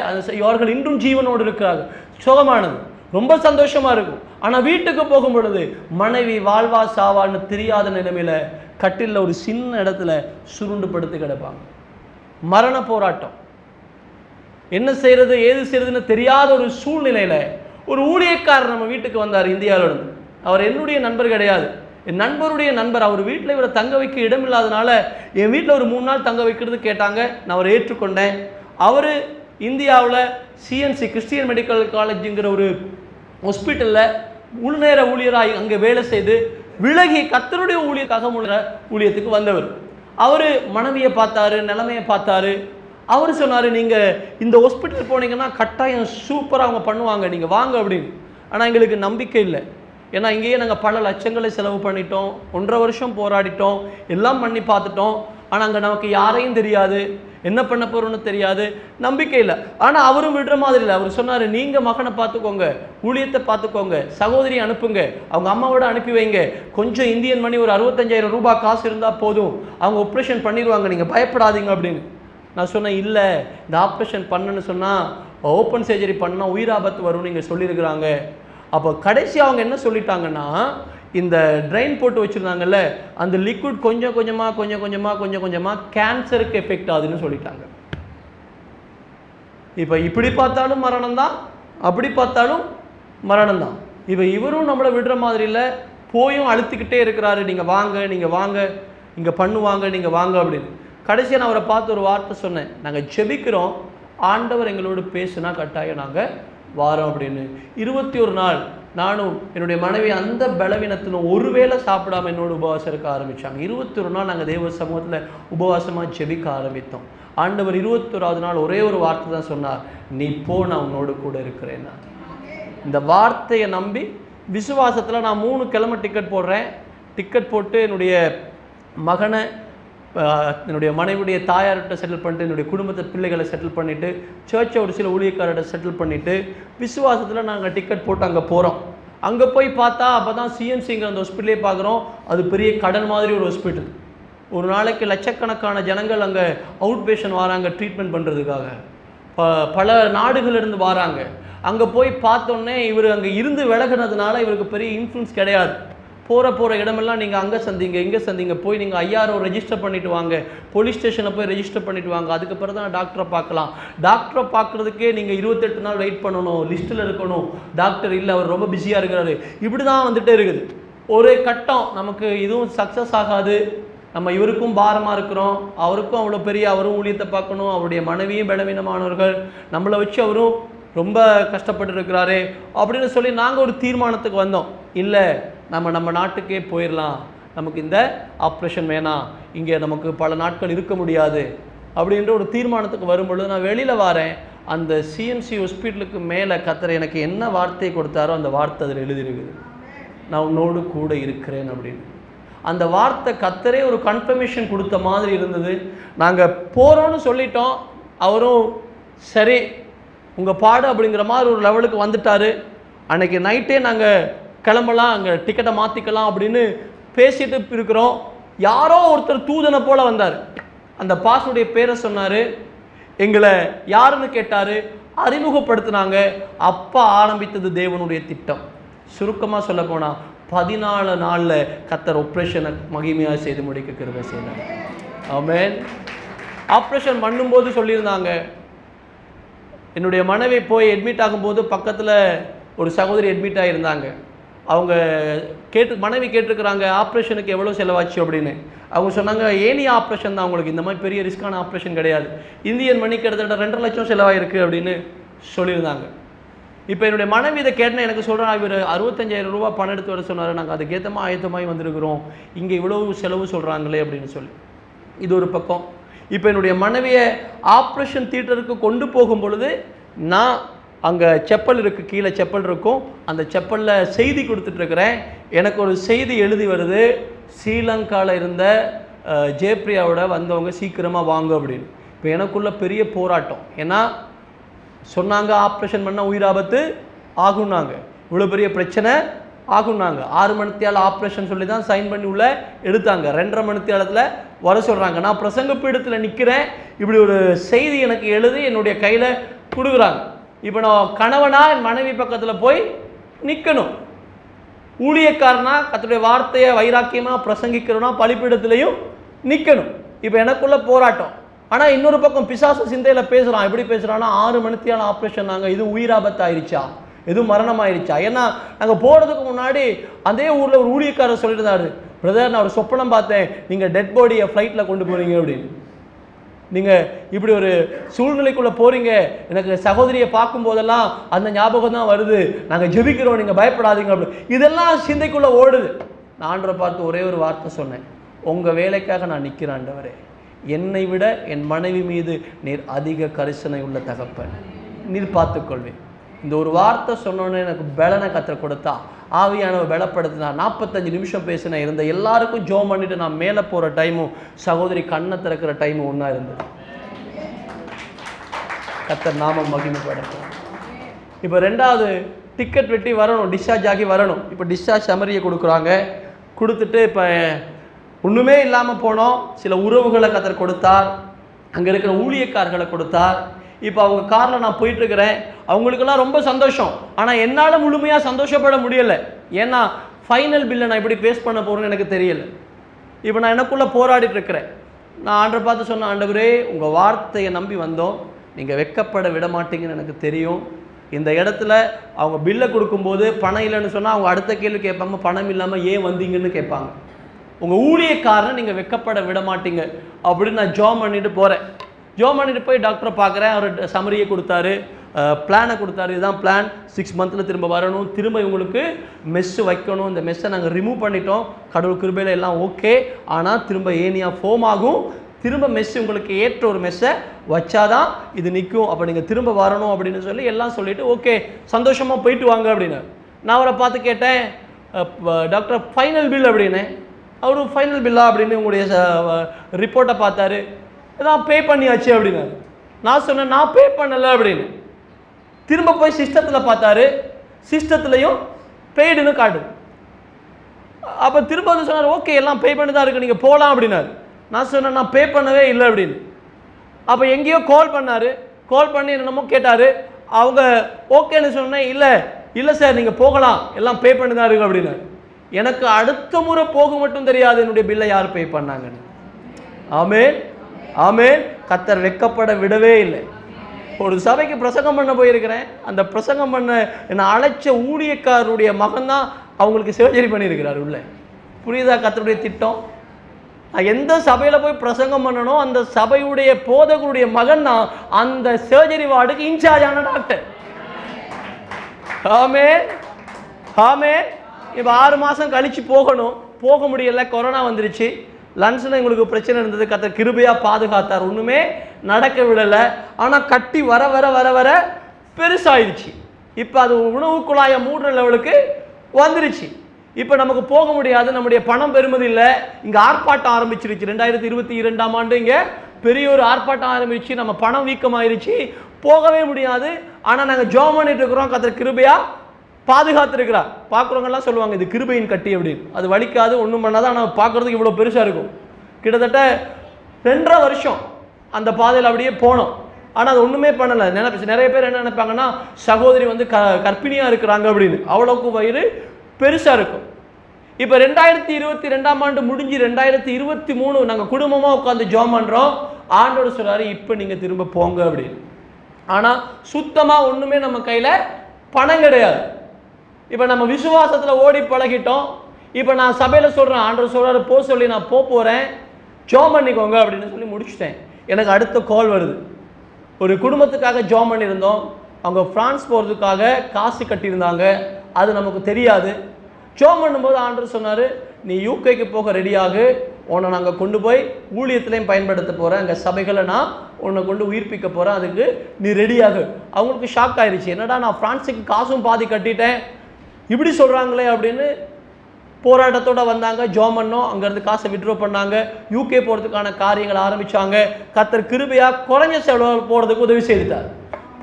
அவர்கள் இன்றும் ஜீவனோடு இருக்கிறார்கள், சுகமானது. ரொம்ப சந்தோஷமாக இருக்கும். ஆனால் வீட்டுக்கு போகும் பொழுது மனைவி வாழ்வா சாவான்னு தெரியாத நிலைமையில் கட்டிலில் ஒரு சின்ன இடத்துல சுருண்டு படுத்து கிடப்பாங்க. மரண போராட்டம். என்ன செய்யறது ஏது செய்யறதுன்னு தெரியாத ஒரு சூழ்நிலையில் ஒரு ஊழியக்காரர் நம்ம வீட்டுக்கு வந்தார், இந்தியாவிலிருந்து. அவர் என்னுடைய நண்பர் கிடையாது, என் நண்பருடைய நண்பர். அவர் வீட்டில் இவரை தங்க வைக்க இடம் இல்லாதனால என் வீட்டில் ஒரு 3 நாள் தங்க வைக்கிறது கேட்டாங்க. நான் அவரை ஏற்றுக்கொண்டேன். அவர் இந்தியாவில் சிஎன்சி கிறிஸ்டியன் மெடிக்கல் காலேஜுங்கிற ஒரு ஹாஸ்பிட்டலில் உள்நேர ஊழியராக அங்கே வேலை செய்து விலகி கர்த்தருடைய ஊழியத்துக்கு வந்தவர். அவர் மனைவியை பார்த்தாரு, நிலைமையை பார்த்தாரு. அவர் சொன்னார், நீங்கள் இந்த ஹாஸ்பிட்டல் போனீங்கன்னா கட்டாயம் சூப்பராக அவங்க பண்ணுவாங்க, நீங்கள் வாங்க அப்படின்னு. ஆனால் எங்களுக்கு நம்பிக்கை இல்லை. ஏன்னா இங்கேயே நாங்கள் பல லட்சங்களை செலவு பண்ணிட்டோம், 1.5 வருஷம் போராடிட்டோம், எல்லாம் பண்ணி பார்த்துட்டோம். ஆனால் அங்கே நமக்கு யாரையும் தெரியாது, என்ன பண்ண போகிறோன்னு தெரியாது, நம்பிக்கை இல்லை. ஆனால் அவரும் விடுற மாதிரி இல்லை. அவர் சொன்னார், நீங்கள் மகனை பார்த்துக்கோங்க, ஊழியத்தை பார்த்துக்கோங்க, சகோதரி அனுப்புங்க, அவங்க அம்மாவோட அனுப்பி வைங்க, கொஞ்சம் இந்தியன் மணி ஒரு 65,000 ரூபாய் காசு இருந்தால் போதும், அவங்க ஆப்ரேஷன் பண்ணிடுவாங்க, நீங்கள் பயப்படாதீங்க அப்படின்னு. நான் சொன்னேன், இல்லை, இந்த ஆப்ரேஷன் பண்ணுன்னு சொன்னால் ஓப்பன் சர்ஜரி பண்ணால் உயிராபத்து வரும்னு நீங்கள் சொல்லியிருக்கிறாங்க. அப்போ கடைசி அவங்க என்ன சொல்லிட்டாங்கன்னா, இந்த ட்ரைன் போட்டு வச்சுருந்தாங்கல்ல, அந்த லிக்விட் கொஞ்சம் கொஞ்சமாக கேன்சருக்கு எஃபெக்ட் ஆகுதுன்னு சொல்லிட்டாங்க. இப்போ இப்படி பார்த்தாலும் மரணம் தான், அப்படி பார்த்தாலும் மரணம் தான். இப்போ இவரும் நம்மளை விடுற மாதிரி இல்லை, போயும் அழுத்திக்கிட்டே இருக்கிறாரு, நீங்கள் வாங்க, இங்கே பண்ணுவாங்க, நீங்கள் வாங்க அப்படின்னு. கடைசியாக நான் அவரை பார்த்து ஒரு வார்த்தை சொன்னேன், நாங்கள் ஜெபிக்கிறோம், ஆண்டவர் எங்களோடு பேசுனா கட்டாயம் நாங்கள் வாரம் அப்படின்னு. 21 நாள் நானும் என்னுடைய மனைவி அந்த பலவீனத்திலும் ஒருவேளை சாப்பிடாமல் என்னோட உபவாசம் இருக்க ஆரம்பித்தாங்க. 21 நாள் நாங்கள் தேவ சமூகத்தில் உபவாசமாக ஜெபிக்க ஆரம்பித்தோம். ஆண்டவர் 21வது நாள் ஒரே ஒரு வார்த்தை தான் சொன்னார், நீ போ, நான் உன்னோடு கூட இருக்கிறேன். இந்த வார்த்தையை நம்பி விசுவாசத்தில் நான் 3 கிழமை டிக்கெட் போடுறேன். டிக்கெட் போட்டு என்னுடைய மகனை, என்னுடைய மனைவியுடைய தாயார்கிட்ட செட்டில் பண்ணிட்டு, என்னுடைய குடும்பத்தை பிள்ளைகளை செட்டில் பண்ணிவிட்டு, சர்ச்சை ஒரு சில ஊழியக்காரர்கிட்ட செட்டில் பண்ணிவிட்டு, விசுவாசத்தில் நாங்கள் டிக்கெட் போட்டு அங்கே போகிறோம். அங்கே போய் பார்த்தா அப்போ தான் சிஎன்சிங்கிற அந்த ஹாஸ்பிட்டலே பார்க்குறோம். அது பெரிய கடல் மாதிரி ஒரு ஹாஸ்பிட்டல். ஒரு நாளைக்கு லட்சக்கணக்கான ஜனங்கள் அங்கே அவுட் பேஷண்ட் வராங்க ட்ரீட்மெண்ட் பண்ணுறதுக்காக. பல நாடுகளிலிருந்து வராங்க. அங்கே போய் பார்த்தோன்னே இவர் அங்கே இருந்து விலகினதுனால இவருக்கு பெரிய இன்ஃப்ளூன்ஸ் கிடையாது. போகிற இடமெல்லாம் நீங்கள் அங்கே சந்திங்க இங்கே சந்திங்க, போய் நீங்கள் 5000 ரெஜிஸ்டர் பண்ணிவிட்டு வாங்க, போலீஸ் ஸ்டேஷனில் போய் ரெஜிஸ்டர் பண்ணிவிட்டு வாங்க, அதுக்கப்புறம் தான் டாக்டரை பார்க்கலாம். டாக்டரை பார்க்குறதுக்கே நீங்கள் 28 நாள் வெயிட் பண்ணணும், லிஸ்ட்டில் இருக்கணும், டாக்டர் இல்லை அவர் ரொம்ப பிஸியாக இருக்கிறாரு. இப்படி தான் வந்துகிட்டே இருக்குது. ஒரு கட்டம் நமக்கு இதுவும் சக்ஸஸ் ஆகாது, நம்ம இவருக்கும் பாரமாக இருக்கிறோம், அவருக்கும் அவ்வளோ பெரிய அவரும் ஊழியத்தை பார்க்கணும், அவருடைய மனைவியும் பலவீனமானவர்கள், நம்மளை வச்சு அவரும் ரொம்ப கஷ்டப்பட்டு இருக்கிறாரு அப்படின்னு சொல்லி நாங்கள் ஒரு தீர்மானத்துக்கு வந்தோம். இல்லை, நம்ம நாட்டுக்கே போயிடலாம், நமக்கு இந்த ஆப்ரேஷன் வேணாம், இங்கே நமக்கு பல நாட்கள் இருக்க முடியாது அப்படின்ற ஒரு தீர்மானத்துக்கு வரும்பொழுது நான் வெளியில் வரேன். அந்த சிஎம்சி ஹாஸ்பிட்டலுக்கு மேலே கர்த்தர் எனக்கு என்ன வார்த்தை கொடுத்தாரோ அந்த வார்த்தை அதில் எழுதியிருக்குது, நான் உன்னோடு கூட இருக்கிறேன் அப்படின்னு. அந்த வார்த்தை கர்த்தரே ஒரு கன்ஃபர்மேஷன் கொடுத்த மாதிரி இருந்தது. நாங்கள் போகிறோன்னு சொல்லிட்டோம், அவரும் சரி உங்கள் பாடு அப்படிங்கிற மாதிரி ஒரு லெவலுக்கு வந்துட்டார். அன்றைக்கி நைட்டே நாங்கள் கிளம்பலாம், அங்கே டிக்கெட்டை மாற்றிக்கலாம் அப்படின்னு பேசிட்டு இருக்கிறோம். யாரோ ஒருத்தர் தூதனை போல் வந்தார். அந்த பாஸுடைய பேரை சொன்னார், எங்களை யாருன்னு கேட்டார், அறிமுகப்படுத்தினாங்க. அப்போ ஆரம்பித்தது தேவனுடைய திட்டம். சுருக்கமாக சொல்ல போனால் 14 நாளில் கர்த்தர் ஆப்ரேஷனை மகிமையாக செய்து முடிக்க கிருபை செய்தார். ஆமென். ஆப்ரேஷன் பண்ணும்போது சொல்லியிருந்தாங்க, என்னுடைய மனைவி போய் அட்மிட் ஆகும்போது பக்கத்தில் ஒரு சகோதரி அட்மிட் ஆகியிருந்தாங்க. அவங்க மனைவி கேட்டிருக்கிறாங்க, ஆப்ரேஷனுக்கு எவ்வளோ செலவாச்சு அப்படின்னு. அவங்க சொன்னாங்க, ஏனியா ஆப்ரேஷன் தான், அவங்களுக்கு இந்த மாதிரி பெரிய ரிஸ்க்கான ஆப்ரேஷன் கிடையாது, இந்தியன் மணி கிட்டத்தட்ட 2.5 லட்சம் செலவாயிருக்கு அப்படின்னு சொல்லியிருந்தாங்க. இப்போ என்னுடைய மனைவி இதை கேட்டேன், எனக்கு சொல்கிறேன், இவர் 65,000 ரூபா பணம் எடுத்து வர சொன்னார், நாங்கள் அதுக்கேற்றமா ஆயத்தமாகி வந்திருக்கிறோம், இங்கே இவ்வளோ செலவு சொல்கிறாங்களே அப்படின்னு சொல்லி. இது ஒரு பக்கம். இப்போ என்னுடைய மனைவியை ஆப்ரேஷன் தியேட்டருக்கு கொண்டு போகும் பொழுது நான் அங்கே செப்பல் இருக்குது, கீழே செப்பல் இருக்கும், அந்த செப்பலில் செய்தி கொடுத்துட்ருக்கிறேன். எனக்கு ஒரு செய்தி எழுதி வருது, ஸ்ரீலங்காவில் இருந்த ஜெயப்ரியாவோட வந்தவங்க சீக்கிரமாக வாங்க அப்படின்னு. இப்போ எனக்குள்ள பெரிய போராட்டம். ஏன்னா சொன்னாங்க ஆப்ரேஷன் பண்ணால் உயிராபத்து ஆகும்னாங்க, இவ்வளோ பெரிய பிரச்சனை ஆகும்னாங்க. 6 மணித்தியால் ஆப்ரேஷன் சொல்லி தான் சைன் பண்ணி உள்ள எடுத்தாங்க. 2.5 மணித்தியாலத்தில் வர சொல்கிறாங்க. நான் பிரசங்க பீடத்தில் நிற்கிறேன், இப்படி ஒரு செய்தி எனக்கு எழுதி என்னுடைய கையில் கொடுக்குறாங்க. இப்போ நான் கணவனா என் மனைவி பக்கத்தில் போய் நிற்கணும், ஊழியக்காரனா கர்த்தருடைய வார்த்தையை வைராக்கியமாக பிரசங்கிக்கிறோன்னா பலிப்பீடத்துலையும் நிற்கணும். இப்போ எனக்குள்ள போராட்டம். ஆனால் இன்னொரு பக்கம் பிசாசு சிந்தையில் பேசுகிறான். எப்படி பேசுகிறான்னா, 6 மணித்தியால் ஆப்ரேஷன், நாங்கள் இது உயிராபத்து ஆயிடுச்சா, எதுவும் மரணம் ஆயிடுச்சா? ஏன்னா நாங்கள் போகிறதுக்கு முன்னாடி அதே ஊரில் ஒரு ஊழியக்காரர் சொல்லியிருந்தாரு, பிரதர் நான் ஒரு சொப்பனம் பார்த்தேன், நீங்கள் டெட் பாடியை ஃப்ளைட்டில் கொண்டு போகிறீங்க அப்படின்னு. நீங்கள் இப்படி ஒரு சூழ்நிலைக்குள்ளே போகிறீங்க, எனக்கு சகோதரியை பார்க்கும்போதெல்லாம் அந்த ஞாபகம் தான் வருது, நாங்கள் ஜெபிக்கிறோம், நீங்கள் பயப்படாதீங்க அப்படி. இதெல்லாம் சிந்தைக்குள்ளே ஓடுது. நான் ஆண்டவரை பார்த்து ஒரே ஒரு வார்த்தை சொன்னேன், உங்கள் வேலைக்காக நான் நிற்கிறேன் ஆண்டவரே, என்னை விட என் மனைவி மீது நீர் அதிக கரிசனை உள்ள தகப்பன், நீர் பார்த்துக்கொள்வேன். இந்த ஒரு வார்த்தை சொன்னோன்னே எனக்கு பலனை கற்றுக் கொடுத்தா, ஆவியானவர் பலப்படுத்தினா. 45 நிமிஷம் பேசினேன். இருந்த எல்லாருக்கும் ஜோம் பண்ணிட்டு நான் மேலே போகிற டைமும் சகோதரி கண்ணை திறக்கிற டைமும் ஒன்றா இருந்தது. கர்த்தர் நாமம் மகிமைப்படட்டும். இப்போ 2வது டிக்கெட் வெட்டி வரணும், டிஸ்சார்ஜ் ஆகி வரணும். இப்போ டிஸ்சார்ஜ் சமரியை கொடுக்குறாங்க. கொடுத்துட்டு இப்போ ஒன்றுமே இல்லாமல் போனோம். சில உறவுகளை கர்த்தர் கொடுத்தார், அங்கே இருக்கிற ஊழியக்காரர்களை கொடுத்தார். இப்போ அவங்க காரில் நான் போயிட்டுருக்கிறேன், அவங்களுக்கெல்லாம் ரொம்ப சந்தோஷம். ஆனால் என்னால் முழுமையாக சந்தோஷப்பட முடியலை. ஏன்னா ஃபைனல் பில்லை நான் எப்படி பேஸ் பண்ண போகிறேன்னு எனக்கு தெரியலை. இப்போ நான் எனக்குள்ளே போராடிட்டு இருக்கிறேன். நான் ஆண்டவரை பார்த்து சொன்னேன், ஆண்டவரே உங்கள் வார்த்தையை நம்பி வந்தோம், நீங்கள் வெட்கப்பட விட மாட்டீங்கன்னு எனக்கு தெரியும். இந்த இடத்துல அவங்க பில்லை கொடுக்கும்போது பணம் இல்லைன்னு சொன்னால் அவங்க அடுத்த கேள்வி கேட்பாங்க, பணம் இல்லாமல் ஏன் வந்தீங்கன்னு கேட்பாங்க. உங்கள் ஊழியக்காரனை நீங்கள் வெட்கப்பட விட மாட்டீங்க அப்படின்னு நான் ஜோம் பண்ணிட்டு போகிறேன். ஜோம் பண்ணிட்டு போய் டாக்டரை பார்க்குறேன். அவர் சமரியை கொடுத்தாரு, பிளானை கொடுத்தாரு. இதுதான் பிளான், 6 மந்தில் திரும்ப வரணும், திரும்ப இவங்களுக்கு மெஸ்ஸு வைக்கணும். இந்த மெஸ்ஸை நாங்கள் ரிமூவ் பண்ணிட்டோம், கடவுள் கிருபையில் எல்லாம் ஓகே. ஆனால் திரும்ப ஏனியா ஃபோம் ஆகும், திரும்ப மெஸ்ஸு உங்களுக்கு ஏற்ற ஒரு மெஸ்ஸை வச்சாதான் இது நிற்கும், அப்போ நீங்கள் திரும்ப வரணும் அப்படின்னு சொல்லி எல்லாம் சொல்லிவிட்டு ஓகே சந்தோஷமாக போயிட்டு வாங்க அப்படின்னு. நான் அவரை பார்த்து கேட்டேன், டாக்டர் ஃபைனல் பில் அப்படின்னு. அவரு ஃபைனல் பில்லா அப்படின்னு உங்களுடைய ரிப்போர்ட்டை பார்த்தாரு, இதான் பே பண்ணியாச்சு அப்படின்னாரு. நான் சொன்னேன், நான் பே பண்ணலை அப்படின்னு. திரும்ப போய் சிஸ்டத்தில் பார்த்தாரு, சிஸ்டத்துலையும் பெய்டுன்னு காட்டுது. அப்போ திரும்ப வந்து சொன்னார், ஓகே எல்லாம் பே பண்ணி தான் இருக்குது, நீங்கள் போகலாம் அப்படின்னாரு. நான் சொன்னேன், நான் பே பண்ணவே இல்லை அப்படின்னு. அப்போ எங்கேயோ கால் பண்ணார், கால் பண்ணி என்னமோ கேட்டார். அவங்க ஓகேன்னு சொன்னேன். இல்லை சார் நீங்கள் போகலாம், எல்லாம் பே பண்ணி தான் இருக்கு அப்படின்னு. எனக்கு அடுத்த முறை போக மட்டும் தெரியாது என்னுடைய பில்லை யார் பே பண்ணாங்கன்னு. ஆமென் ஆமென். கர்த்தர் வெட்கப்பட விடவே இல்லை. ஒரு சபைக்கு பிரசங்கம் பண்ண போயிருக்கிறேன். அந்த பிரசங்கம் பண்ண என்னை அழைச்ச ஊழியக்காரருடைய மகன் தான் அவங்களுக்கு சர்ஜரி பண்ணியிருக்கிறார் உள்ள. புரியுதா கர்த்தருடைய திட்டம்? எந்த சபையில் போய் பிரசங்கம் பண்ணணும், அந்த சபையுடைய போதகருடைய மகன் தான் அந்த சர்ஜரி வார்டுக்கு இன்சார்ஜான டாக்டர். ஆமென் ஆமென். இப்போ 6 மாதம் கழித்து போக முடியல, கொரோனா வந்துருச்சு. லன்ஸில் எங்களுக்கு பிரச்சனை இருந்தது. கர்த்தர் கிருபையாக பாதுகாத்தார், ஒன்றுமே நடக்க விடலை. ஆனால் கட்டி வர வர வர வர பெருசாகிடுச்சு. இப்போ அது உணவு குழாயை மூடுற லெவலுக்கு வந்துருச்சு. இப்போ நமக்கு போக முடியாது, நம்முடைய பணம் பெறுமதி இல்லை. இங்கே ஆர்ப்பாட்டம் ஆரம்பிச்சிருச்சு. 2022ஆம் ஆண்டு இங்கே பெரிய ஒரு ஆர்ப்பாட்டம் ஆரம்பிச்சு, நம்ம பணம் வீக்கமாயிருச்சு, போகவே முடியாது. ஆனால் நாங்கள் ஜெபம் பண்ணிட்டு இருக்கிறோம், கர்த்தர் கிருபையாக பாதுகாத்துருக்கிறார். பார்க்குறவங்கலாம் சொல்லுவாங்க இது கிருபையின் கட்டி அப்படின்னு. அது வலிக்காது, ஒன்றும் பண்ணாது. ஆனால் பார்க்குறதுக்கு இவ்வளோ பெருசாக இருக்கும். கிட்டத்தட்ட 2.5 வருஷம் அந்த பாதையில் அப்படியே போனோம். ஆனால் அது ஒன்றுமே பண்ணலை. நிறைய பேர் என்ன நினைப்பாங்கன்னா, சகோதரி வந்து கர்ப்பிணியாக இருக்கிறாங்க அப்படின்னு. அவ்வளோக்கு வயிறு பெருசாக இருக்கும். இப்போ 2022ஆம் ஆண்டு முடிஞ்சு 2023 நாங்கள் குடும்பமாக உட்காந்து ஜெபம் பண்ணுறோம். ஆண்டவர் சொல்கிறாரு இப்போ நீங்கள் திரும்ப போங்க அப்படின்னு. ஆனால் சுத்தமாக ஒன்றுமே நம்ம கையில் பணம் கிடையாது. இப்போ நம்ம விசுவாசத்தில் ஓடி பழகிட்டோம். இப்போ நான் சபையில் சொல்கிறேன், ஆண்டவர் சொல்கிறாரு போ சொல்லி நான் போகிறேன், ஜெபம் பண்ணிக்கோங்க அப்படின்னு சொல்லி முடிச்சுட்டேன். எனக்கு அடுத்த கால் வருது. ஒரு குடும்பத்துக்காக ஜெபம் பண்ணியிருந்தோம். அவங்க ஃப்ரான்ஸ் போகிறதுக்காக காசு கட்டியிருந்தாங்க. அது நமக்கு தெரியாது. ஜெபம் பண்ணும்போது ஆண்டவர் சொன்னார், நீ யூகேக்கு போக ரெடியாகு, உன்னை நாங்கள் கொண்டு போய் ஊழியத்திலையும் பயன்படுத்த போகிறேன், அங்கே சபைகளை நான் உன்னை கொண்டு உயிர்ப்பிக்க போகிறேன், அதுக்கு நீ ரெடியாகு. அவங்களுக்கு ஷாக் ஆயிடுச்சு. என்னடா நான் ஃப்ரான்ஸுக்கு காசும் பாதி கட்டிட்டேன், இப்படி சொல்கிறாங்களே அப்படின்னு போராட்டத்தோடு வந்தாங்க. ஜெபம் பண்ணோம். அங்கேருந்து காசை விட்ரோ பண்ணாங்க. யூகே போகிறதுக்கான காரியங்களை ஆரம்பித்தாங்க. கர்த்தர் கிருபையாக குறைஞ்ச செலவு போகிறதுக்கு உதவி செய்துட்டார்.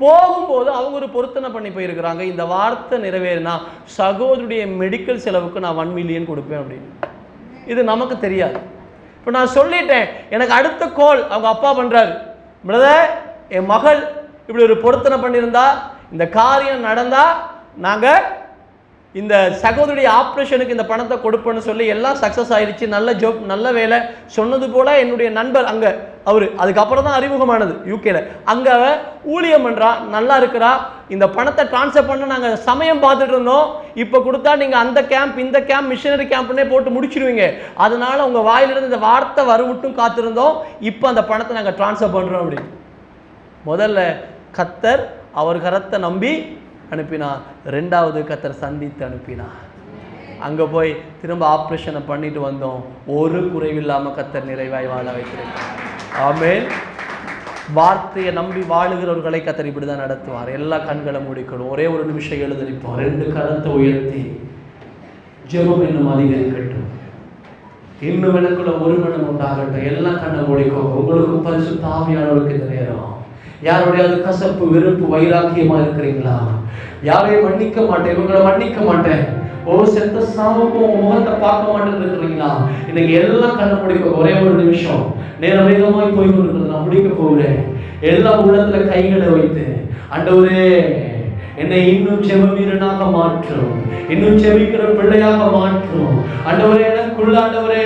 போகும்போது அவங்க ஒரு பொருத்தனை பண்ணி போயிருக்கிறாங்க, இந்த வார்த்தை நிறைவேறினா சகோதரியுடைய மெடிக்கல் செலவுக்கு நான் 1 மில்லியன் கொடுப்பேன் அப்படின்னு. இது நமக்கு தெரியாது. இப்போ நான் சொல்லிட்டேன். எனக்கு அடுத்த கால் அவங்க அப்பா பண்ணுறாரு, பிரதர் என் மகள் இப்படி ஒரு பொருத்தனை பண்ணியிருந்தா, இந்த காரியம் நடந்தால் நாங்கள் இந்த சகோதரியுடைய ஆப்ரேஷனுக்கு இந்த பணத்தை கொடுப்பேன்னு சொல்லி எல்லாம் சக்ஸஸ் ஆயிடுச்சு. நல்ல ஜோப், நல்ல வேலை. சொன்னது போல் என்னுடைய நண்பர் அங்கே அவர் அதுக்கப்புறம் தான் அறிமுகமானது யூகேல. அங்கே ஊழியம் பண்ணுறா, நல்லா இருக்கிறா. இந்த பணத்தை ட்ரான்ஸ்ஃபர் பண்ண நாங்கள் சமயம் பார்த்துட்டு இருந்தோம். இப்போ கொடுத்தா நீங்கள் அந்த கேம்ப் இந்த கேம்ப் மிஷனரி கேம்ப்னே போட்டு முடிச்சிருவீங்க, அதனால் உங்கள் வாயிலிருந்து இந்த வார்த்தை வருமட்டும் காத்திருந்தோம். இப்போ அந்த பணத்தை நாங்கள் ட்ரான்ஸ்ஃபர் பண்ணுறோம் அப்படின்னு. முதல்ல கர்த்தர் அவர் கரத்தை நம்பி அனுப்பினார். 2வது கர்த்தர் சந்தித்து அனுப்பினார். அங்கே போய் திரும்ப ஆப்ரேஷனை பண்ணிட்டு வந்தோம். ஒரு குறைவில்லாமல் கர்த்தர் நிறைவாய் வாழ வைத்திருக்கிறார். ஆமென். வார்த்தையை நம்பி வாழுகிறவர்களை கர்த்தர் இப்படி தான் நடத்துவார். எல்லா கண்களை மூடிக்கணும். ஒரே ஒரு நிமிஷம் எழுந்திருப்போம். 2 கரத்தை உயர்த்தி ஜெபம் இன்னும் அதிகரிக்கட்டும். இன்னும் எனக்குள்ள ஒரு மனம் உண்டாகட்டும். எல்லா கண்ணை மூடிக்கோங்க. உங்களுக்கும் பரிசுத்த ஆவியானவருக்கு இந்த நேரம். யாருடையாவது கசப்பு, வெறுப்பு, வைராக்கியமா இருக்கிறீங்களா? யாரையும் மன்னிக்க மாட்டேன், இவங்களை மன்னிக்க மாட்டேன், செத்த சாவுக்கும் முகத்தை பார்க்க மாட்டேன்னு இருக்கிறீங்களா? இன்னைக்கு எல்லாம் கண்ண முடிக்க ஒரே ஒரு நிமிஷம் நேரம் வேகமாய் போய் கொண்டிருக்கிறது. நான் முடிக்க போகிறேன். எல்லா உள்ளத்துல கைகளை வைத்து, ஆண்டவரே என்னை இன்னும் ஜெப வீரனாக மாற்றும், இன்னும் ஜெபிக்கிற பிள்ளையாக மாற்றும். ஆண்டவரே எனக்குள்ள ஆண்டவரே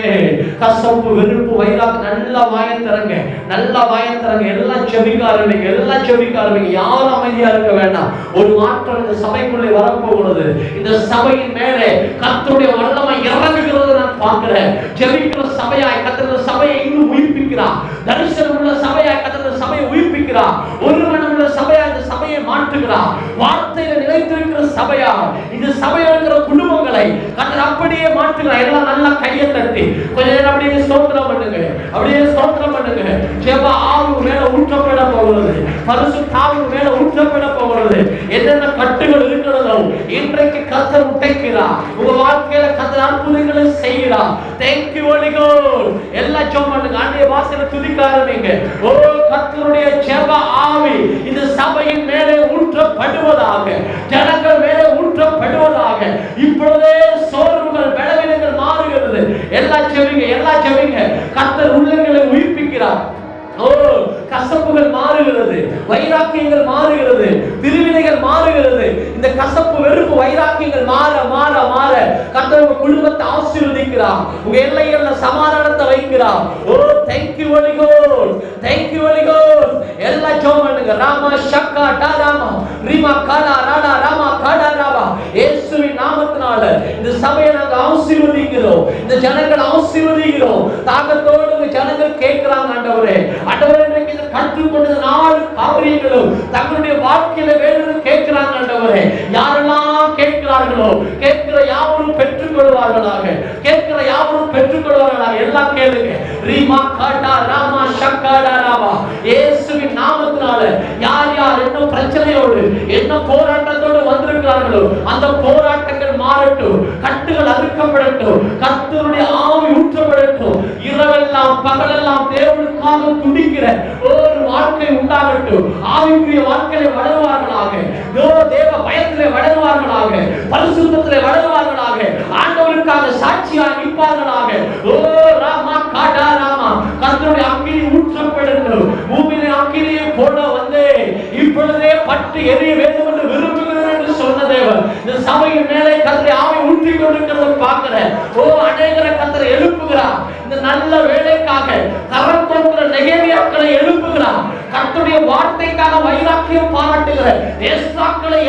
கசப்பு, வெறுப்பு, வைராக நல்லா வாயத்தரங்க, நல்லா வாயத்தரங்க. எல்லாம் ஜெபிக்க ஆரம்பிங்க, எல்லாம் ஜெபிக்க ஆரம்பிங்க. யாரும் அமைதியா இருக்க வேண்டாம். ஒரு மாற்றம் இந்த சபைக்குள்ளே வரப்போகிறது. இந்த சபையின் மேலே கர்த்தருடைய வல்லமை இறங்குகிறது நான் பார்க்கிறேன். ஜெபிக்கிற சபையாய் கர்த்தர் சபையை இன்னும் உயிர்ப்பிக்கிறார். தரிசனம் உள்ள சபையாய் கர்த்தர் சபையை உயிர்ப்பிக்கிறார். ஒரு மனம் உள்ள சபையாய் இந்த சபையை மாற்றுகிறார். வார்த்தையில நிலைத்திருக்கிற சபையா இந்த சபையில் இருக்கிற குடும்பங்களை கர்த்தர் அப்படியே மாற்றுகிறார். எல்லாம் நல்லா கையை தட்டி கொஞ்ச நேரம் அப்படியே ஸ்தோத்திரம் பண்ணுங்க, அப்படியே ஸ்தோத்திரம் பண்ணுங்க. ஜெப ஆவி மேல ஊற்றப்பட போகிறது, பரிசுத்த ஆவி மேல ஊற்றப்பட போகிறது. என்னென்ன கட்டுகள் இருக்கிறதோ இன்றைக்கு கர்த்தர் உடைக்கிறார். உங்க வாழ்க்கையில கர்த்தர் அற்புதங்களை செய்கிறார். Thank you Holy Ghost. எல்லா ஜெபம் பண்ணுங்க, ஆண்டவருடைய வாசலை துதிக்க ஆரம்பிங்க. ஓ கர்த்தருடைய ஜெப ஆவி இந்த சபையின் மேலே ஊற்றப்படுவதாக, ஜனங்கள் மேலே ஊற்றப்படுவதாக. இப்பொழுதே சோர்வுகள், பலவீனங்கள் மாறுகிறது. எல்லா ஜெபிங்க, எல்லா ஜெபிங்க. கர்த்தர் உள்ளங்களை உயிர்ப்பிக்கிறார். ஓ கசப்புகள் மாறுகிறது, வைராக்கியங்கள் மாறுகிறது, பிரிவினைகள் மாறுகிறது. இந்த கசப்பு வெறுப்பு வைராக்கியங்கள் மாற மாற மாற கர்த்தர் உங்க குடும்பத்தை ஆசீர்வதிக்கிறார், உங்க எல்லைகள்ல சமாதானத்தை வைக்கிறார். ஓ thank you Holy Ghost, thank you Holy Ghost. எல்லா ஜெபம் பண்ணுங்க. ராமா ஷக்கா டாராமா ரிமா காடா ராடா ராமா காடா ராபா. இயேசுவின் நாமத்தினால இந்த சபையை நாங்க ஆசீர்வதிக்கிறோம், இந்த ஜனங்களை ஆசீர்வதிக்கிறோம். தாகத்தோடு இந்த ஜனங்கள் கேட்கிறாங்க ஆண்டவரே, ஆண்டவரே இன்றைக்கு இந்த கற்றுக்கொண்ட 4 காரியங்களும் தங்களுடைய வாழ்க்கையில வேணும்னு கேட்கிறாங்க ஆண்டவரே. யாரெல்லாம் கேட்கிறார்களோ கேட்கிற யாவரும் பெற்றுக்கொள்வார்களாக, கேட்கிற யாவரும் பெற்றுக்கொள்வார்களாக. எல்லாம் கேளுங்க. ரீமா காடா ராமா ஷக்காடா ராபா. இயேசுவின் நாமத்தினால யார் யார் என்ன பிரச்சனையோடு என்ன போராட்டத்தோடு வந்திருக்கிறார்களோ அந்த போராட்டங்கள் மாறட்டும், கட்டுகள் அறுக்கப்படட்டும், கர்த்தருடைய ஆவி ஊற்றப்படட்டும். இரவெல்லாம் பகலெல்லாம் தேவனுக்காக துடிக்கிற ஒரு வாழ்க்கை உண்டாகட்டும். ஆவிக்குரிய வாழ்க்கையில வளருவார்களாக, தேவ பயத்திலே வளருவார்களாக, பரிசுத்தத்திலே வளருவார்களாக, ஆண்டவருக்காக சாட்சியாக நிற்பார்களாக. ஓ ராமா காடா ராமா. கர்த்தருடைய அக்கினி ஊற்றப்படட்டும். பூமியிலே அக்கினியை போட வந்தே இப்பொழுதே பட்டு எரிய வேண்டும் என்று விரும்புகிறேன் என்று சொன்ன தேவன் இந்த சபையின் மேலே கர்த்தரை ஆவி ஊற்றி கொண்டிருக்கிறத பார்க்கிறேன். ஓ அநேகரை கர்த்தரை எழுப்புகிறார். இந்த நல்ல வேலைக்காக கரம் கொடுக்கிற நெகேமியாக்களை எழுப்புகிறார். கர்த்தருடைய வார்த்தைக்காக வைராக்கியம் பாராட்டுகிற ஏசாக்களை